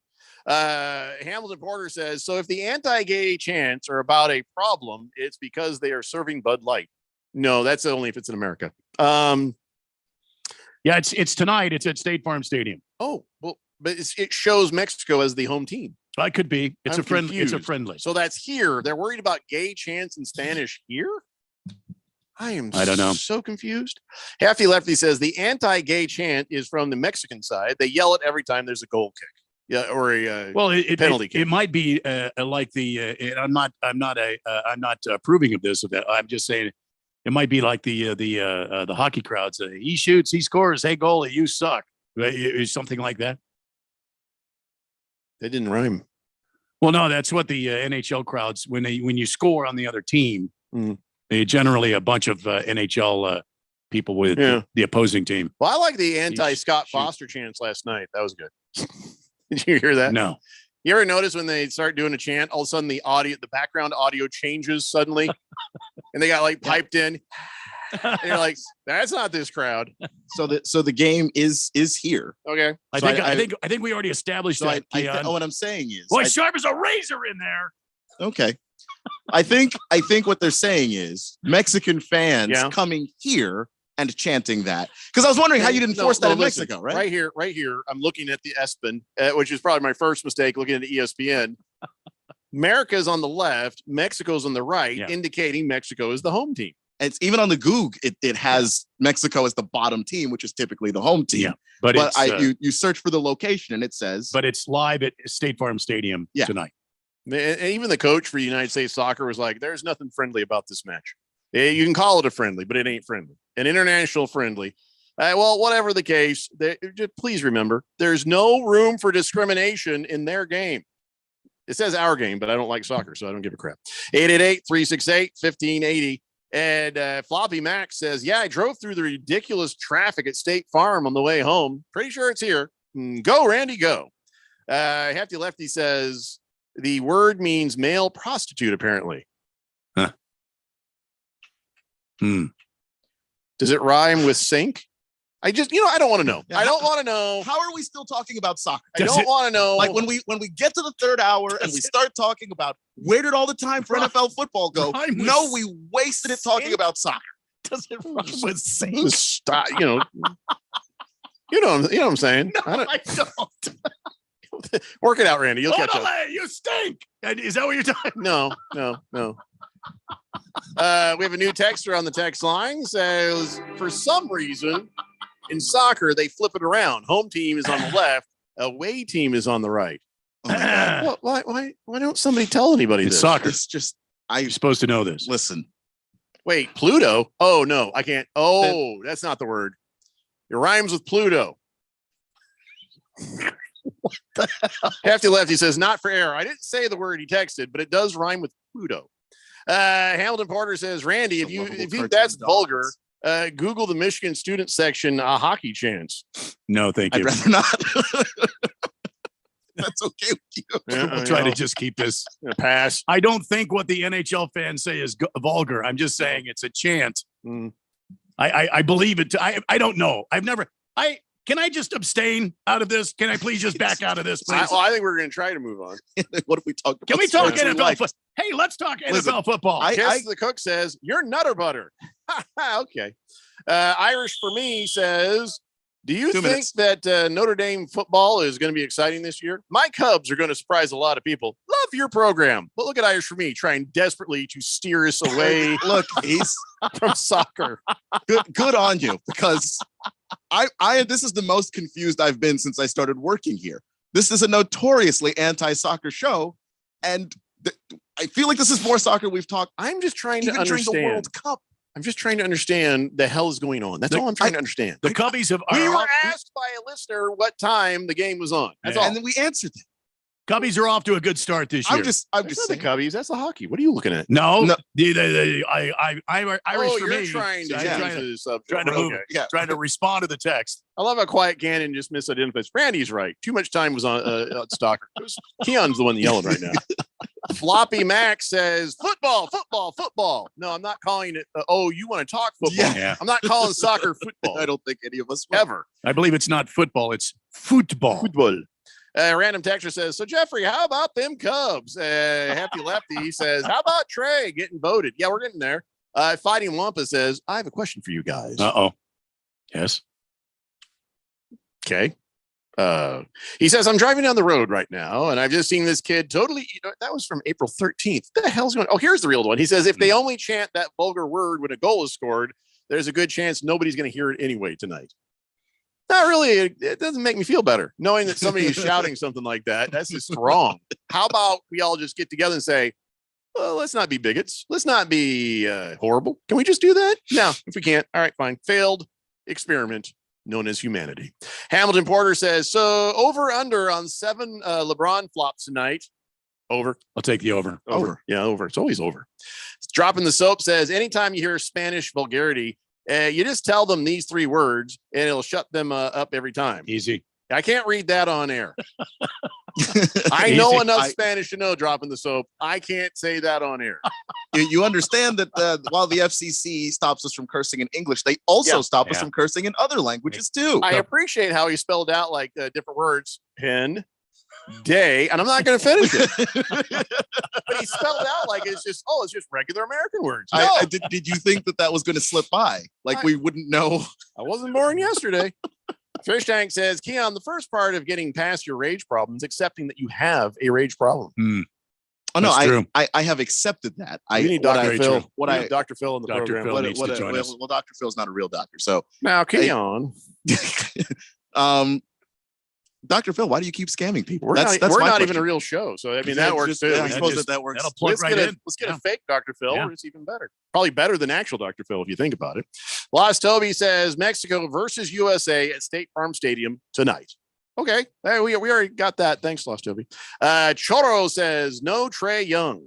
Hamilton Porter says, so if the anti-gay chants are about a problem, it's because they are serving Bud Light. No, that's only if it's in America. Yeah, it's tonight. It's at State Farm Stadium. Oh, well, but it shows Mexico as the home team. I could be. It's a friendly. It's a friendly. So that's here. They're worried about gay chants in Spanish here. I don't know. So confused. Hefty Lefty says the anti-gay chant is from the Mexican side. They yell it every time there's a goal kick. Yeah, or a penalty kick. It might be like the. I'm not approving of this. I'm just saying it might be like the hockey crowds. He shoots, he scores. Hey, goalie, you suck. Something like that. They didn't rhyme. Well, no, that's what the NHL crowds when you score on the other team, they generally a bunch of NHL people with the opposing team. Well, I like the anti-Scott Foster chants last night. That was good. Did you hear that? No. You ever notice when they start doing a chant, all of a sudden the background audio changes suddenly, and they got like piped in. And you're like, that's not this crowd. So the game is here. Okay. I think we already established that. What I'm saying is, boy, sharp as a razor in there. Okay. I think what they're saying is Mexican fans coming here and chanting that, because I was wondering how you didn't force that in Mexico, right? Right here. I'm looking at the ESPN, which is probably my first mistake looking at the ESPN. America's on the left, Mexico's on the right, indicating Mexico is the home team. It's even on the Goog, it has Mexico as the bottom team, which is typically the home team. Yeah, but you search for the location and it says, but it's live at State Farm Stadium tonight. And even the coach for United States Soccer was like, "There's nothing friendly about this match. You can call it a friendly, but it ain't friendly. An international friendly." Well, whatever the case, please remember, there's no room for discrimination in their game. It says our game, but I don't like soccer, so I don't give a crap. 888-368-1580. And Floppy Max says, I drove through the ridiculous traffic at State Farm on the way home. Pretty sure it's here. Go, Randy, go. Hefty Lefty says the word means male prostitute, apparently. Huh. Does it rhyme with sink? I don't want to know. I don't want to know. How are we still talking about soccer? I don't want to know. Like when we get to the third hour and we start talking about where did all the time for NFL football go? No, we wasted it talking about soccer. Does it rhyme with sink? Stop, you know what I'm saying? No, I don't. Work it out, Randy. You'll catch up. You stink. Is that what you're talking? No. We have a new texter on the text line. Says for some reason in soccer they flip it around. Home team is on the left, away team is on the right. Oh why don't somebody tell anybody it's this? Soccer. It's just you're supposed to know this. Listen. Wait, Pluto? Oh no, I can't. Oh, that's not the word. It rhymes with Pluto. What the hell? Hefty Lefty says, not for error. I didn't say the word he texted, but it does rhyme with Pluto. Hamilton Porter says, Randy, if you think that's vulgar, Google the Michigan student section hockey chants. No, thank you. I'd rather not. That's okay with you. We'll try to just keep this pass. I don't think what the NHL fans say is vulgar. I'm just saying it's a chant. I believe it. I don't know. Can I just abstain out of this? Can I please just back out of this, please? I think we're going to try to move on. What if we talk about? Can we talk NFL football? Hey, let's talk NFL football. Kiss the Cook says, you're nutter butter. Okay. Irish for me says, do you think that Notre Dame football is going to be exciting this year? My Cubs are going to surprise a lot of people. Love your program. But look at Irish for me trying desperately to steer us away. Look, he's from soccer. Good on you, because this is the most confused I've been since I started working here. This is a notoriously anti-soccer show, and I feel like this is more soccer we've talked. I'm just trying to even during understand the World Cup. I'm just trying to understand the hell is going on. That's all I'm trying to understand. The Cubbies have. We were asked by a listener what time the game was on. That's all. And then we answered it. Cubbies are off to a good start this year. I'm just That's not the Cubbies. That's the hockey. What are you looking at? No. Irish for me. Trying to respond to the text. I love how Quiet Gannon just misidentifies. Randy's right. Too much time was on Stalker. Keon's the one yelling right now. Floppy Max says football. No, I'm not calling it. You want to talk football? Yeah. I'm not calling soccer football. I don't think any of us will. Ever. I believe it's not football. It's football. Random texture says, so Jeffrey, how about them Cubs? Happy Lefty says, how about Trey getting voted? Yeah, we're getting there. Fighting Wampa says, I have a question for you guys. Uh-oh. Yes. Okay. He says, I'm driving down the road right now, and I've just seen this kid totally, that was from April 13th. What the hell's going on? Oh, here's the real one. He says, if they only chant that vulgar word when a goal is scored, there's a good chance nobody's going to hear it anyway tonight. Not really. It doesn't make me feel better knowing that somebody is shouting something like that. That's just wrong. How about we all just get together and say, well, let's not be bigots. Let's not be horrible. Can we just do that? No, if we can't. All right, fine. Failed experiment known as humanity. Hamilton Porter says, so over under on 7 LeBron flops tonight. Over. I'll take the over. Over. Yeah, over. It's always over. Dropping the Soap says, anytime you hear Spanish vulgarity, you just tell them these 3 words and it'll shut them up every time. Easy. I can't read that on air. I know enough Spanish to know, Dropping the Soap. I can't say that on air. You understand that while the FCC stops us from cursing in English, they also stop us from cursing in other languages too. I appreciate how he spelled out like different words. Pen, day, and I'm not going to finish it. But he spelled out like it's just regular American words. No. Did you think that was going to slip by? Like we wouldn't know? I wasn't born yesterday. Fish Tank says, Keon, the first part of getting past your rage problems, accepting that you have a rage problem. Oh no, I have accepted that. We need Dr. Phil. Dr. Phil in the Dr. program. Phil needs to join us. Well, Dr. Phil's not a real doctor, so now Keon. Dr. Phil, why do you keep scamming people? We're That's not even a real show, so I mean that works too. I suppose that works. That'll plug right in. Let's get a fake Dr. Phil. Yeah. It's even better. Probably better than actual Dr. Phil if you think about it. Lost Toby says Mexico versus USA at State Farm Stadium tonight. Okay, hey, we already got that. Thanks, Lost Toby. Choro says no Trae Young.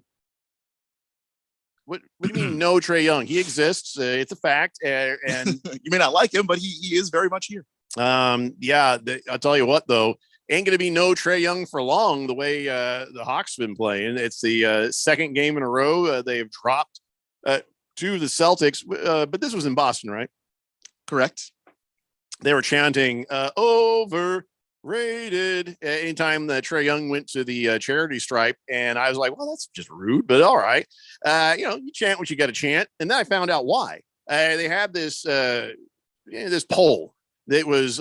What do you mean no Trae Young? He exists. It's a fact. And you may not like him, but he is very much here. Yeah, I'll tell you what though, ain't gonna be no Trae Young for long. The way the Hawks been playing, it's the second game in a row they've dropped to the Celtics. But this was in Boston, right? Correct. They were chanting overrated anytime that Trae Young went to the charity stripe, and I was like, well, that's just rude, but all right. You chant what you got to chant, and then I found out why. They had this this poll. That was,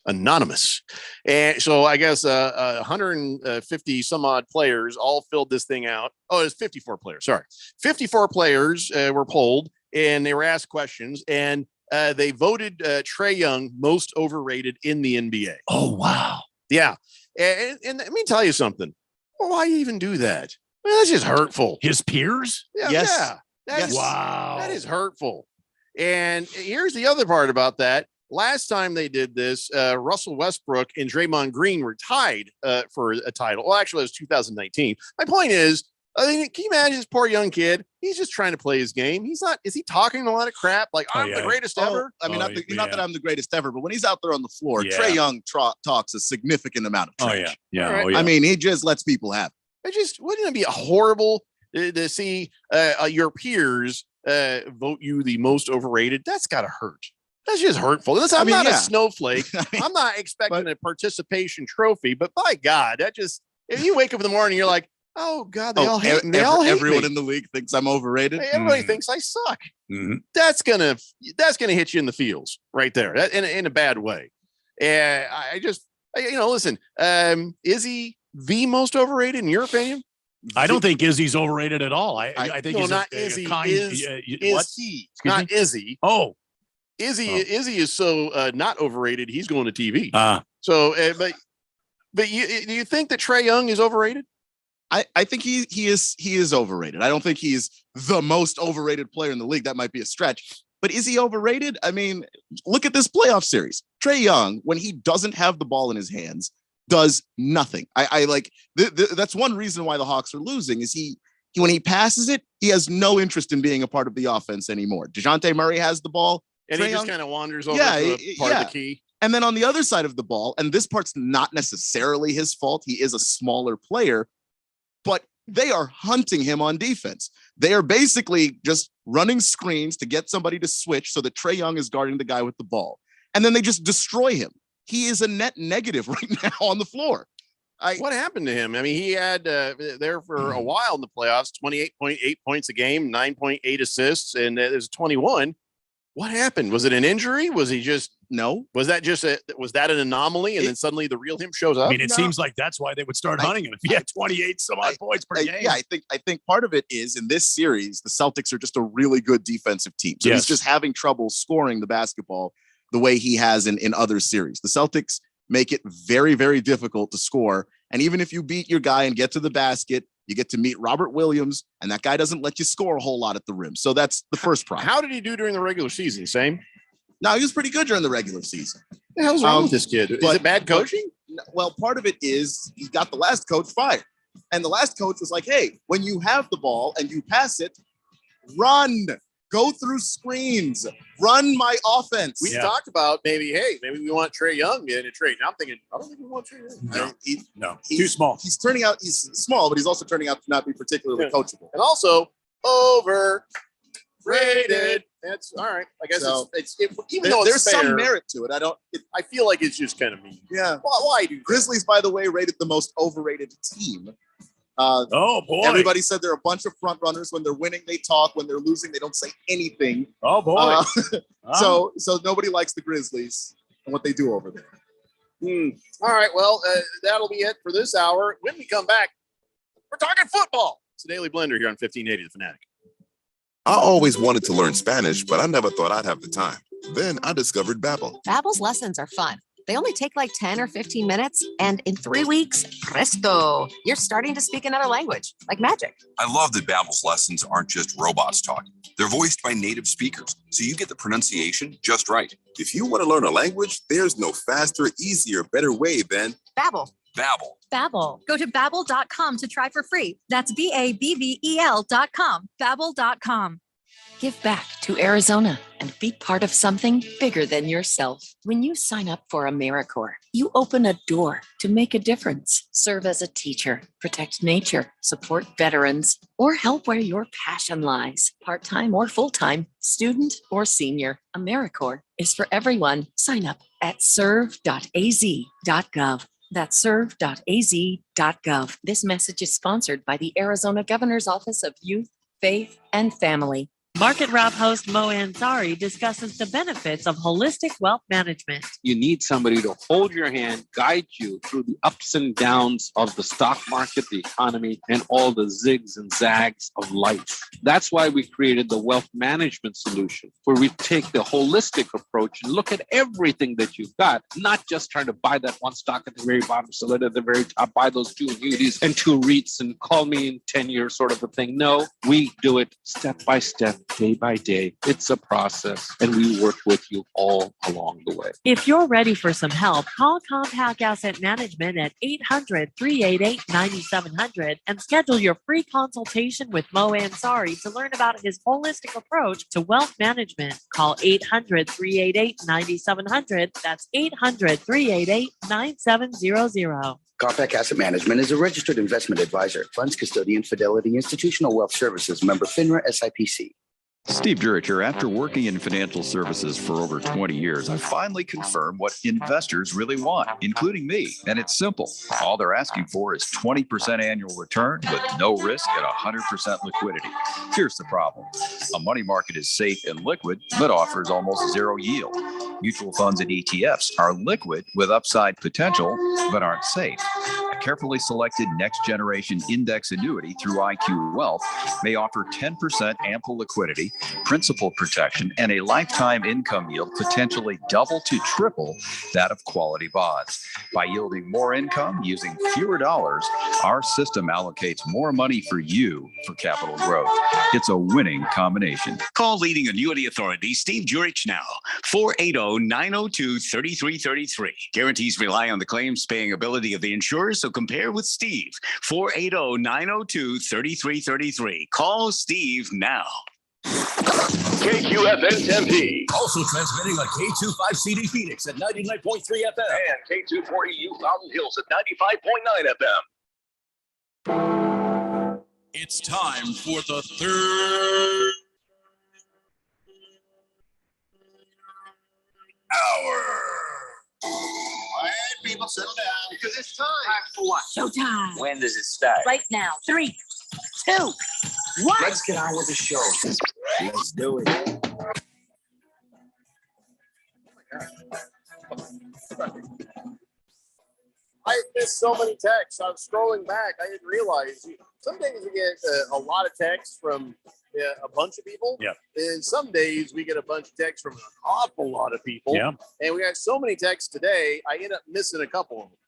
anonymous. And so I guess 150 some odd players all filled this thing out. Oh, it was 54 players. Sorry. 54 players were polled and they were asked questions and they voted Trae Young most overrated in the NBA. Oh, wow. Yeah. And let me tell you something. Well, why even do that? Well, that's just hurtful. His peers? Yeah. Yes. Yeah. Wow. That is hurtful. And here's the other part about that. Last time they did this, Russell Westbrook and Draymond Green were tied for a title. Well, actually, it was 2019. My point is, can you imagine this poor young kid? He's just trying to play his game. Is he talking a lot of crap? Like, I'm the greatest ever? I mean, not that I'm the greatest ever, but when he's out there on the floor, Trae Young talks a significant amount of trash. Right. I mean, he just lets people have it. Wouldn't it be horrible to see your peers vote you the most overrated? That's gotta hurt. That's just hurtful. Listen, I'm not a snowflake. I'm not expecting a participation trophy, but by God, if you wake up in the morning, you're like, oh God, they all hate me. Everyone in the league thinks I'm overrated. Everybody thinks I suck. Mm-hmm. That's gonna hit you in the feels right there, in a bad way. And listen, is he the most overrated in your opinion? I don't think Izzy's overrated at all. I think he's not Izzy. Not Izzy. Oh, Izzy is so not overrated. He's going to TV. So, but do you think that Trae Young is overrated? I think he is overrated. I don't think he's the most overrated player in the league. That might be a stretch. But is he overrated? I mean, look at this playoff series. Trae Young, when he doesn't have the ball in his hands, does nothing. That's one reason why the Hawks are losing is he when he passes it, he has no interest in being a part of the offense anymore. DeJounte Murray has the ball. And Trae he just Young, kind of wanders over to part of the key. And then on the other side of the ball, and this part's not necessarily his fault. He is a smaller player, but they are hunting him on defense. They are basically just running screens to get somebody to switch so that Trae Young is guarding the guy with the ball. And then they just destroy him. He is a net negative right now on the floor. What happened to him? I mean, he had there for a while in the playoffs, 28.8 points a game, 9.8 assists, and there's 21. What happened? Was it an injury? Was he just no? Was that an anomaly? And then suddenly the real him shows up? I mean, it seems like that's why they would start hunting him if he had 28 some odd points per game. Yeah, I think part of it is in this series, the Celtics are just a really good defensive team. So he's just having trouble scoring the basketball the way he has in other series. The Celtics make it very, very difficult to score. And even if you beat your guy and get to the basket, you get to meet Robert Williams, and that guy doesn't let you score a whole lot at the rim. So that's the first problem. How did he do during the regular season? Same? No, he was pretty good during the regular season. What the hell's wrong with this kid? Is it bad coaching? Well, part of it is he got the last coach fired. And the last coach was like, hey, when you have the ball and you pass it, run, go through screens, run my offense. We talked about maybe we want Trae Young in a trade. Now I'm thinking, I don't think we want Trae Young. No, too small. He's he's small, but he's also turning out to not be particularly coachable. And also overrated. That's all right. I guess even though there's it's fair, some merit to it. I feel like it's just kind of mean. Yeah. Why do Grizzlies, by the way, rated the most overrated team. Oh boy! Everybody said they're a bunch of front runners. When they're winning, they talk. When they're losing, they don't say anything. Oh boy! So nobody likes the Grizzlies and what they do over there. All right. Well, that'll be it for this hour. When we come back, we're talking football. It's a Daily Blender here on 1580 The Fanatic. I always wanted to learn Spanish, but I never thought I'd have the time. Then I discovered Babbel. Babbel's lessons are fun. They only take like 10 or 15 minutes, and in 3 weeks, presto, you're starting to speak another language, like magic. I love that Babbel's lessons aren't just robots talking. They're voiced by native speakers, so you get the pronunciation just right. If you want to learn a language, there's no faster, easier, better way than Babbel. Babbel. Babbel. Go to babbel.com to try for free. That's BABBEL.com. Babbel.com. Give back to Arizona and be part of something bigger than yourself. When you sign up for AmeriCorps, you open a door to make a difference. Serve as a teacher, protect nature, support veterans, or help where your passion lies. Part-time or full-time, student or senior, AmeriCorps is for everyone. Sign up at serve.az.gov. That's serve.az.gov. This message is sponsored by the Arizona Governor's Office of Youth, Faith, and Family. Market Wrap host Mo Ansari discusses the benefits of holistic wealth management. You need somebody to hold your hand, guide you through the ups and downs of the stock market, the economy, and all the zigs and zags of life. That's why we created the wealth management solution, where we take the holistic approach and look at everything that you've got, not just trying to buy that one stock at the very bottom, sell it at the very top, buy those 2 annuities and 2 REITs and call me in 10 years sort of a thing. No, we do it step by step, day by day. It's a process, and we work with you all along the way. If you're ready for some help, call Compact Asset Management at 800-388-9700 and schedule your free consultation with Mo Ansari to learn about his holistic approach to wealth management. Call 800-388-9700. That's 800-388-9700. Compact Asset Management is a registered investment advisor. Funds custodian, Fidelity Institutional Wealth Services, member FINRA SIPC. Steve Jurich here. After working in financial services for over 20 years, I finally confirmed what investors really want, including me. And it's simple. All they're asking for is 20% annual return with no risk and 100% liquidity. Here's the problem. A money market is safe and liquid, but offers almost zero yield. Mutual funds and ETFs are liquid with upside potential, but aren't safe. A carefully selected next generation index annuity through IQ Wealth may offer 10% ample liquidity, principal protection, and a lifetime income yield potentially double to triple that of quality bonds. By yielding more income using fewer dollars, our system allocates more money for you for capital growth. It's a winning combination. Call leading annuity authority Steve Jurich now, 480-902-3333. Guarantees rely on the claims paying ability of the insurer, so compare with Steve, 480-902-3333. Call Steve now. KQFN Tempe. Also transmitting on K25CD Phoenix at 99.3 FM. And K240U Mountain Hills at 95.9 FM. It's time for the third hour. All right, people, settle down because it's time. Time for what? Showtime. When does it start? Right now. 3, 2, 1. Let's get on with the show. Let's do it. I missed so many texts. I was scrolling back. I didn't realize. Some days we get a lot of texts from a bunch of people. Yeah. And some days we get a bunch of texts from an awful lot of people. Yeah. And we got so many texts today, I end up missing a couple of them.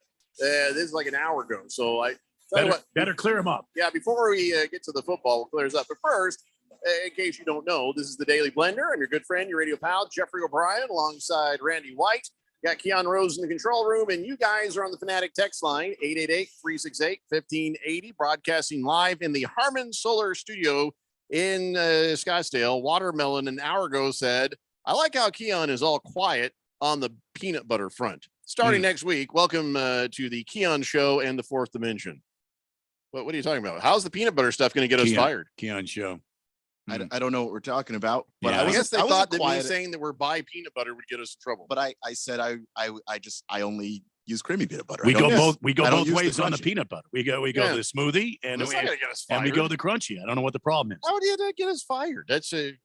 This is like an hour ago. So I tell you what, better clear them up. Yeah, before we get to the football, we'll clear this up. But first, in case you don't know, this is the Daily Blender. I'm your good friend, your radio pal, Jeffrey O'Brien, alongside Randy White. Got Keon Rose in the control room, and you guys are on the Fanatic text line, 888-368-1580, broadcasting live in the Harmon Solar Studio in Scottsdale. Watermelon an hour ago said, I like how Keon is all quiet on the peanut butter front. Starting next week, welcome to the Keon Show and the Fourth Dimension. What are you talking about? How's the peanut butter stuff going to get us fired? Keon Show. I don't know what we're talking about, but Yeah. I guess they thought that me quiet. saying that we're buy peanut butter would get us in trouble. But I said I only use creamy peanut butter. We I don't go use- both. We go I don't both use ways on the crunchy. peanut butter. We go Yeah. the smoothie and That's not gonna get us and we go fired. the crunchy. I don't know what the problem is. How would you get us fired? That's you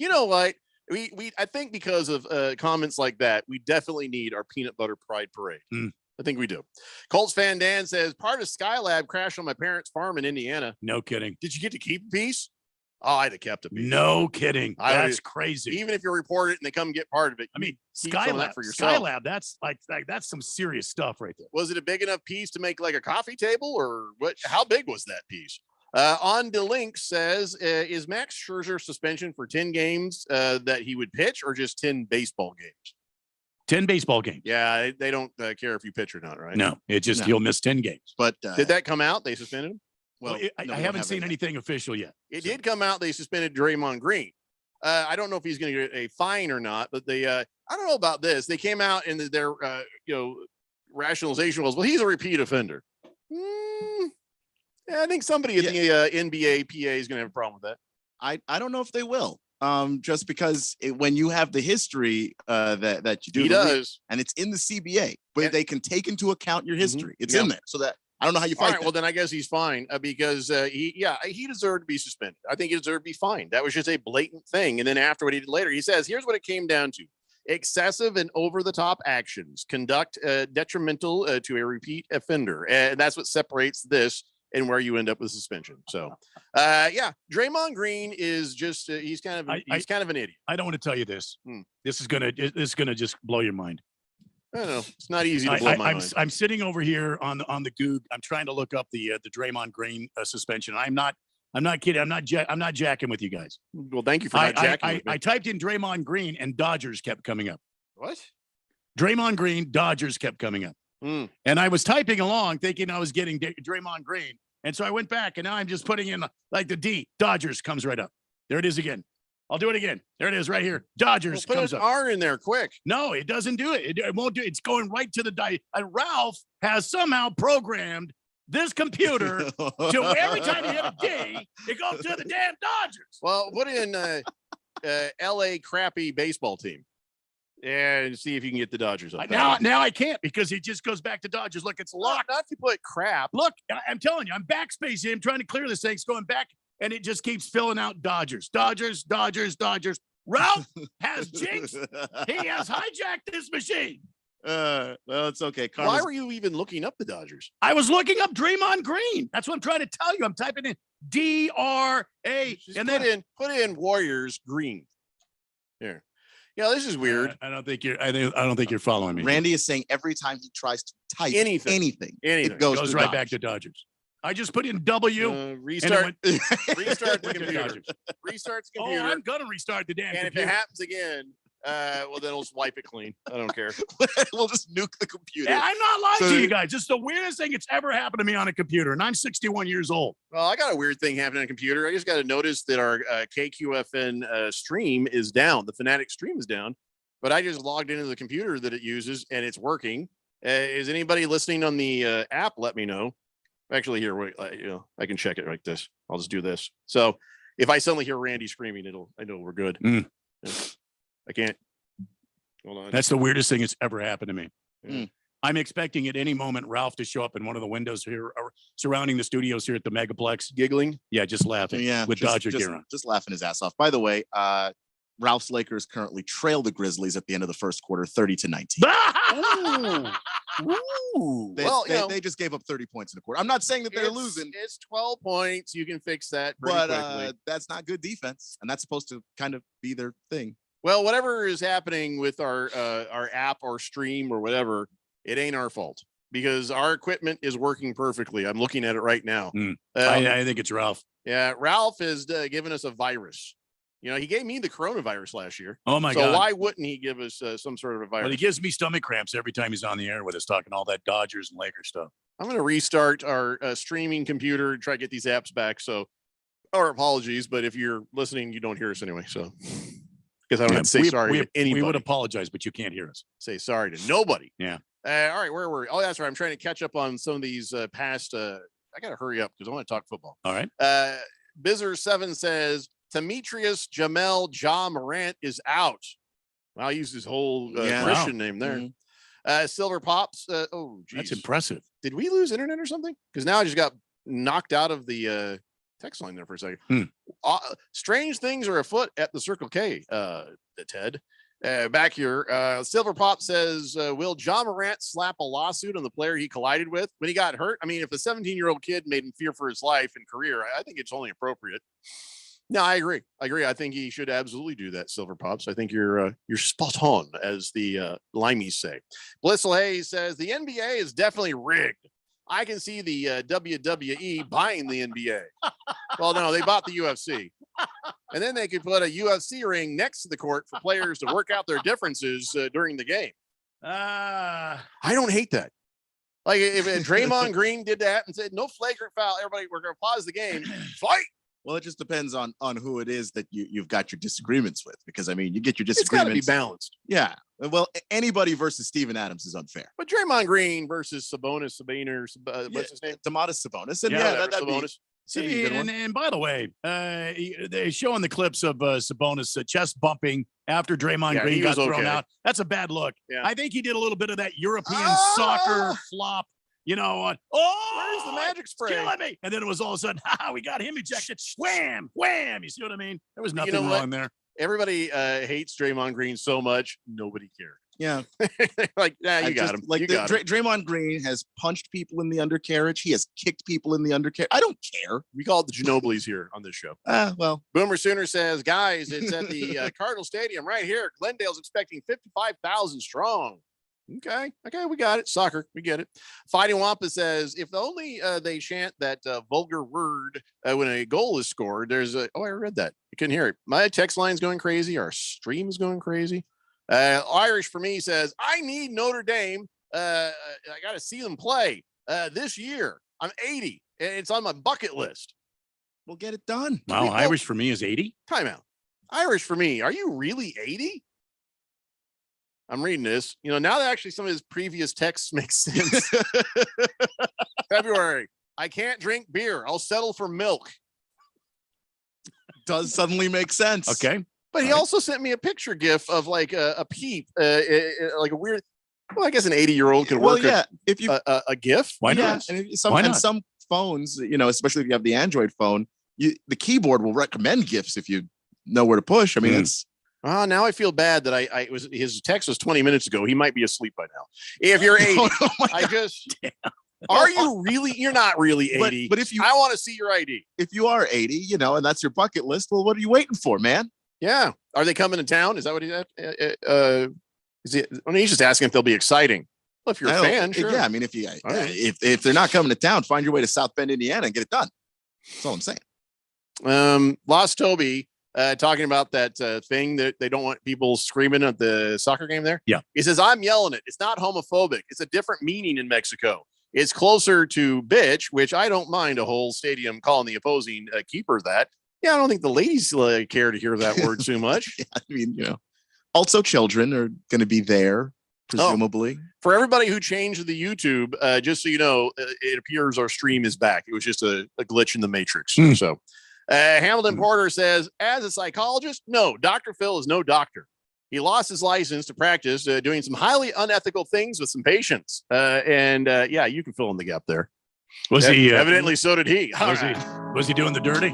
know what? I think because of comments like that, we definitely need our peanut butter pride parade. I think we do. Colts fan Dan says part of Skylab crashed on my parents' farm in Indiana. No kidding. Did you get to keep a piece? Oh, I'd have kept a piece. No kidding. I That's would- crazy. Even if you report it and they come get part of it, I mean, keep some of Skylab that for yourself. Skylab. That's like that's some serious stuff right there. Was it a big enough piece to make like a coffee table, or what? How big was that piece? On Delink says, is Max Scherzer suspension for 10 games that he would pitch, or just 10 baseball games? 10 baseball games. Yeah, they don't care if you pitch or not, right? No, it just No. he'll miss 10 games. But Did that come out? They suspended him? Well, no, I we don't haven't have seen it. anything official yet. It did come out. They suspended Draymond Green. I don't know if he's going to get a fine or not, but they, I don't know about this. They came out and their, rationalization was, well, he's a repeat offender. Yeah, I think somebody at the NBA PA is going to have a problem with that. I don't know if they will. Just because when you have the history that you do, He does. and it's in the CBA, but they can take into account your history. It's in there, so that I don't know how you All fight. right, well, then I guess he's fine because he deserved to be suspended. I think he deserved to be fined. That was just a blatant thing. And then after what he did later, he says, here's what it came down to. Excessive and over-the-top actions conduct detrimental to a repeat offender. And that's what separates this and where you end up with suspension. So, Draymond Green is just he's kind of an idiot. I don't want to tell you this. This is gonna just blow your mind. I don't know. It's not easy to blow my mind. I'm sitting over here on the Goog. I'm trying to look up the Draymond Green suspension. I'm not kidding. I'm not jacking with you guys. Well, thank you for not jacking with me. I typed in Draymond Green and Dodgers kept coming up. What? Draymond Green, Dodgers kept coming up. And I was typing along thinking I was getting Draymond Green. And so I went back and now I'm just putting in like the D. Dodgers comes right up. There it is again. I'll do it again. There it is right here. Dodgers Put comes an up. R in there quick. No, it doesn't do it. It won't do it. It's going right to the die. And Ralph has somehow programmed this computer to every time you hit a D, it goes to the damn Dodgers. Well, put in LA crappy baseball team and see if you can get the Dodgers up. Now I can't because it just goes back to Dodgers. Look, it's locked. Not if you put crap. Look, I'm telling you, I'm backspacing. I'm trying to clear this thing. It's going back, and it just keeps filling out Dodgers, Dodgers, Dodgers, Dodgers. Ralph has jinxed. He has hijacked this machine. Well, it's okay. Why were you even looking up the Dodgers? I was looking up Draymond Green. That's what I'm trying to tell you. I'm typing in DRA and then put in Warriors Green. Here. Yeah, this is weird. I don't think you're following me. Randy is saying every time he tries to type anything, it goes to right Dodgers. back to Dodgers. I just put in W. Restart. and it Restart the went to computer. Dodgers. Restart the Oh, computer. I'm gonna restart the damn and if computer. it happens again, well, then we'll just wipe it clean. I don't care. We'll just nuke the computer. Yeah, I'm not lying So- to you guys. It's the weirdest thing that's ever happened to me on a computer, and I'm 61 years old. Well, I got a weird thing happening on a computer. I just got to notice that our KQFN stream is down. The Fanatic stream is down, but I just logged into the computer that it uses and it's working. Is anybody listening on the app? Let me know. Actually, here, wait, I can check it like this. I'll just do this. So if I suddenly hear Randy screaming, I know we're good. Yeah. I can't. Hold on. That's the weirdest thing that's ever happened to me. Yeah. I'm expecting at any moment Ralph to show up in one of the windows here surrounding the studios here at the Megaplex. Giggling? Yeah, just laughing. Yeah, with Dodger gear on. just laughing his ass off. By the way, Ralph's Lakers currently trail the Grizzlies at the end of the first quarter, 30-19. Ooh. They, Well, they just gave up 30 points in the quarter. I'm not saying that they're losing, It's 12 points. You can fix that pretty but quickly. that's not good defense, and that's supposed to kind of be their thing. Well, whatever is happening with our app or stream or whatever, it ain't our fault because our equipment is working perfectly. I'm looking at it right now. I think it's Ralph. Yeah, Ralph has given us a virus. You know, he gave me the coronavirus last year. Oh my so God. why wouldn't he give us some sort of a virus? Well, he gives me stomach cramps every time he's on the air with us talking all that Dodgers and Lakers stuff. I'm going to restart our streaming computer and try to get these apps back. So, our apologies, but if you're listening, you don't hear us anyway. So, because I don't have to say sorry to anybody. We would apologize, but you can't hear us. Say sorry to nobody. Yeah. All right, where were we? Oh, that's right. I'm trying to catch up on some of these past. I got to hurry up because I want to talk football. All right. Bizzer7 says Demetrius Jamel Ja Morant is out. Well, I used his whole Christian name there. Mm-hmm. Silver Pops. Oh, geez. That's impressive. Did we lose internet or something? Because now I just got knocked out of the text line there for a second. Strange things are afoot at the Circle K, Ted. Back here, Silver Pop says, will Ja Morant slap a lawsuit on the player he collided with when he got hurt? I mean, if a 17-year-old kid made him fear for his life and career, I think it's only appropriate. No, I agree. I think he should absolutely do that, Silver Pops. I think you're spot on, as the Limeys say. Blissel Hayes says the NBA is definitely rigged. I can see the WWE buying the NBA. Well, no, they bought the UFC. And then they could put a UFC ring next to the court for players to work out their differences during the game. I don't hate that. Like if Draymond Green did that and said, no flagrant foul, everybody, we're going to pause the game, fight. Well, it just depends on who it is that you've got your disagreements with, because I mean, you get your It's got to be disagreements. balanced. Yeah. Well, anybody versus Steven Adams is unfair. But Draymond Green versus Sabonis, what's his name? Domantas Sabonis. And That'd that'd be be, See, and by the way, they're showing the clips of Sabonis chest bumping after Draymond Green got thrown out. That's a bad look. Yeah. I think he did a little bit of that European soccer flop, you know, where's the magic spray? Killing me. And then it was all of a sudden, we got him ejected. Wham, wham. You see what I mean? There was nothing wrong there. Everybody hates Draymond Green so much, nobody cared. Yeah. Like, you got him. Like you got him. Draymond Green has punched people in the undercarriage. He has kicked people in the undercarriage. I don't care. We call it the Ginobili's here on this show. Well. Boomer Sooner says, guys, it's at the Cardinal Stadium right here. Glendale's expecting 55,000 strong. Okay, we got it. Soccer, we get it. Fighting Wampa says, if only they chant that vulgar word when a goal is scored. There's I read that. You couldn't hear it. My text line's going crazy. Our stream is going crazy. Irish for me says, I need Notre Dame. I got to see them play this year. I'm 80 and it's on my bucket list. We'll get it done. Wow, Irish for me is 80. Timeout. Irish for me. Are you really 80? I'm reading this. You know, now that actually some of his previous texts make sense. February. I can't drink beer. I'll settle for milk. Does suddenly make sense. Okay. But he also sent me a picture gif of like a peep, like a weird. Well, I guess an 80-year-old could work. If you a gif, why not? And some phones, you know, especially if you have the Android phone, the keyboard will recommend GIFs if you know where to push. I mean, it's. Now I feel bad that I was his text was 20 minutes ago. He might be asleep by now. If you're 80, are you really? You're not really 80. But if you, I want to see your ID. If you are 80, you know, and that's your bucket list. Well, what are you waiting for, man? Yeah. Are they coming to town? Is that what he said? Is he? I mean, he's just asking if they'll be exciting. Well, if you're a fan, sure. Yeah. I mean, if they're not coming to town, find your way to South Bend, Indiana, and get it done. That's all I'm saying. Lost Toby. Talking about that thing that they don't want people screaming at the soccer game there. Yeah. He says, I'm yelling it. It's not homophobic. It's a different meaning in Mexico. It's closer to bitch, which I don't mind a whole stadium calling the opposing keeper that. Yeah, I don't think the ladies care to hear that word too much. Yeah, I mean, you know, also children are going to be there, presumably. For everybody who changed the YouTube, just so you know, it appears our stream is back. It was just a glitch in the matrix. So Hamilton Porter says, as a psychologist, no, Dr. Phil is no doctor. He lost his license to practice doing some highly unethical things with some patients. Yeah, you can fill in the gap there. Was he? Evidently, so did he. Was he doing the dirty?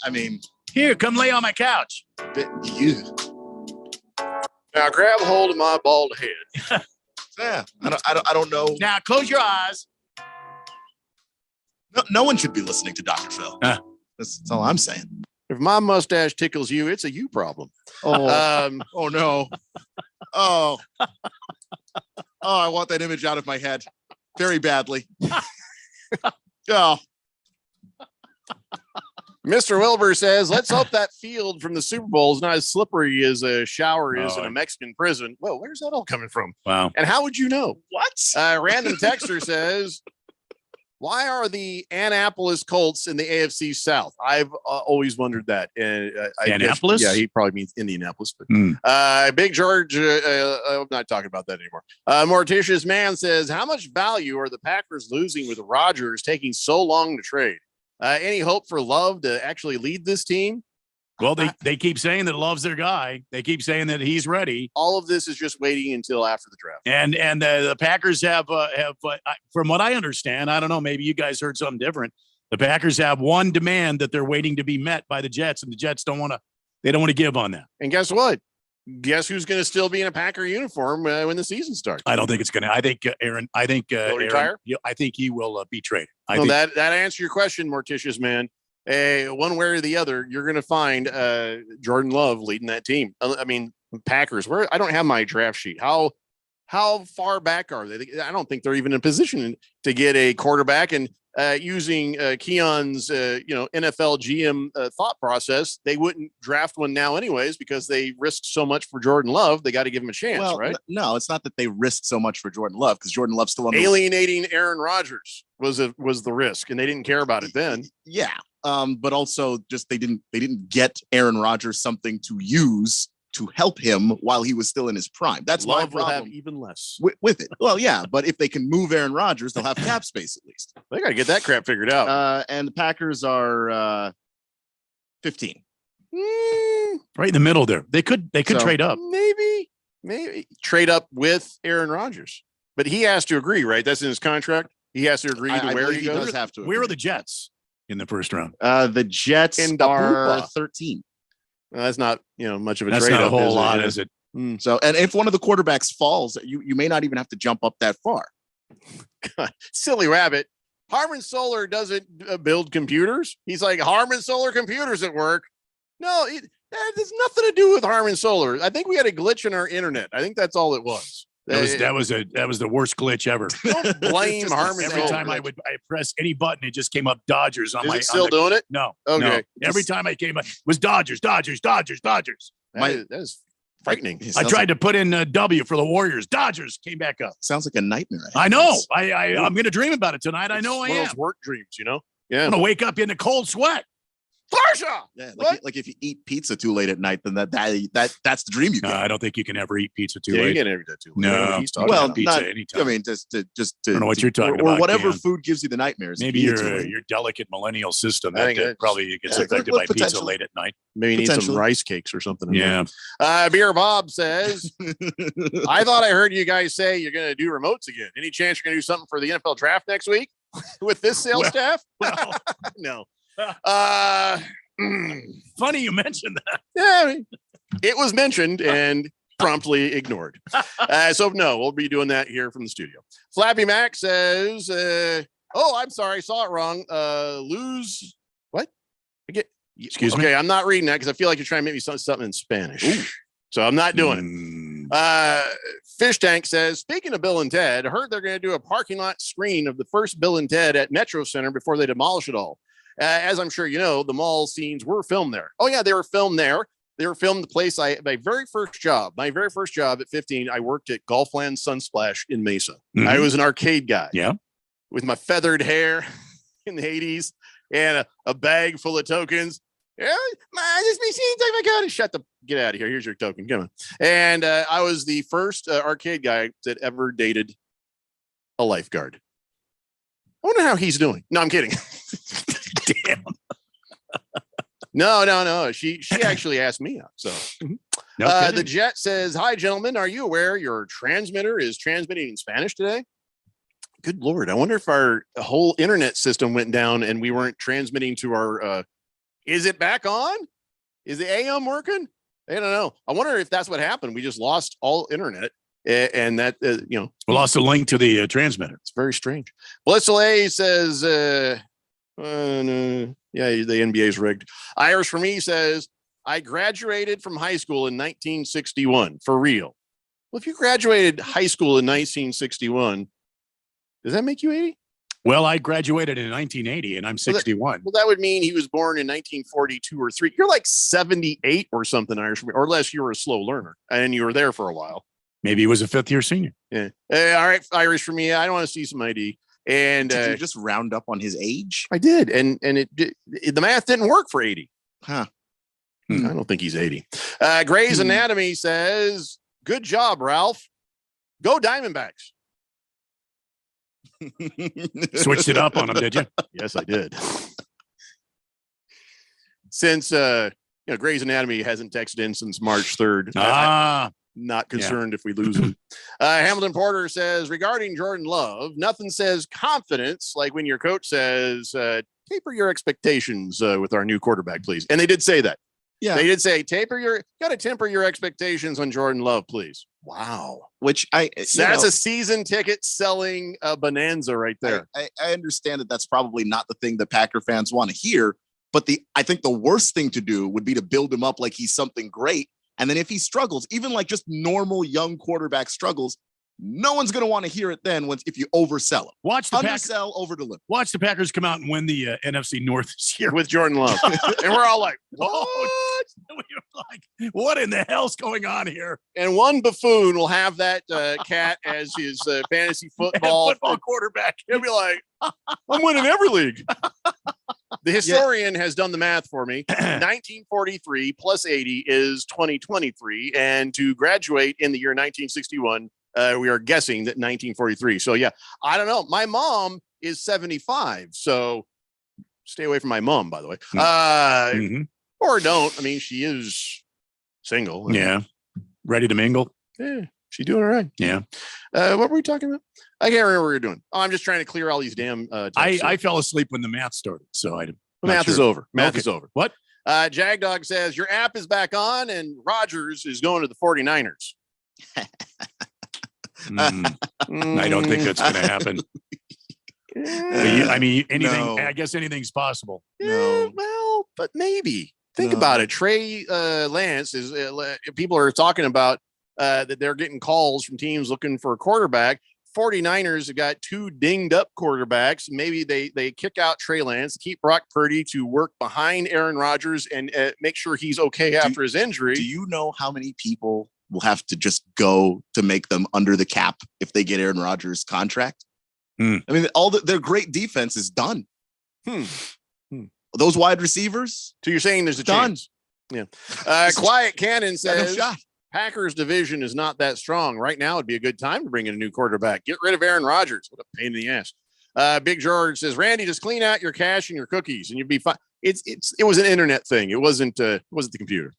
I mean, here, come lay on my couch. Now grab hold of my bald head. Yeah, I don't know. Now close your eyes. No one should be listening to Dr. Phil. That's all I'm saying. If my mustache tickles you, it's a you problem. Oh, oh no. Oh, I want that image out of my head very badly. Oh. Mr. Wilbur says, let's hope that field from the Super Bowl is not as slippery as a shower is in a Mexican prison. Whoa, where's that all coming from? Wow. And how would you know? What? Random texter says, why are the Annapolis Colts in the AFC South? I've always wondered that. And Annapolis? Yeah, he probably means Indianapolis. But, Hmm. Big George, I'm not talking about that anymore. Morticious Man says, how much value are the Packers losing with Rodgers taking so long to trade? Any hope for Love to actually lead this team? Well, they keep saying that Love's their guy. They keep saying that he's ready. All of this is just waiting until after the draft. And the Packers have from what I understand, I don't know, maybe you guys heard something different. The Packers have one demand that they're waiting to be met by the Jets, and the Jets don't want to give on that. And guess what? Guess who's going to still be in a Packer uniform when the season starts? I don't think it's going to. I think Aaron. He'll retire? I think he will be traded. That answers your question, Morticious Man. One way or the other, you're going to find Jordan Love leading that team. I mean, Packers. I don't have my draft sheet. How far back are they? I don't think they're even in a position to get a quarterback. And using Keon's NFL GM thought process, they wouldn't draft one now anyways because they risked so much for Jordan Love. They got to give him a chance, right? No, it's not that they risked so much for Jordan Love because Jordan Love's still on alienating Aaron Rodgers was the risk, and they didn't care about it then. Yeah, but also just they didn't get Aaron Rodgers something to use to help him while he was still in his prime. That's my Love will problem have even less with it. Well, yeah, but if they can move Aaron Rodgers, they'll have cap space at least. They got to get that crap figured out. And the Packers are 15. Right in the middle there. They could trade up. Maybe trade up with Aaron Rodgers, but he has to agree, right? That's in his contract. He has to agree to where he goes. Does have to. Where are the Jets in the first round? The Jets are 13. That's not much of a That's trade not a up, whole lot, is it? So, and if one of the quarterbacks falls, you may not even have to jump up that far. Silly rabbit. Harmon Solar doesn't build computers. He's like, Harmon Solar Computers at work. No, there's nothing to do with Harmon Solar. I think we had a glitch in our internet. I think that's all it was. That was the worst glitch ever. Don't blame Harmon. Every time I press any button, it just came up Dodgers on Is my. it still doing it? No. Okay. No. Every time I came up, it was Dodgers. That is frightening. I tried to put in W for the Warriors. Dodgers came back up. Sounds like a nightmare. I know. I'm going to dream about it tonight. I know I am. Those work dreams, Yeah. I'm going to wake up in a cold sweat. Farsha! Yeah, like if you eat pizza too late at night, then that's the dream you get. I don't think you can ever eat pizza too Yeah, late. you can never eat that too late. No. Well, pizza anytime. I mean, just to I don't know what you're talking about. or whatever Ken. food gives you the nightmares. Maybe your delicate millennial system I think that that's- probably gets Yeah, affected look, by pizza potentially. late at night. Maybe you need some Potentially. rice cakes or something. in Yeah. there. Beer Bob says, I thought I heard you guys say you're going to do remotes again. Any chance you're going to do something for the NFL draft next week with this sales staff? No. Funny you mentioned that. Yeah, I mean, it was mentioned and promptly ignored. So no, we'll be doing that here from the studio. Flappy Mac says, I'm sorry, I saw it wrong. Lose what? Excuse me? Okay, I'm not reading that because I feel like you're trying to make me something in Spanish. So I'm not doing it. Fish Tank says, speaking of Bill and Ted, I heard they're going to do a parking lot screen of the first Bill and Ted at Metro Center before they demolish it all. As I'm sure you know, the mall scenes were filmed there. Oh yeah, they were filmed there. They were filmed the place my very first job at 15, I worked at Golfland Sunsplash in Mesa. Mhm. I was an arcade guy. Yeah. With my feathered hair in the 80s and a bag full of tokens. Yeah, this machine, take my gun. Get out of here. Here's your token. Come on. And I was the first arcade guy that ever dated a lifeguard. I wonder how he's doing. No, I'm kidding. Damn. No. She actually asked me out. So No the kidding. Jet says, hi, gentlemen. Are you aware your transmitter is transmitting in Spanish today? Good Lord. I wonder if our whole internet system went down and we weren't transmitting to our, is it back on? Is the AM working? I don't know. I wonder if that's what happened. We just lost all internet and that, We lost a link to the transmitter. it's very strange. Blissel A says, no. Yeah, the NBA's rigged. Irish for me says, I graduated from high school in 1961 for real. Well, if you graduated high school in 1961, does that make you 80? Well, I graduated in 1980 and I'm 61. Well, that would mean he was born in 1942 or 3. You're like 78 or something, Irish, or unless you were a slow learner and you were there for a while. Maybe he was a 5th-year senior. Yeah. All right, Irish, for me, I don't want to see some ID. And did you just round up on his age? I did, and the math didn't work for 80. Huh. I don't think he's 80. Grey's Anatomy says, "Good job, Ralph. Go Diamondbacks." Switched it up on him, did you? Yes, I did. Since Grey's Anatomy hasn't texted in since March 3rd. Not concerned if we lose him. Hamilton Porter says, regarding Jordan Love, nothing says confidence like when your coach says, taper your expectations with our new quarterback, please. And they did say that. Yeah. They did say, got to temper your expectations on Jordan Love, please. Wow. Which that's a season ticket selling bonanza right there. I understand that that's probably not the thing that Packer fans want to hear, but I think the worst thing to do would be to build him up like he's something great. And then if he struggles, even like just normal young quarterback struggles, no one's going to want to hear it then if you oversell him. Undersell, over-deliver. Watch the Packers come out and win the NFC North this year with Jordan Love. And we're all like, what? What in the hell's going on here? And one buffoon will have that cat as his fantasy football quarterback. He'll be like, I'm winning every league. The historian has done the math for me. 1943 plus 80 is 2023. And to graduate in the year 1961, we are guessing that 1943. So, yeah, I don't know. My mom is 75. So stay away from my mom, by the way. Or don't. I mean, she is single. Yeah. Ready to mingle. Yeah. She's doing all right. Yeah. What were we talking about? I can't remember what we were doing. Oh, I'm just trying to clear all these damn. I fell asleep when the math started. So math is over. Math is over. What? Jagdog says your app is back on and Rodgers is going to the 49ers. I don't think that's going to happen. I mean, anything. No. I guess anything's possible. Yeah, well, but maybe. Think about it. Trey Lance is. People are talking about that they're getting calls from teams looking for a quarterback. 49ers have got 2 dinged up quarterbacks. Maybe they kick out Trey Lance, keep Brock Purdy to work behind Aaron Rodgers and make sure he's okay after his injury. Do you know how many people will have to just go to make them under the cap if they get Aaron Rodgers' contract? I mean, their great defense is done. Those wide receivers. So you're saying there's a chance? Yeah. Quiet Cannon says Packers division is not that strong right now. It'd be a good time to bring in a new quarterback. Get rid of Aaron Rodgers. What a pain in the ass. Big George says, Randy, just clean out your cache and your cookies and you'd be fine. It was an internet thing. It wasn't the computer.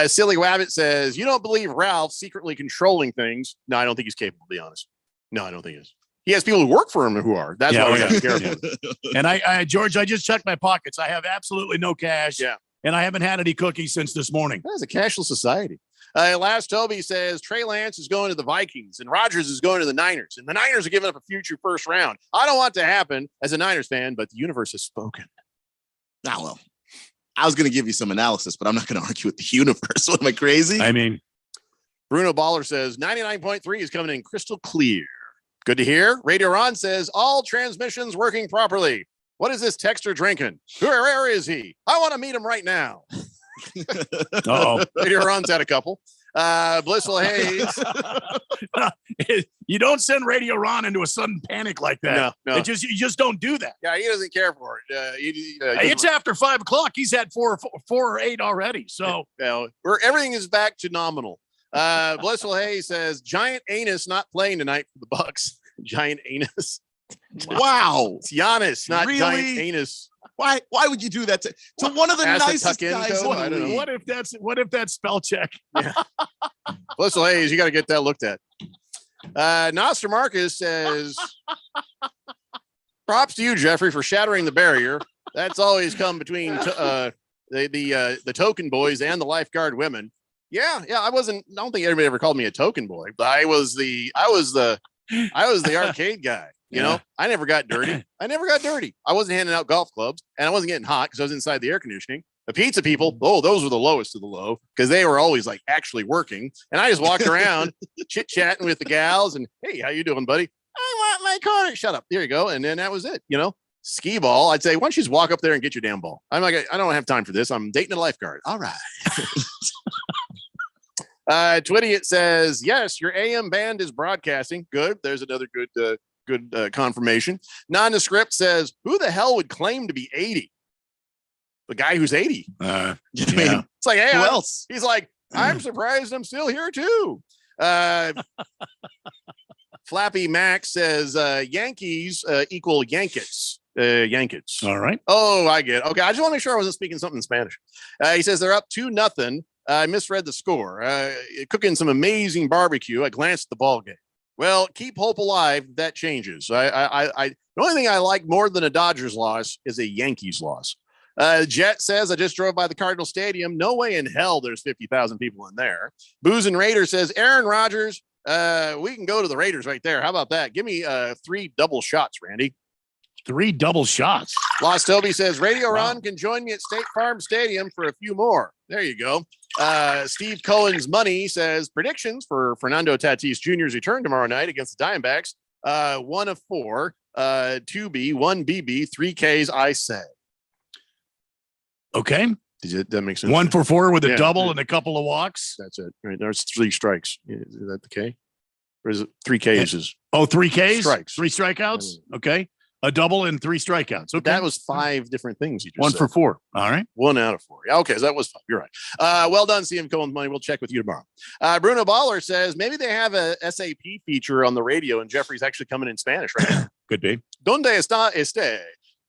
Silly Wabbit says, you don't believe Ralph secretly controlling things. No, I don't think he's capable, to be honest. No, I don't think he is. He has people who work for him who are. That's why we have to be careful. And George, I just checked my pockets. I have absolutely no cash. Yeah. And I haven't had any cookies since this morning. That's a cashless society. Last Toby says Trey Lance is going to the Vikings and Rodgers is going to the Niners. And the Niners are giving up a future first round. I don't want it to happen as a Niners fan, but the universe has spoken. Now, well, I was going to give you some analysis, but I'm not going to argue with the universe. What, am I crazy? I mean, Bruno Baller says 99.3 is coming in crystal clear. Good to hear. Radio Ron says all transmissions working properly. What is this texter drinking? Where is he? I want to meet him right now. Uh-oh. Radio Ron's had a couple. Blissful Hayes. You don't send Radio Ron into a sudden panic like that. No. You just don't do that. Yeah, he doesn't care for it. It's after 5 o'clock. He's had four or eight already. So everything is back to nominal. Blissful Hayes says giant anus not playing tonight for the Bucks. Giant anus. Wow. It's Giannis, not really? giant anus. Why would you do that to one of the nicest guys? I don't know. What if that's spell check? Yeah. Blissful Hayes, you got to get that looked at. Noster Marcus says, props to you, Jeffrey, for shattering the barrier. That's always come between the token boys and the lifeguard women. Yeah. I don't think anybody ever called me a token boy, but I was the arcade guy. You know, I never got dirty. I wasn't handing out golf clubs and I wasn't getting hot because I was inside the air conditioning. The pizza people, those were the lowest of the low because they were always like actually working. And I just walked around chit chatting with the gals and, hey, how you doing, buddy? I want my corner. Shut up. There you go. And then that was it. Skee ball. I'd say, why don't you just walk up there and get your damn ball? I'm like, I don't have time for this. I'm dating a lifeguard. All right. Twitty, it says, yes, your AM band is broadcasting. Good. There's another good confirmation. Nondescript says, who the hell would claim to be 80? The guy who's 80. Yeah. It's like, hey, who else? He's like, I'm surprised I'm still here too. Flappy Max says, Yankees equal Yankets. Yankets. All right. Oh, I get it. Okay. I just want to make sure I wasn't speaking something in Spanish. He says they're up 2-0. I misread the score. Cooking some amazing barbecue. I glanced at the ball game. Well, keep hope alive. That changes. The only thing I like more than a Dodgers loss is a Yankees loss. Jet says, I just drove by the Cardinal Stadium. No way in hell there's 50,000 people in there. Booze and Raider says, Aaron Rodgers, we can go to the Raiders right there. How about that? Give me 3 double shots, Randy. 3 double shots. Lost Toby says, Radio Ron can join me at State Farm Stadium for a few more. There you go. Steve Cohen's Money says, predictions for Fernando Tatis Jr.'s return tomorrow night against the Diamondbacks. 1 of 4, 2B, 1 BB, 3 Ks, I say. Okay. That makes sense. 1 for 4 with a double and a couple of walks. That's it. Right. There's 3 strikes. Is that the K? Or is it 3 Ks? 3 Ks? Strikes. 3 strikeouts? Okay. A double and 3 strikeouts. Okay. That was 5 different things you just 1 said. for 4. All right. 1 out of 4. Yeah, okay, so that was 5. You're right. Well done, CM Cohen's Money. We'll check with you tomorrow. Bruno Baller says maybe they have a SAP feature on the radio and Jeffrey's actually coming in Spanish right now. Could be. ¿Dónde está este?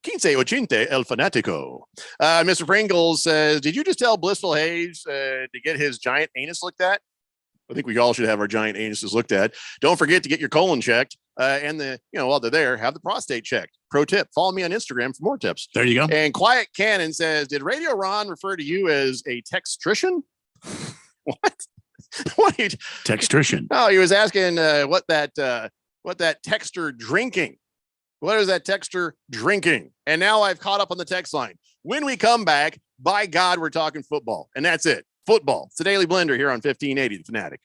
1580 El Fanático. Mr. Pringles says, did you just tell Blissful Hayes to get his giant anus looked at? I think we all should have our giant anuses looked at. Don't forget to get your colon checked. And while they're there, have the prostate checked. Pro tip, follow me on Instagram for more tips. There you go. And Quiet Cannon says, did Radio Ron refer to you as a textrician? What? What are you? Textrician. No, he was asking what that texter drinking. What is that texter drinking? And now I've caught up on the text line. When we come back, by God, we're talking football. And that's it. Football. It's the Daily Blender here on 1580 The Fanatic.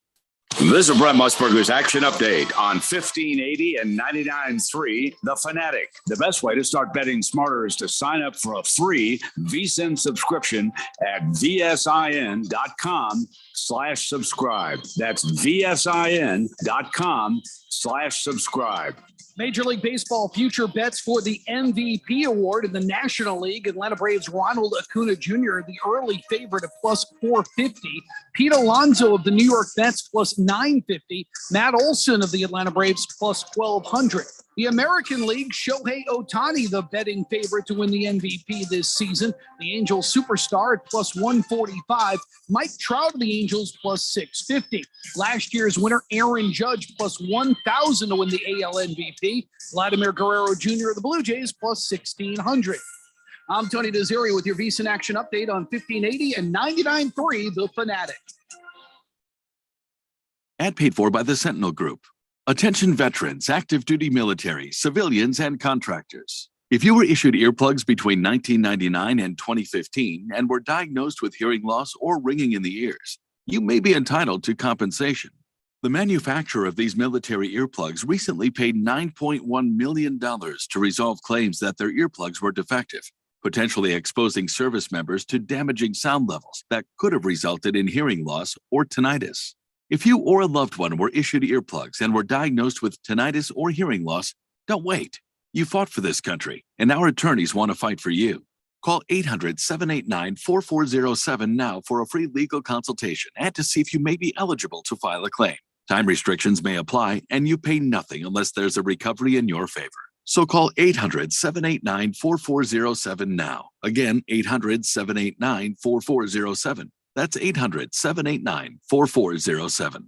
This is Brent Musburger's Action Update on 1580 and 99.3 The Fanatic. The best way to start betting smarter is to sign up for a free VSiN subscription at vsin.com/subscribe. That's vsin.com/subscribe. Major League Baseball future bets for the MVP award in the National League. Atlanta Braves Ronald Acuna Jr., the early favorite at plus 450. Pete Alonso of the New York Mets plus 950. Matt Olson of the Atlanta Braves plus 1200. The American League, Shohei Ohtani, the betting favorite to win the MVP this season. The Angels superstar at plus 145. Mike Trout of the Angels plus 650. Last year's winner, Aaron Judge, plus 1,000 to win the AL MVP. Vladimir Guerrero Jr. of the Blue Jays plus 1,600. I'm Tony Desiri with your VSiN Action Update on 1580 and 99.3 The Fanatic. Ad paid for by the Sentinel Group. Attention veterans, active duty military, civilians, and contractors. If you were issued earplugs between 1999 and 2015 and were diagnosed with hearing loss or ringing in the ears, you may be entitled to compensation. The manufacturer of these military earplugs recently paid $9.1 million to resolve claims that their earplugs were defective, potentially exposing service members to damaging sound levels that could have resulted in hearing loss or tinnitus. If you or a loved one were issued earplugs and were diagnosed with tinnitus or hearing loss, don't wait. You fought for this country, and our attorneys want to fight for you. Call 800-789-4407 now for a free legal consultation and to see if you may be eligible to file a claim. Time restrictions may apply, and you pay nothing unless there's a recovery in your favor. So call 800-789-4407 now. Again, 800-789-4407. That's 800-789-4407.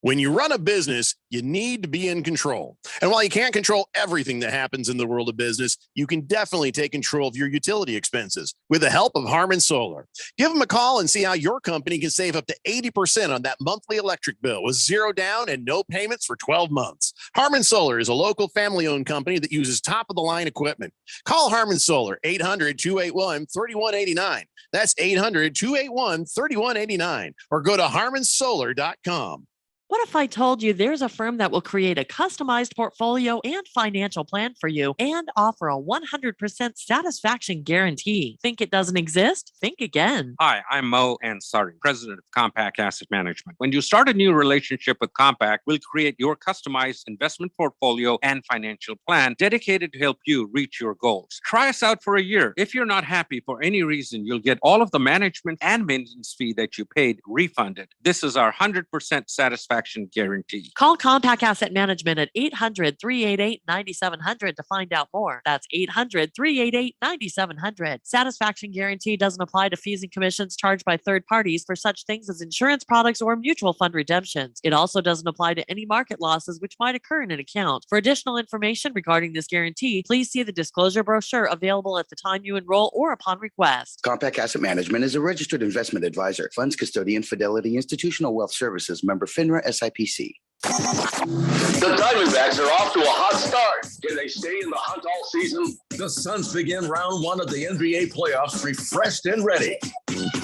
When you run a business, you need to be in control. And while you can't control everything that happens in the world of business, you can definitely take control of your utility expenses with the help of Harmon Solar. Give them a call and see how your company can save up to 80% on that monthly electric bill with zero down and no payments for 12 months. Harmon Solar is a local family-owned company that uses top-of-the-line equipment. Call Harmon Solar, 800-281-3189. That's 800-281-3189. Or go to harmonsolar.com. What if I told you there's a firm that will create a customized portfolio and financial plan for you and offer a 100% satisfaction guarantee? Think it doesn't exist? Think again. Hi, I'm Mo Ansari, president of Compact Asset Management. When you start a new relationship with Compact, we'll create your customized investment portfolio and financial plan dedicated to help you reach your goals. Try us out for a year. If you're not happy for any reason, you'll get all of the management and maintenance fee that you paid refunded. This is our 100% satisfaction guarantee. Call Compact Asset Management at 800-388-9700 to find out more. That's 800-388-9700. Satisfaction guarantee doesn't apply to fees and commissions charged by third parties for such things as insurance products or mutual fund redemptions. It also doesn't apply to any market losses which might occur in an account. For additional information regarding this guarantee, please see the disclosure brochure available at the time you enroll or upon request. Compact Asset Management is a registered investment advisor. Funds custodian, Fidelity Institutional Wealth Services, member FINRA SIPC. The Diamondbacks are off to a hot start. Can they stay in the hunt all season? The Suns begin round one of the NBA playoffs refreshed and ready.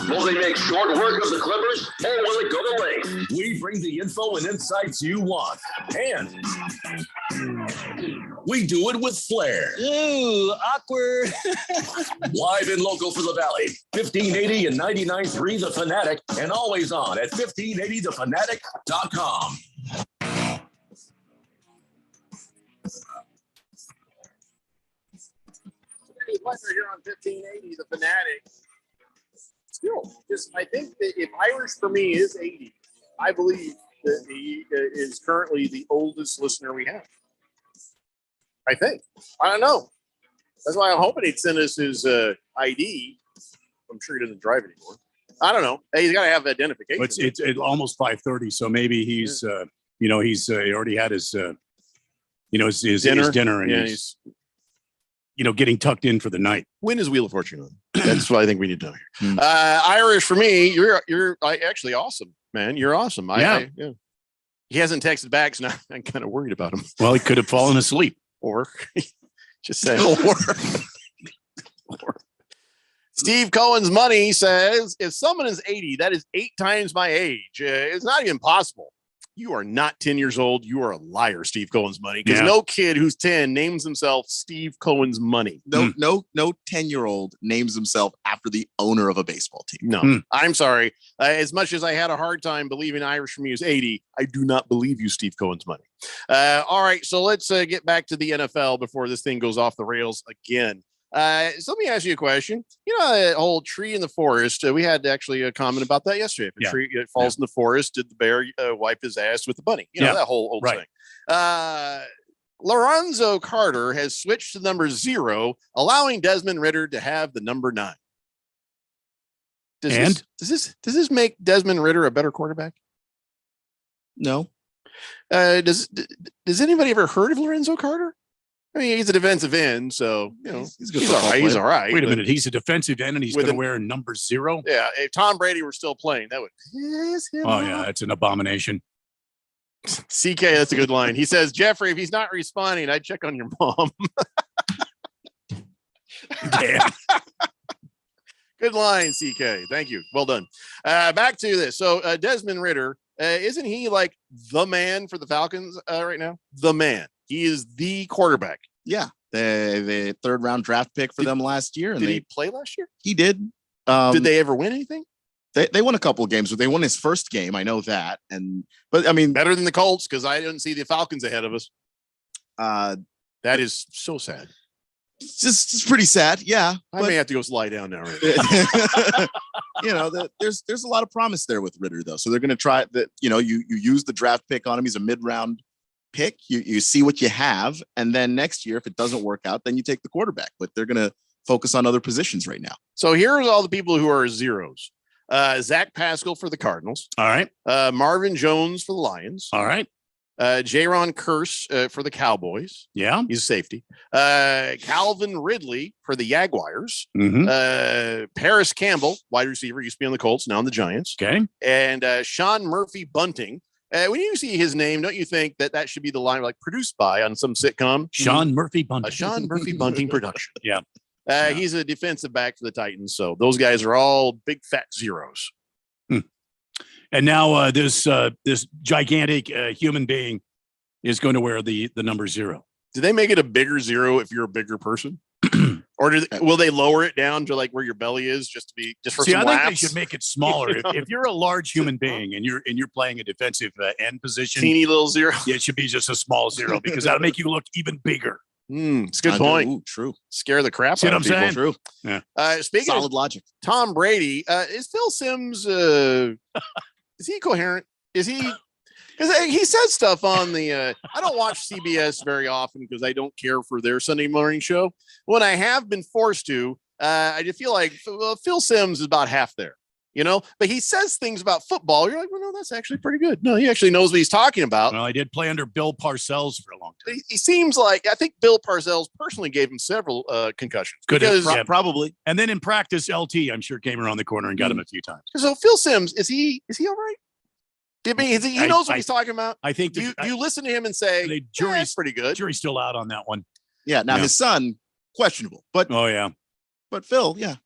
Will they make short work of the Clippers, or will it go to length? We bring the info and insights you want. And we do it with flair. Ooh, awkward. Live and local for the Valley. 1580 and 99.3 The Fanatic, and always on at 1580thefanatic.com. Pleasure here on 1580 The Fanatic. Still, just I think that if Irish for me is 80, I believe that he is currently the oldest listener we have. I think. I don't know. That's why I'm hoping he'd send us his ID. I'm sure he doesn't drive anymore. I don't know. Hey, he's got to have identification. It's almost 5:30, so maybe he's he already had his his dinner and he's getting tucked in for the night. When is Wheel of Fortune on? That's what I think we need to know here. Irish for me, you're actually awesome, man. You're awesome. Yeah. He hasn't texted back, so now I'm kind of worried about him. Well, he could have fallen asleep. Or just saying. Steve Cohen's Money says, if someone is 80, that is 8 times my age. It's not even possible. You are not 10 years old. You are a liar, Steve Cohen's Money. Because no kid who's 10 names himself Steve Cohen's Money. No 10-year-old names himself after the owner of a baseball team. No, I'm sorry. As much as I had a hard time believing Irish from me is 80, I do not believe you, Steve Cohen's Money. All right, so let's get back to the NFL before this thing goes off the rails again. So let me ask you a question. You know, that whole tree in the forest, we had actually a comment about that yesterday. If a tree falls in the forest, did the bear wipe his ass with the bunny? You know, that whole old thing. Lorenzo Carter has switched to number 0, allowing Desmond Ridder to have the number 9. Does this make Desmond Ridder a better quarterback? No. Does anybody ever heard of Lorenzo Carter? I mean, he's a defensive end, so he's all right. He's all right. Wait a minute, he's a defensive end and he's going to wear number 0. Yeah, if Tom Brady were still playing, that would piss him off. Yeah, it's an abomination. CK, that's a good line. He says, Jeffrey, if he's not responding, I'd check on your mom. Damn. Good line, CK. Thank you. Well done. Back to this. So Desmond Ridder, isn't he like the man for the Falcons right now? The man. He is the quarterback. Yeah. The 3rd round draft pick for them last year. And did he play last year? He did. Did they ever win anything? They won a couple of games, but they won his first game. I know that. But I mean, better than the Colts because I didn't see the Falcons ahead of us. That is so sad. It's pretty sad. Yeah. I may have to go lie down now. Right? There's a lot of promise there with Ridder, though. So they're going to try that. You use the draft pick on him. He's a mid-round pick. You see what you have. And then next year, if it doesn't work out, then you take the quarterback. But they're going to focus on other positions right now. So here's all the people who are 0s. Zach Pascal for the Cardinals. All right. Marvin Jones for the Lions. All right. Jaron Kearse for the Cowboys. Yeah. He's a safety. Calvin Ridley for the Jaguars. Mm-hmm. Paris Campbell, wide receiver, used to be on the Colts, now on the Giants. Okay. And Sean Murphy Bunting. When you see his name, don't you think that should be the line like produced by on some sitcom? Sean Murphy Bunting. A Sean Murphy Bunting production. Yeah. He's a defensive back for the Titans. So those guys are all big fat 0s. And now this gigantic human being is going to wear the number 0. Do they make it a bigger 0 if you're a bigger person? Or will they lower it down to like where your belly is just for See, some I laughs? think they should make it smaller. If you're a large human being and you're playing a defensive end position, teeny little 0. Yeah, it should be just a small 0 because that'll make you look even bigger. It's a good point. Ooh, true. Scare the crap See out what of people. I'm saying? True. Yeah. Speaking Solid of logic. Tom Brady, is Phil Simms? Is he coherent? Is he? Because he says stuff on the. I don't watch CBS very often because I don't care for their Sunday morning show. When I have been forced to, I just feel like Phil Simms is about half there. But he says things about football. You're like, well, no, that's actually pretty good. No, he actually knows what he's talking about. Well, I did play under Bill Parcells for a long time. He seems like, I think Bill Parcells personally gave him several concussions. Good, because, probably. And then in practice, LT, I'm sure, came around the corner and got him a few times. So Phil Simms, is he all right? I mean, he knows what he's talking about. I think. Do you listen to him and say, the jury's pretty good? Jury's still out on that one. Yeah. Now his son, questionable, but but Phil, yeah.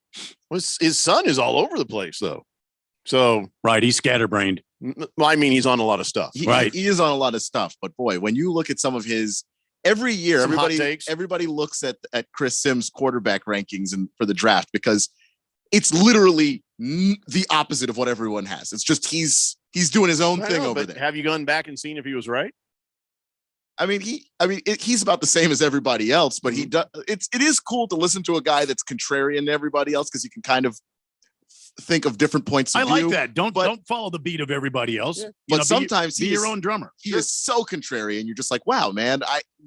His son is all over the place though. So right, he's scatterbrained. Well, I mean, he's on a lot of stuff. He is on a lot of stuff. But boy, when you look at some of his every year, everybody looks at Chris Simms' quarterback rankings and for the draft because it's literally the opposite of what everyone has. It's just he's doing his own thing over there. Have you gone back and seen if he was right? I mean, he's about the same as everybody else, but he does. It is cool to listen to a guy that's contrarian to everybody else because you can kind of think of different points of view. I like that. Don't follow the beat of everybody else. Yeah. But sometimes be your own drummer. He is so contrarian. You're just like, wow, man.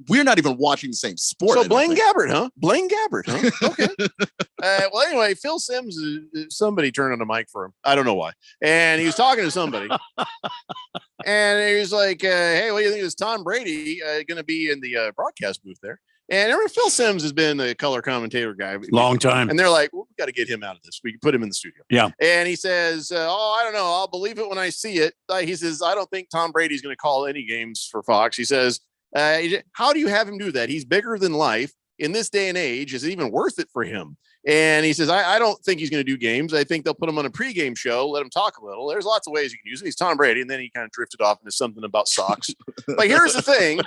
We're not even watching the same sport. So Blaine Gabbert, huh? Okay. Well, anyway, Phil Simms, somebody turned on the mic for him. I don't know why. And he was talking to somebody. And he was like, hey, what do you think of this Tom Brady going to be in the broadcast booth there? And remember, Phil Simms has been the color commentator guy. Long time. And they're like, well, we got to get him out of this. We can put him in the studio. Yeah. And he says, I don't know. I'll believe it when I see it. He says, I don't think Tom Brady's going to call any games for Fox. He says, how do you have him do that? He's bigger than life. In this day and age, is it even worth it for him? And he says, I don't think he's going to do games. I think they'll put him on a pregame show, let him talk a little. There's lots of ways you can use it. He's Tom Brady. And then he kind of drifted off into something about socks. But here's the thing.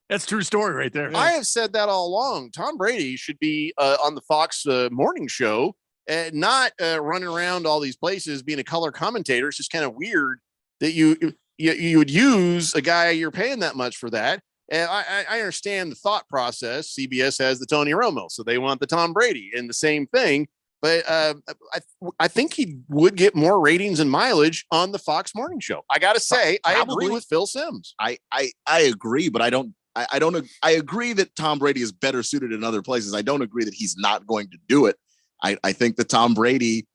That's true story right there. I have said that all along. Tom Brady should be on the Fox morning show, not running around all these places being a color commentator. It's just kind of weird that you would use a guy you're paying that much for that. And I understand the thought process. CBS has the Tony Romo, so they want the Tom Brady and the same thing. But I think he would get more ratings and mileage on the Fox morning show. I got to say, I agree with Phil Simms. I agree, but I don't. I agree that Tom Brady is better suited in other places. I don't agree that he's not going to do it. I think that Tom Brady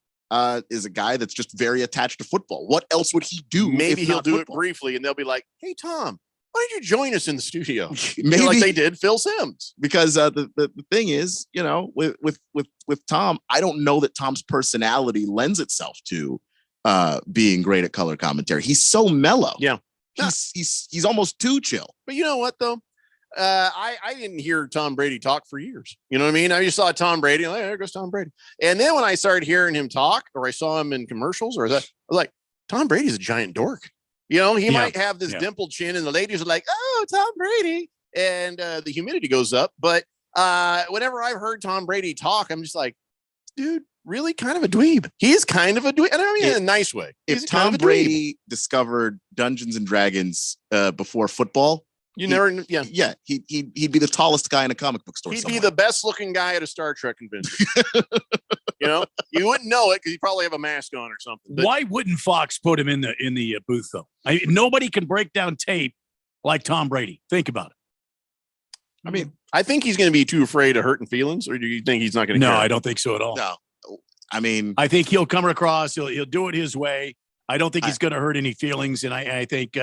is a guy that's just very attached to football. What else would he do? Maybe he'll do it briefly, and they'll be like, "Hey, Tom, why don't you join us in the studio?" Maybe like they did Phil Simms. Because the thing is, with Tom, I don't know that Tom's personality lends itself to being great at color commentary. He's so mellow. Yeah. He's almost too chill. But you know what though? I didn't hear Tom Brady talk for years. You know what I mean? I just saw Tom Brady. Like, there goes Tom Brady. And then when I started hearing him talk, or I saw him in commercials, I was like, Tom Brady's a giant dork. He might have this dimpled chin, and the ladies are like, "Oh, Tom Brady," and the humidity goes up. But whenever I've heard Tom Brady talk, I'm just like, dude, really kind of a dweeb. He is kind of a dweeb, and I mean in a nice way. If Tom Brady discovered Dungeons and Dragons before football, he'd be the tallest guy in a comic book store. He'd be the best looking guy at a Star Trek convention. You wouldn't know it because he'd probably have a mask on or something. But why wouldn't Fox put him in the booth though? Nobody can break down tape like Tom Brady. Think about it. I mean, I think he's going to be too afraid of hurting feelings, or do you think he's not going to? No, care? I don't think so at all. No, I mean, I think he'll come across. He'll do it his way. I don't think he's going to hurt any feelings, and I think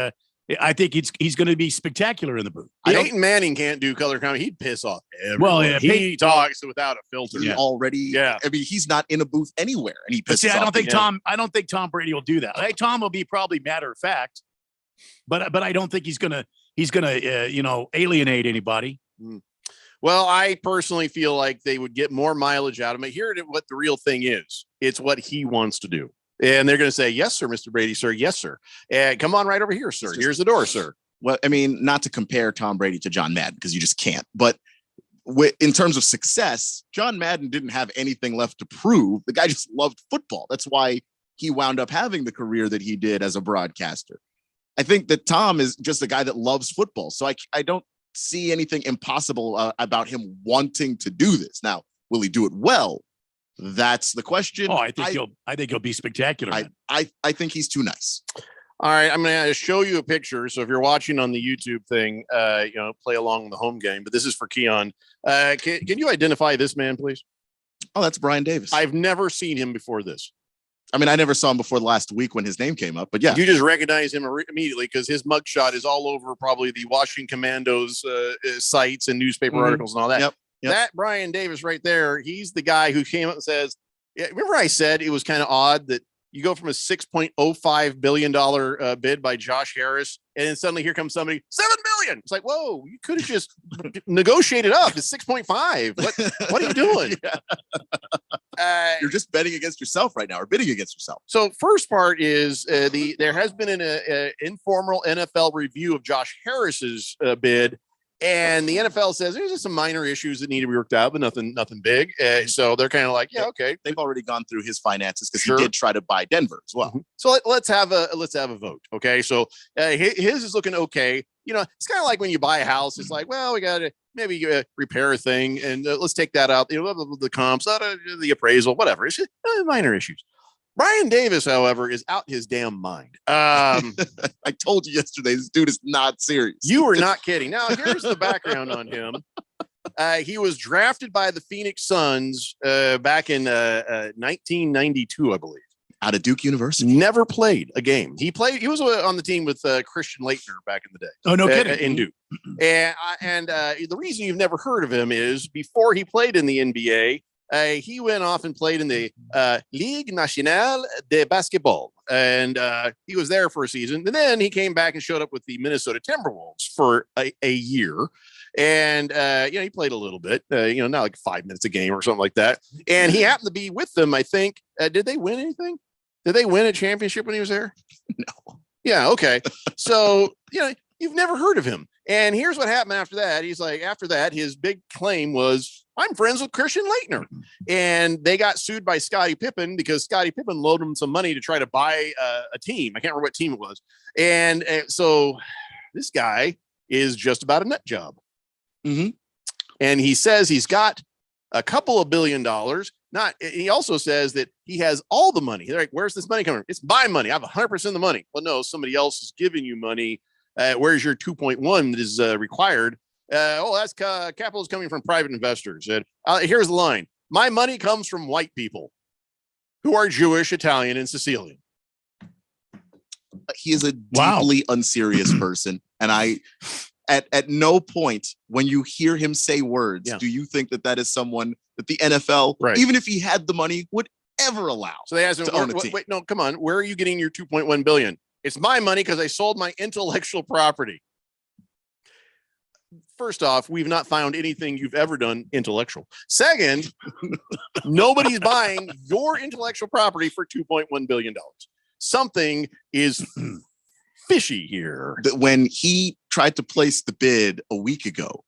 he's going to be spectacular in the booth. Peyton Manning can't do color commentary. He'd piss off everyone. Well, yeah, he talks without a filter. I mean, he's not in a booth anywhere, and he pisses I off. I don't think Tom Brady will do that. I think Tom will be probably matter of fact, but I don't think he's gonna alienate anybody. Well, I personally feel like they would get more mileage out of him. Here's what the real thing is. It's what he wants to do. And they're going to say, yes, sir, Mr. Brady, sir. Yes, sir. And come on right over here, sir. Here's the door, sir. Well, I mean, not to compare Tom Brady to John Madden, because you just can't. But in terms of success, John Madden didn't have anything left to prove. The guy just loved football. That's why he wound up having the career that he did as a broadcaster. I think that Tom is just a guy that loves football. So I don't see anything impossible about him wanting to do this. Now, will he do it well? That's the question. Oh, I think he'll be spectacular. I think he's too nice. All right, I'm going to show you a picture. So if you're watching on the YouTube thing, play along with the home game. But this is for Keon. Can you identify this man, please? Oh, that's Brian Davis. I've never seen him before this. I mean, I never saw him before the last week when his name came up, but yeah. You just recognize him immediately because his mugshot is all over probably the Washington Commandos sites and newspaper articles and all that. Yep. That Brian Davis right there, he's the guy who came up and says, remember I said it was kind of odd that you go from a $6.05 billion bid by Josh Harris, and then suddenly here comes somebody, $7 billion. It's like, whoa, you could have just negotiated up to 6.5. What are you doing? You're just betting against yourself right now, or bidding against yourself. So first part is there has been an informal NFL review of Josh Harris's bid. And the NFL says there's just some minor issues that need to be worked out, but nothing big. So they're kind of like, yeah, okay. They've already gone through his finances because he did try to buy Denver as well. So let's have a vote. Okay. So his is looking okay. It's kind of like when you buy a house. It's like, well, we got to maybe repair a thing, and let's take that out. The comps, the appraisal, whatever. It's just minor issues. Brian Davis, however, is out his damn mind. I told you yesterday, this dude is not serious. You were not kidding. Now, here's the background on him. He was drafted by the Phoenix Suns back in 1992, I believe. Out of Duke University. Never played a game. He was on the team with Christian Laettner back in the day. Oh, no kidding. In Duke. And the reason you've never heard of him is before he played in the NBA, he went off and played in the Ligue Nationale de Basketball, and he was there for a season. And then he came back and showed up with the Minnesota Timberwolves for a year. And, he played a little bit, not like 5 minutes a game or something like that. And he happened to be with them, I think. Did they win anything? Did they win a championship when he was there? No. Yeah, okay. So, you've never heard of him. And here's what happened after that. He's like, after that, his big claim was, I'm friends with Christian Laettner. And they got sued by Scottie Pippen because Scottie Pippen loaned him some money to try to buy a team. I can't remember what team it was. And so this guy is just about a nut job. Mm-hmm. And he says he's got a couple of $1 billion. He also says that he has all the money. They're like, where's this money coming from? It's my money. I have 100% of the money. Well, no, somebody else is giving you money. Where's your 2.1 that is required? That's capital is coming from private investors. And here's the line. My money comes from white people who are Jewish, Italian, and Sicilian. He is a deeply unserious person. And at no point when you hear him say words, do you think that is someone that the NFL, even if he had the money, would ever allow? So they asked him, to own a team. Wait, no, come on. Where are you getting your 2.1 billion? It's my money because I sold my intellectual property. First off, we've not found anything you've ever done intellectual. Second, nobody's buying your intellectual property for $2.1 billion. Something is fishy here. When he tried to place the bid a week ago,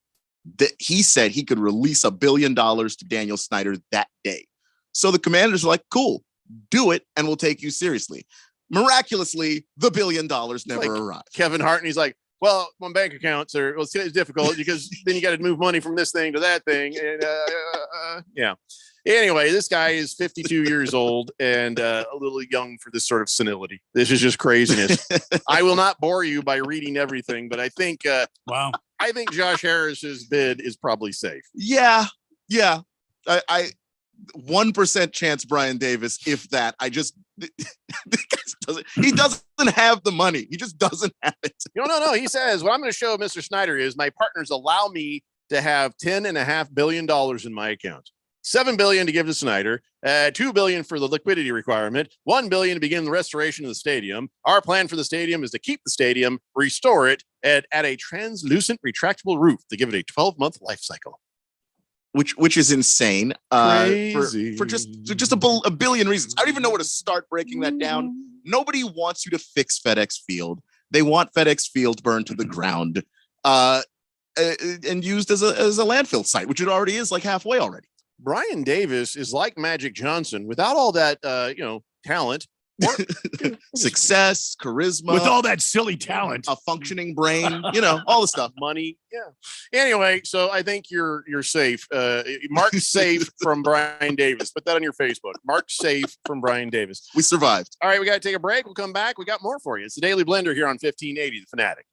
that he said he could release $1 billion to Daniel Snyder that day. So the Commanders are like, cool, do it, and we'll take you seriously. Miraculously, the $1 billion never arrived. Kevin Hart, and he's like, well, my bank accounts are, it's difficult because then you got to move money from this thing to that thing. And yeah. Anyway, this guy is 52 years old and a little young for this sort of senility. This is just craziness. I will not bore you by reading everything, but I think, I think Josh Harris's bid is probably safe. Yeah. I 1% chance Brian Davis, if that. He doesn't have the money. He just doesn't have it. No. He says, what I'm going to show Mr. Snyder is my partners allow me to have $10.5 billion in my account. $7 billion to give to Snyder, $2 billion for the liquidity requirement, $1 billion to begin the restoration of the stadium. Our plan for the stadium is to keep the stadium, restore it at a translucent retractable roof to give it a 12-month life cycle. which is insane. Crazy. For just a billion reasons. I don't even know where to start breaking that down. Nobody wants you to fix FedEx Field. They want FedEx Field burned to the ground, and used as a landfill site, which it already is like halfway already. Brian Davis is like Magic Johnson without all that, talent. Success, charisma, with all that silly talent, a functioning brain, all the stuff. Money. Yeah. Anyway, so I think you're safe. Mark safe from Brian Davis. Put that on your Facebook. Mark safe from Brian Davis. We survived. All right, we got to take a break. We'll come back. We got more for you. It's the Daily Blender here on 1580 The Fanatic.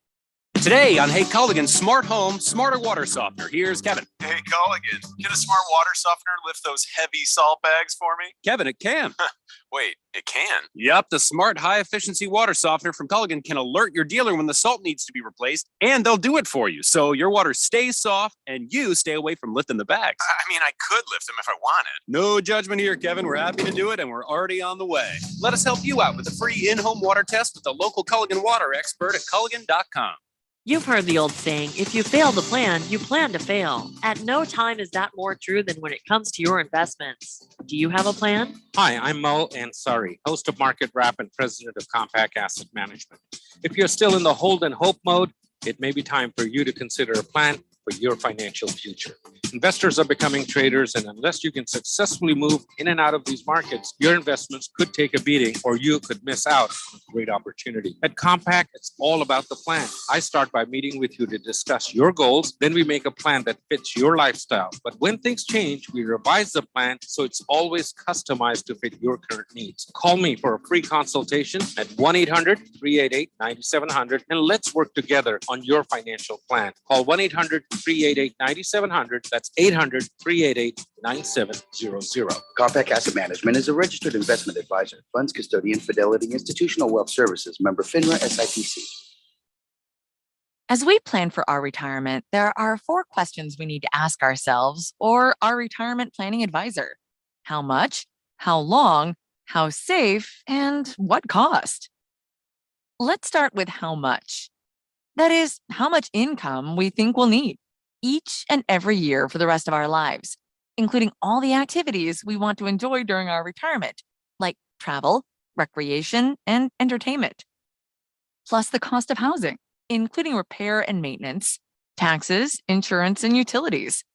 Today on Hey Culligan, Smart Home, Smarter Water Softener. Here's Kevin. Hey Culligan, can a smart water softener lift those heavy salt bags for me? Kevin, it can. Wait, it can? Yep, the smart high-efficiency water softener from Culligan can alert your dealer when the salt needs to be replaced, and they'll do it for you. So your water stays soft, and you stay away from lifting the bags. I mean, I could lift them if I wanted. No judgment here, Kevin. We're happy to do it, and we're already on the way. Let us help you out with a free in-home water test with the local Culligan water expert at Culligan.com. You've heard the old saying, if you fail to plan, you plan to fail. At no time is that more true than when it comes to your investments. Do you have a plan? Hi, I'm Mo Ansari, host of Market Wrap and president of Compact Asset Management. If you're still in the hold and hope mode, it may be time for you to consider a plan for your financial future. Investors are becoming traders, and unless you can successfully move in and out of these markets, your investments could take a beating or you could miss out on a great opportunity. At Compact, it's all about the plan. I start by meeting with you to discuss your goals, then we make a plan that fits your lifestyle. But when things change, we revise the plan so it's always customized to fit your current needs. Call me for a free consultation at 1-800-388-9700 and let's work together on your financial plan. Call 1-800-388-9700. That's 800-388-9700. Compact Asset Management is a registered investment advisor. Funds custodian, Fidelity Institutional Wealth Services, member FINRA SIPC. As we plan for our retirement, there are 4 questions we need to ask ourselves or our retirement planning advisor. How much? How long? How safe? And what cost? Let's start with how much. That is, how much income we think we'll need each and every year for the rest of our lives, including all the activities we want to enjoy during our retirement, like travel, recreation, and entertainment. Plus the cost of housing, including repair and maintenance, taxes, insurance, and utilities,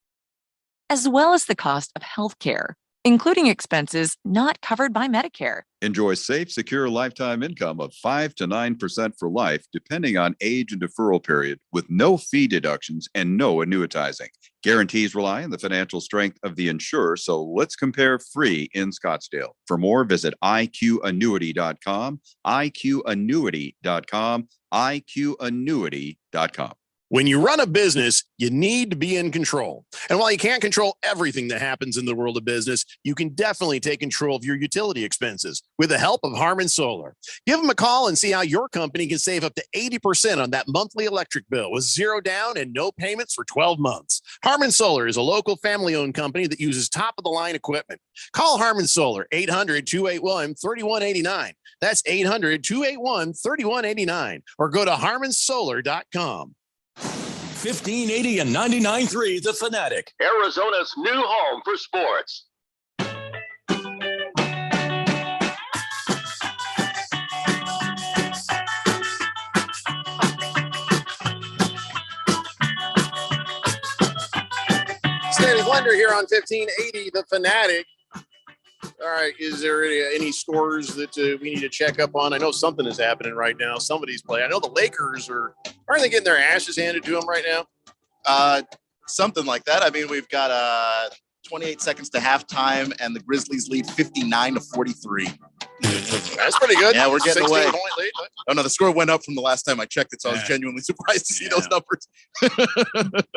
as well as the cost of healthcare, including expenses not covered by Medicare. Enjoy safe, secure lifetime income of 5 to 9% for life, depending on age and deferral period, with no fee deductions and no annuitizing. Guarantees rely on the financial strength of the insurer, so let's compare free in Scottsdale. For more, visit IQannuity.com, IQannuity.com, IQannuity.com. When you run a business, you need to be in control. And while you can't control everything that happens in the world of business, you can definitely take control of your utility expenses with the help of Harmon Solar. Give them a call and see how your company can save up to 80% on that monthly electric bill with zero down and no payments for 12 months. Harmon Solar is a local family-owned company that uses top-of-the-line equipment. Call Harmon Solar, 800-281-3189. That's 800-281-3189. Or go to harmonsolar.com. 1580 and 99.3 The Fanatic. Arizona's new home for sports. Daily Blender here on 1580 The Fanatic. All right, is there any scores that we need to check up on? I know something is happening right now. Somebody's playing. I know the Lakers aren't they getting their ashes handed to them right now? Something like that. I mean, we've got 28 seconds to halftime, and the Grizzlies lead 59-43. That's pretty good. Yeah, we're getting away. Point lead. Oh no, the score went up from the last time I checked it, so I was genuinely surprised to see those numbers.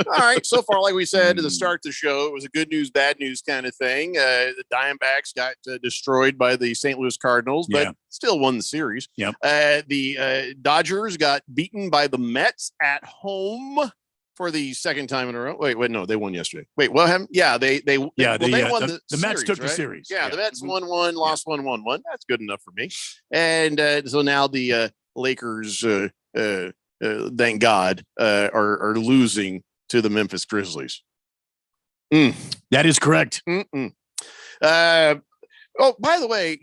All right, so far, like we said at the start of the show, it was a good news, bad news kind of thing. The Diamondbacks got destroyed by the St. Louis Cardinals, but still won the series. Yep. The Dodgers got beaten by the Mets at home for the second time in a row. Wait, no, they won yesterday. Wait, what happened? Yeah, they won the Mets series, took the right? series. Yeah, the Mets won one, lost one, won one. That's good enough for me. And so now the Lakers, thank God, are losing to the Memphis Grizzlies. That is correct. Oh, by the way,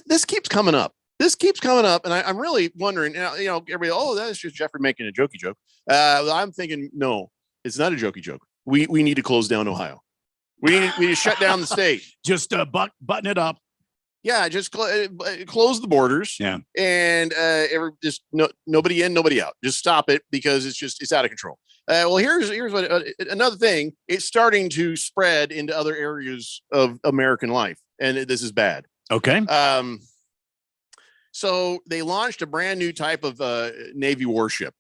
this keeps coming up. This keeps coming up, and I'm really wondering. Everybody, that's just Jeffrey making a jokey joke. I'm thinking, no, it's not a jokey joke. We need to close down Ohio. We need to shut down the state. Just button it up. Yeah, just close the borders. Yeah, and nobody in, nobody out. Just stop it because it's out of control. Well, here's what another thing. It's starting to spread into other areas of American life, and this is bad. Okay. So they launched a brand new type of Navy warship.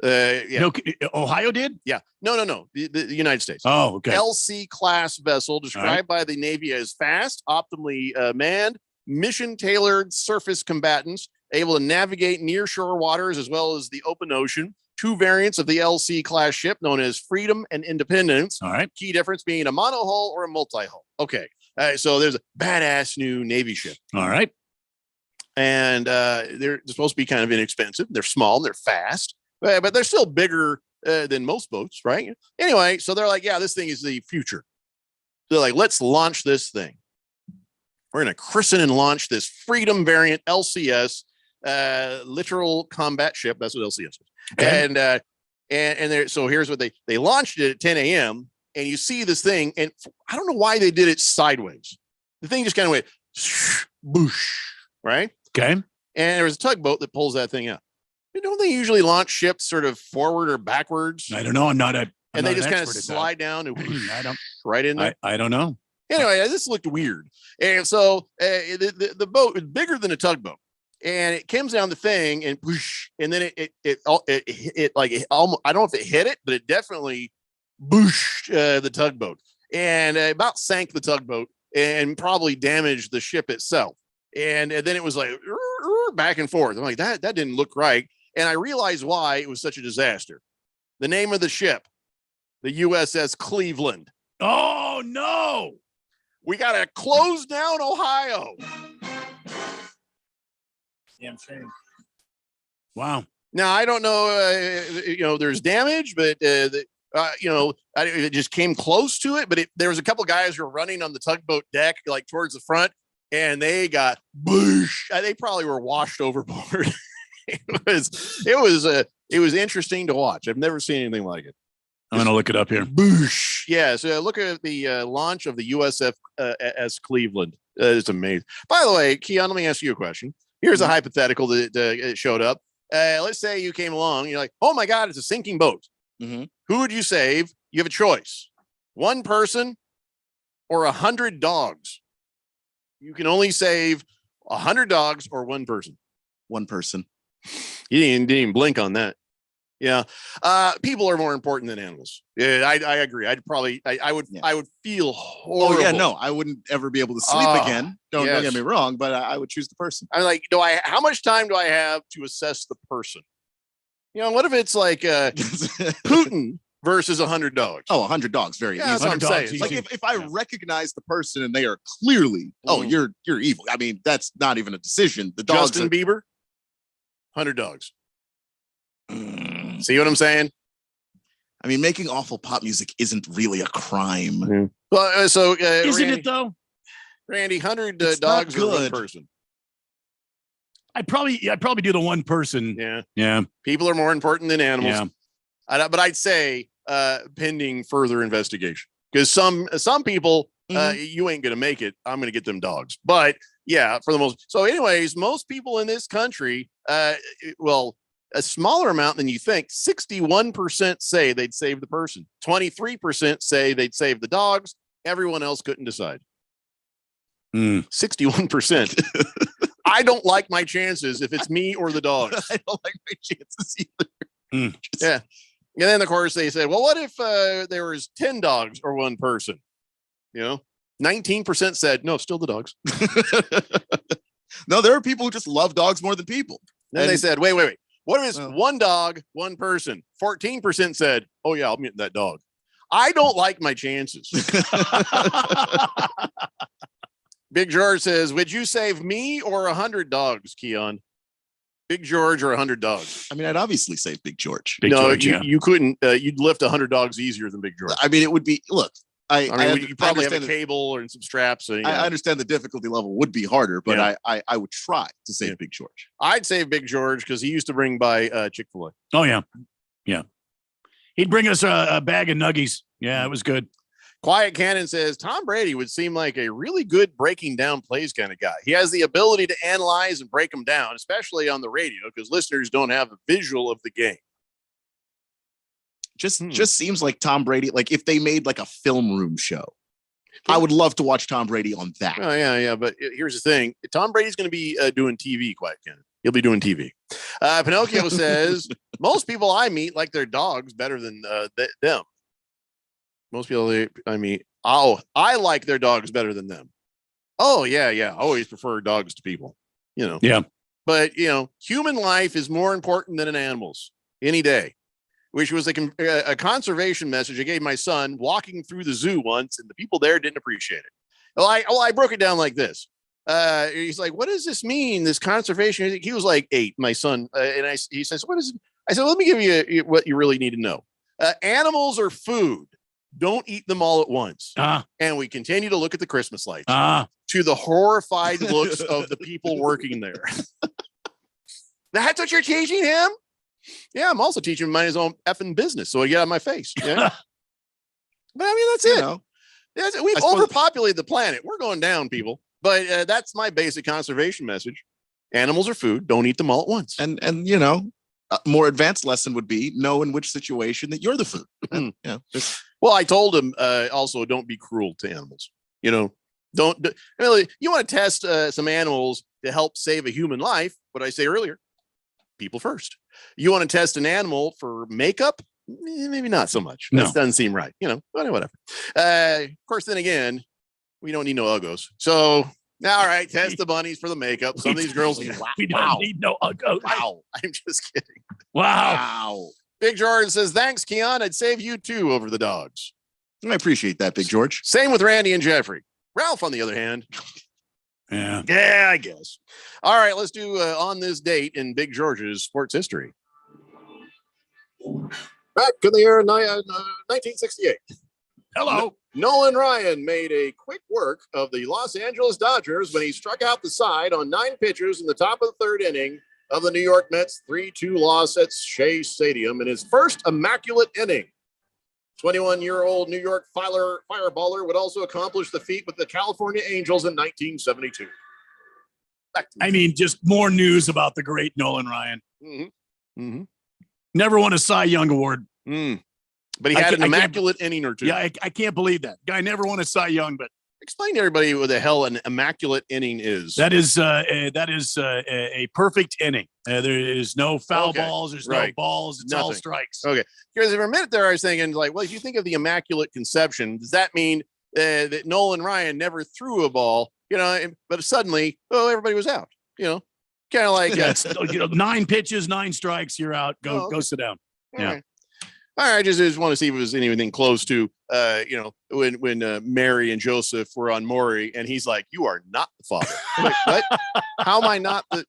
No, Ohio did? Yeah. No. The United States. Oh, okay. LC class vessel described by the Navy as fast, optimally manned, mission-tailored surface combatants able to navigate near-shore waters as well as the open ocean. Two variants of the LC class ship known as Freedom and Independence. All right. Key difference being a monohull or a multi-hull. Okay. So there's a badass new Navy ship. All right. And they're supposed to be kind of inexpensive. They're small. They're fast. But they're still bigger than most boats, right? Anyway, so they're like, yeah, this thing is the future. They're like, let's launch this thing. We're going to christen and launch this Freedom variant LCS, littoral combat ship. That's what LCS is. Okay. And so here's what they launched it at 10 a.m. And you see this thing, and I don't know why they did it sideways. The thing just kind of went boosh, right? Okay. And there was a tugboat that pulls that thing out. Don't they usually launch ships sort of forward or backwards? I don't know. And they just kind of slide down and right in there. I don't know. Anyway, this looked weird. And so the boat was bigger than a tugboat, and it comes down the thing and whoosh, and then it like almost, I don't know if it hit it, but it definitely booshed the tugboat and about sank the tugboat and probably damaged the ship itself. And then it was like back and forth. I'm like, that didn't look right. And I realized why it was such a disaster. The name of the ship, the USS Cleveland. Oh, no. We got to close down Ohio. Damn shame. Wow. Now, I don't know, there's damage, but, it just came close to it. But there was a couple guys who were running on the tugboat deck, like towards the front, and they got boosh. They probably were washed overboard. It was interesting to watch. I've never seen anything like it. I'm going to look it up here. Boosh. Yeah. So look at the launch of the USS Cleveland. It's amazing. By the way, Keon, let me ask you a question. Here's a hypothetical that showed up. Let's say you came along. You're like, oh my God, it's a sinking boat. Mm-hmm. Who would you save? You have a choice. One person or 100 dogs. You can only save 100 dogs or one person. One person. You didn't even blink on that. Yeah. People are more important than animals. Yeah, I agree. I would feel horrible. Oh yeah, no, I wouldn't ever be able to sleep again. Don't get me wrong, but I would choose the person. I'm like, how much time do I have to assess the person? What if it's like Putin versus 100 dogs? Oh, 100 dogs, very easy. That's what I'm saying. Like if I recognize the person and they are clearly, you're evil. I mean, that's not even a decision. The dogs. Justin Bieber, 100 dogs. See what I'm saying? I mean, making awful pop music isn't really a crime. Mm-hmm. Well, isn't Randy, it though? Randy, 100 dogs or one person? I'd probably do the one person. Yeah. People are more important than animals. Yeah. But I'd say pending further investigation, because some people you ain't gonna make it. I'm gonna get them dogs. But yeah, for the most. So, anyways, most people in this country, a smaller amount than you think. 61% say they'd save the person. 23% say they'd save the dogs. Everyone else couldn't decide. 61%. I don't like my chances if it's me or the dogs. I don't like my chances either. Yeah. And then, of course, they said, well, what if there was 10 dogs or one person? 19% said, no, still the dogs. No, there are people who just love dogs more than people. Then they said, wait. What if it's one dog, one person? 14% said, oh, yeah, I'm getting that dog. I don't like my chances. Big George says, would you save me or 100 dogs, Keon? Big George or 100 dogs? I mean, I'd obviously save Big George. You couldn't. You'd lift 100 dogs easier than Big George. I mean, it would be, look, I mean, you probably have a understand cable or some straps. And, I understand the difficulty level would be harder, but I would try to save Big George. I'd save Big George because he used to bring by Chick-fil-A. Oh, yeah. Yeah. He'd bring us a bag of nuggies. Yeah, it was good. Quiet Cannon says Tom Brady would seem like a really good breaking down plays kind of guy. He has the ability to analyze and break them down, especially on the radio, because listeners don't have a visual of the game. Just seems like Tom Brady. Like if they made like a film room show, I would love to watch Tom Brady on that. Oh, yeah. But here's the thing. Tom Brady's going to be doing TV, Quiet Cannon. He'll be doing TV. Pinocchio says, most people I meet like their dogs better than them. Most people I like their dogs better than them. Oh, yeah. I always prefer dogs to people, Yeah. But, human life is more important than an animal's any day, which was a conservation message I gave my son walking through the zoo once, and the people there didn't appreciate it. Well, I broke it down like this. He's like, what does this mean? This conservation? He was like 8, my son. And he says, what is it? I said, let me give you what you really need to know. Animals are food. Don't eat them all at once. And we continue to look at the Christmas lights to the horrified looks of the people working there. That's what you're teaching him? Yeah, I'm also teaching him mind his own effing business. So I get out of my face. Yeah. But I mean, that's it. We've overpopulated the planet. We're going down, people. But that's my basic conservation message. Animals are food. Don't eat them all at once. And a more advanced lesson would be know in which situation that you're the food. Well, I told him also don't be cruel to animals. Don't really. You want to test some animals to help save a human life. What I say earlier, people first. You want to test an animal for makeup? Maybe not so much. No. That doesn't seem right. But whatever. Of course, then again, we don't need no uggos. So, all right, test the bunnies for the makeup. Some of these girls, we don't need no uggos. Wow. I'm just kidding. Wow. Big George says, thanks, Keon. I'd save you too over the dogs. I appreciate that, Big George. Same with Randy and Jeffrey. Ralph, on the other hand. Yeah, I guess. All right, let's do on this date in Big George's sports history. Back in the year 1968. Hello. Nolan Ryan made a quick work of the Los Angeles Dodgers when he struck out the side on 9 pitchers in the top of the 3rd inning of the New York Mets' 3-2 loss at Shea Stadium in his first immaculate inning. 21-year-old New York fireballer would also accomplish the feat with the California Angels in 1972. I mean, just more news about the great Nolan Ryan. Never won a Cy Young Award. But he had an immaculate inning or two. Yeah, I can't believe that. Guy never won a Cy Young, but explain to everybody what the hell an immaculate inning is. That is a perfect inning. There is no foul balls. There's no balls. It's all strikes. Okay. Because for a minute there, I was thinking like, well, if you think of the Immaculate Conception, does that mean that Nolan Ryan never threw a ball? But suddenly, everybody was out. Kind of like 9 pitches, 9 strikes. You're out. Go sit down. All right, I just want to see if it was anything close to, when Mary and Joseph were on Maury, and he's like, "You are not the father." I'm like, what? How am I not the?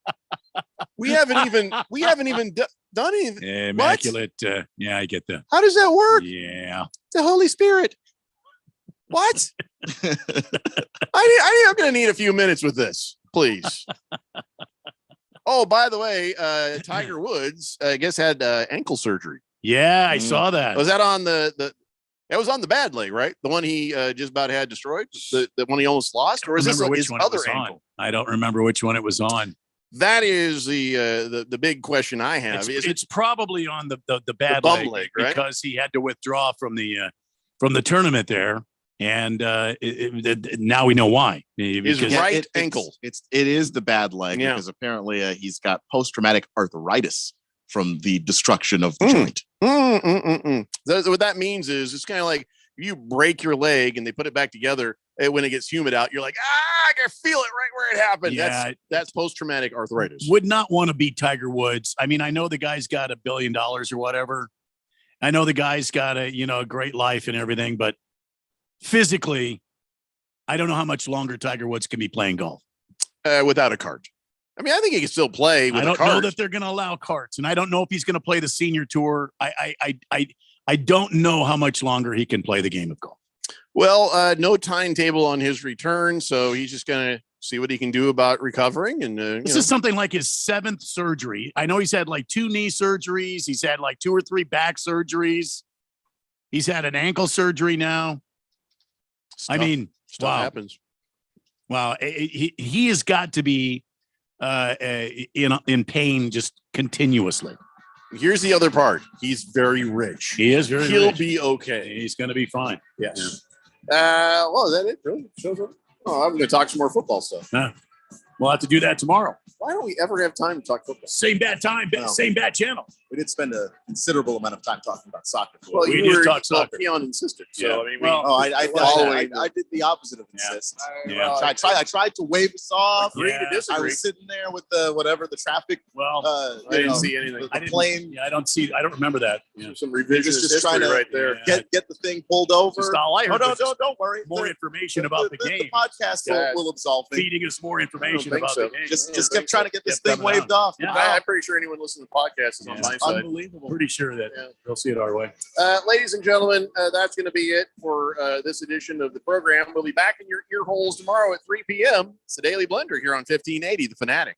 We haven't even done anything. Immaculate. Yeah, I get that. How does that work? Yeah, the Holy Spirit. What? I'm going to need a few minutes with this, please. Oh, by the way, Tiger Woods, I guess, had ankle surgery. Yeah, I saw that. Was that on it was on the bad leg, right? The one he just about had destroyed? The one he almost lost? Or is this his other ankle? I don't remember which one it was on. That is the big question I have. It's probably on the bad leg, right? Because he had to withdraw from the tournament there. And now we know why. His right ankle. It is the bad leg because apparently he's got post-traumatic arthritis from the destruction of the joint. What that means is it's kind of like you break your leg and they put it back together. And when it gets humid out, you're like, I can feel it right where it happened. Yeah, that's post-traumatic arthritis. Would not want to be Tiger Woods. I mean, I know the guy's got $1 billion or whatever. I know the guy's got a great life and everything, but physically, I don't know how much longer Tiger Woods can be playing golf without a cart. I mean, I think he can still play with a cart. I don't know that they're going to allow carts, and I don't know if he's going to play the senior tour. I don't know how much longer he can play the game of golf. Well, no timetable on his return, so he's just going to see what he can do about recovering. And this is something like his 7th surgery. I know he's had like 2 knee surgeries. He's had like 2 or 3 back surgeries. He's had an ankle surgery now. Stuff wow. happens. Wow. He has got to be in pain just continuously. Here's the other part. He's very rich. He is very He'll rich. be okay. He's going to be fine. Yes. Well, is that it? Really? Show's up? Oh, I'm going to talk some more football stuff. We'll have to do that tomorrow. Why don't we ever have time to talk football? Same bad time, same bad channel. We did spend a considerable amount of time talking about soccer. Well, We did talk soccer. Keon insisted. So, Yeah. I mean, I did the opposite of insist. Yeah. I tried to wave us off. Agree to disagree. I was sitting there with the traffic. Well, I didn't see anything. The plane. Yeah, I don't remember that. Yeah. Some revisionist Just trying to right there. get the thing pulled over. Just all I heard was don't worry. more information about the game. The podcast will absolve me. Feeding us more information think about so. the game. Just kept trying to get this Kept thing coming waved off. Yeah. I'm pretty sure anyone listening to the podcast is on my side. Unbelievable. Pretty sure that they'll see it our way. Ladies and gentlemen, that's going to be it for this edition of the program. We'll be back in your ear holes tomorrow at 3 p.m. It's the Daily Blender here on 1580, The Fanatic.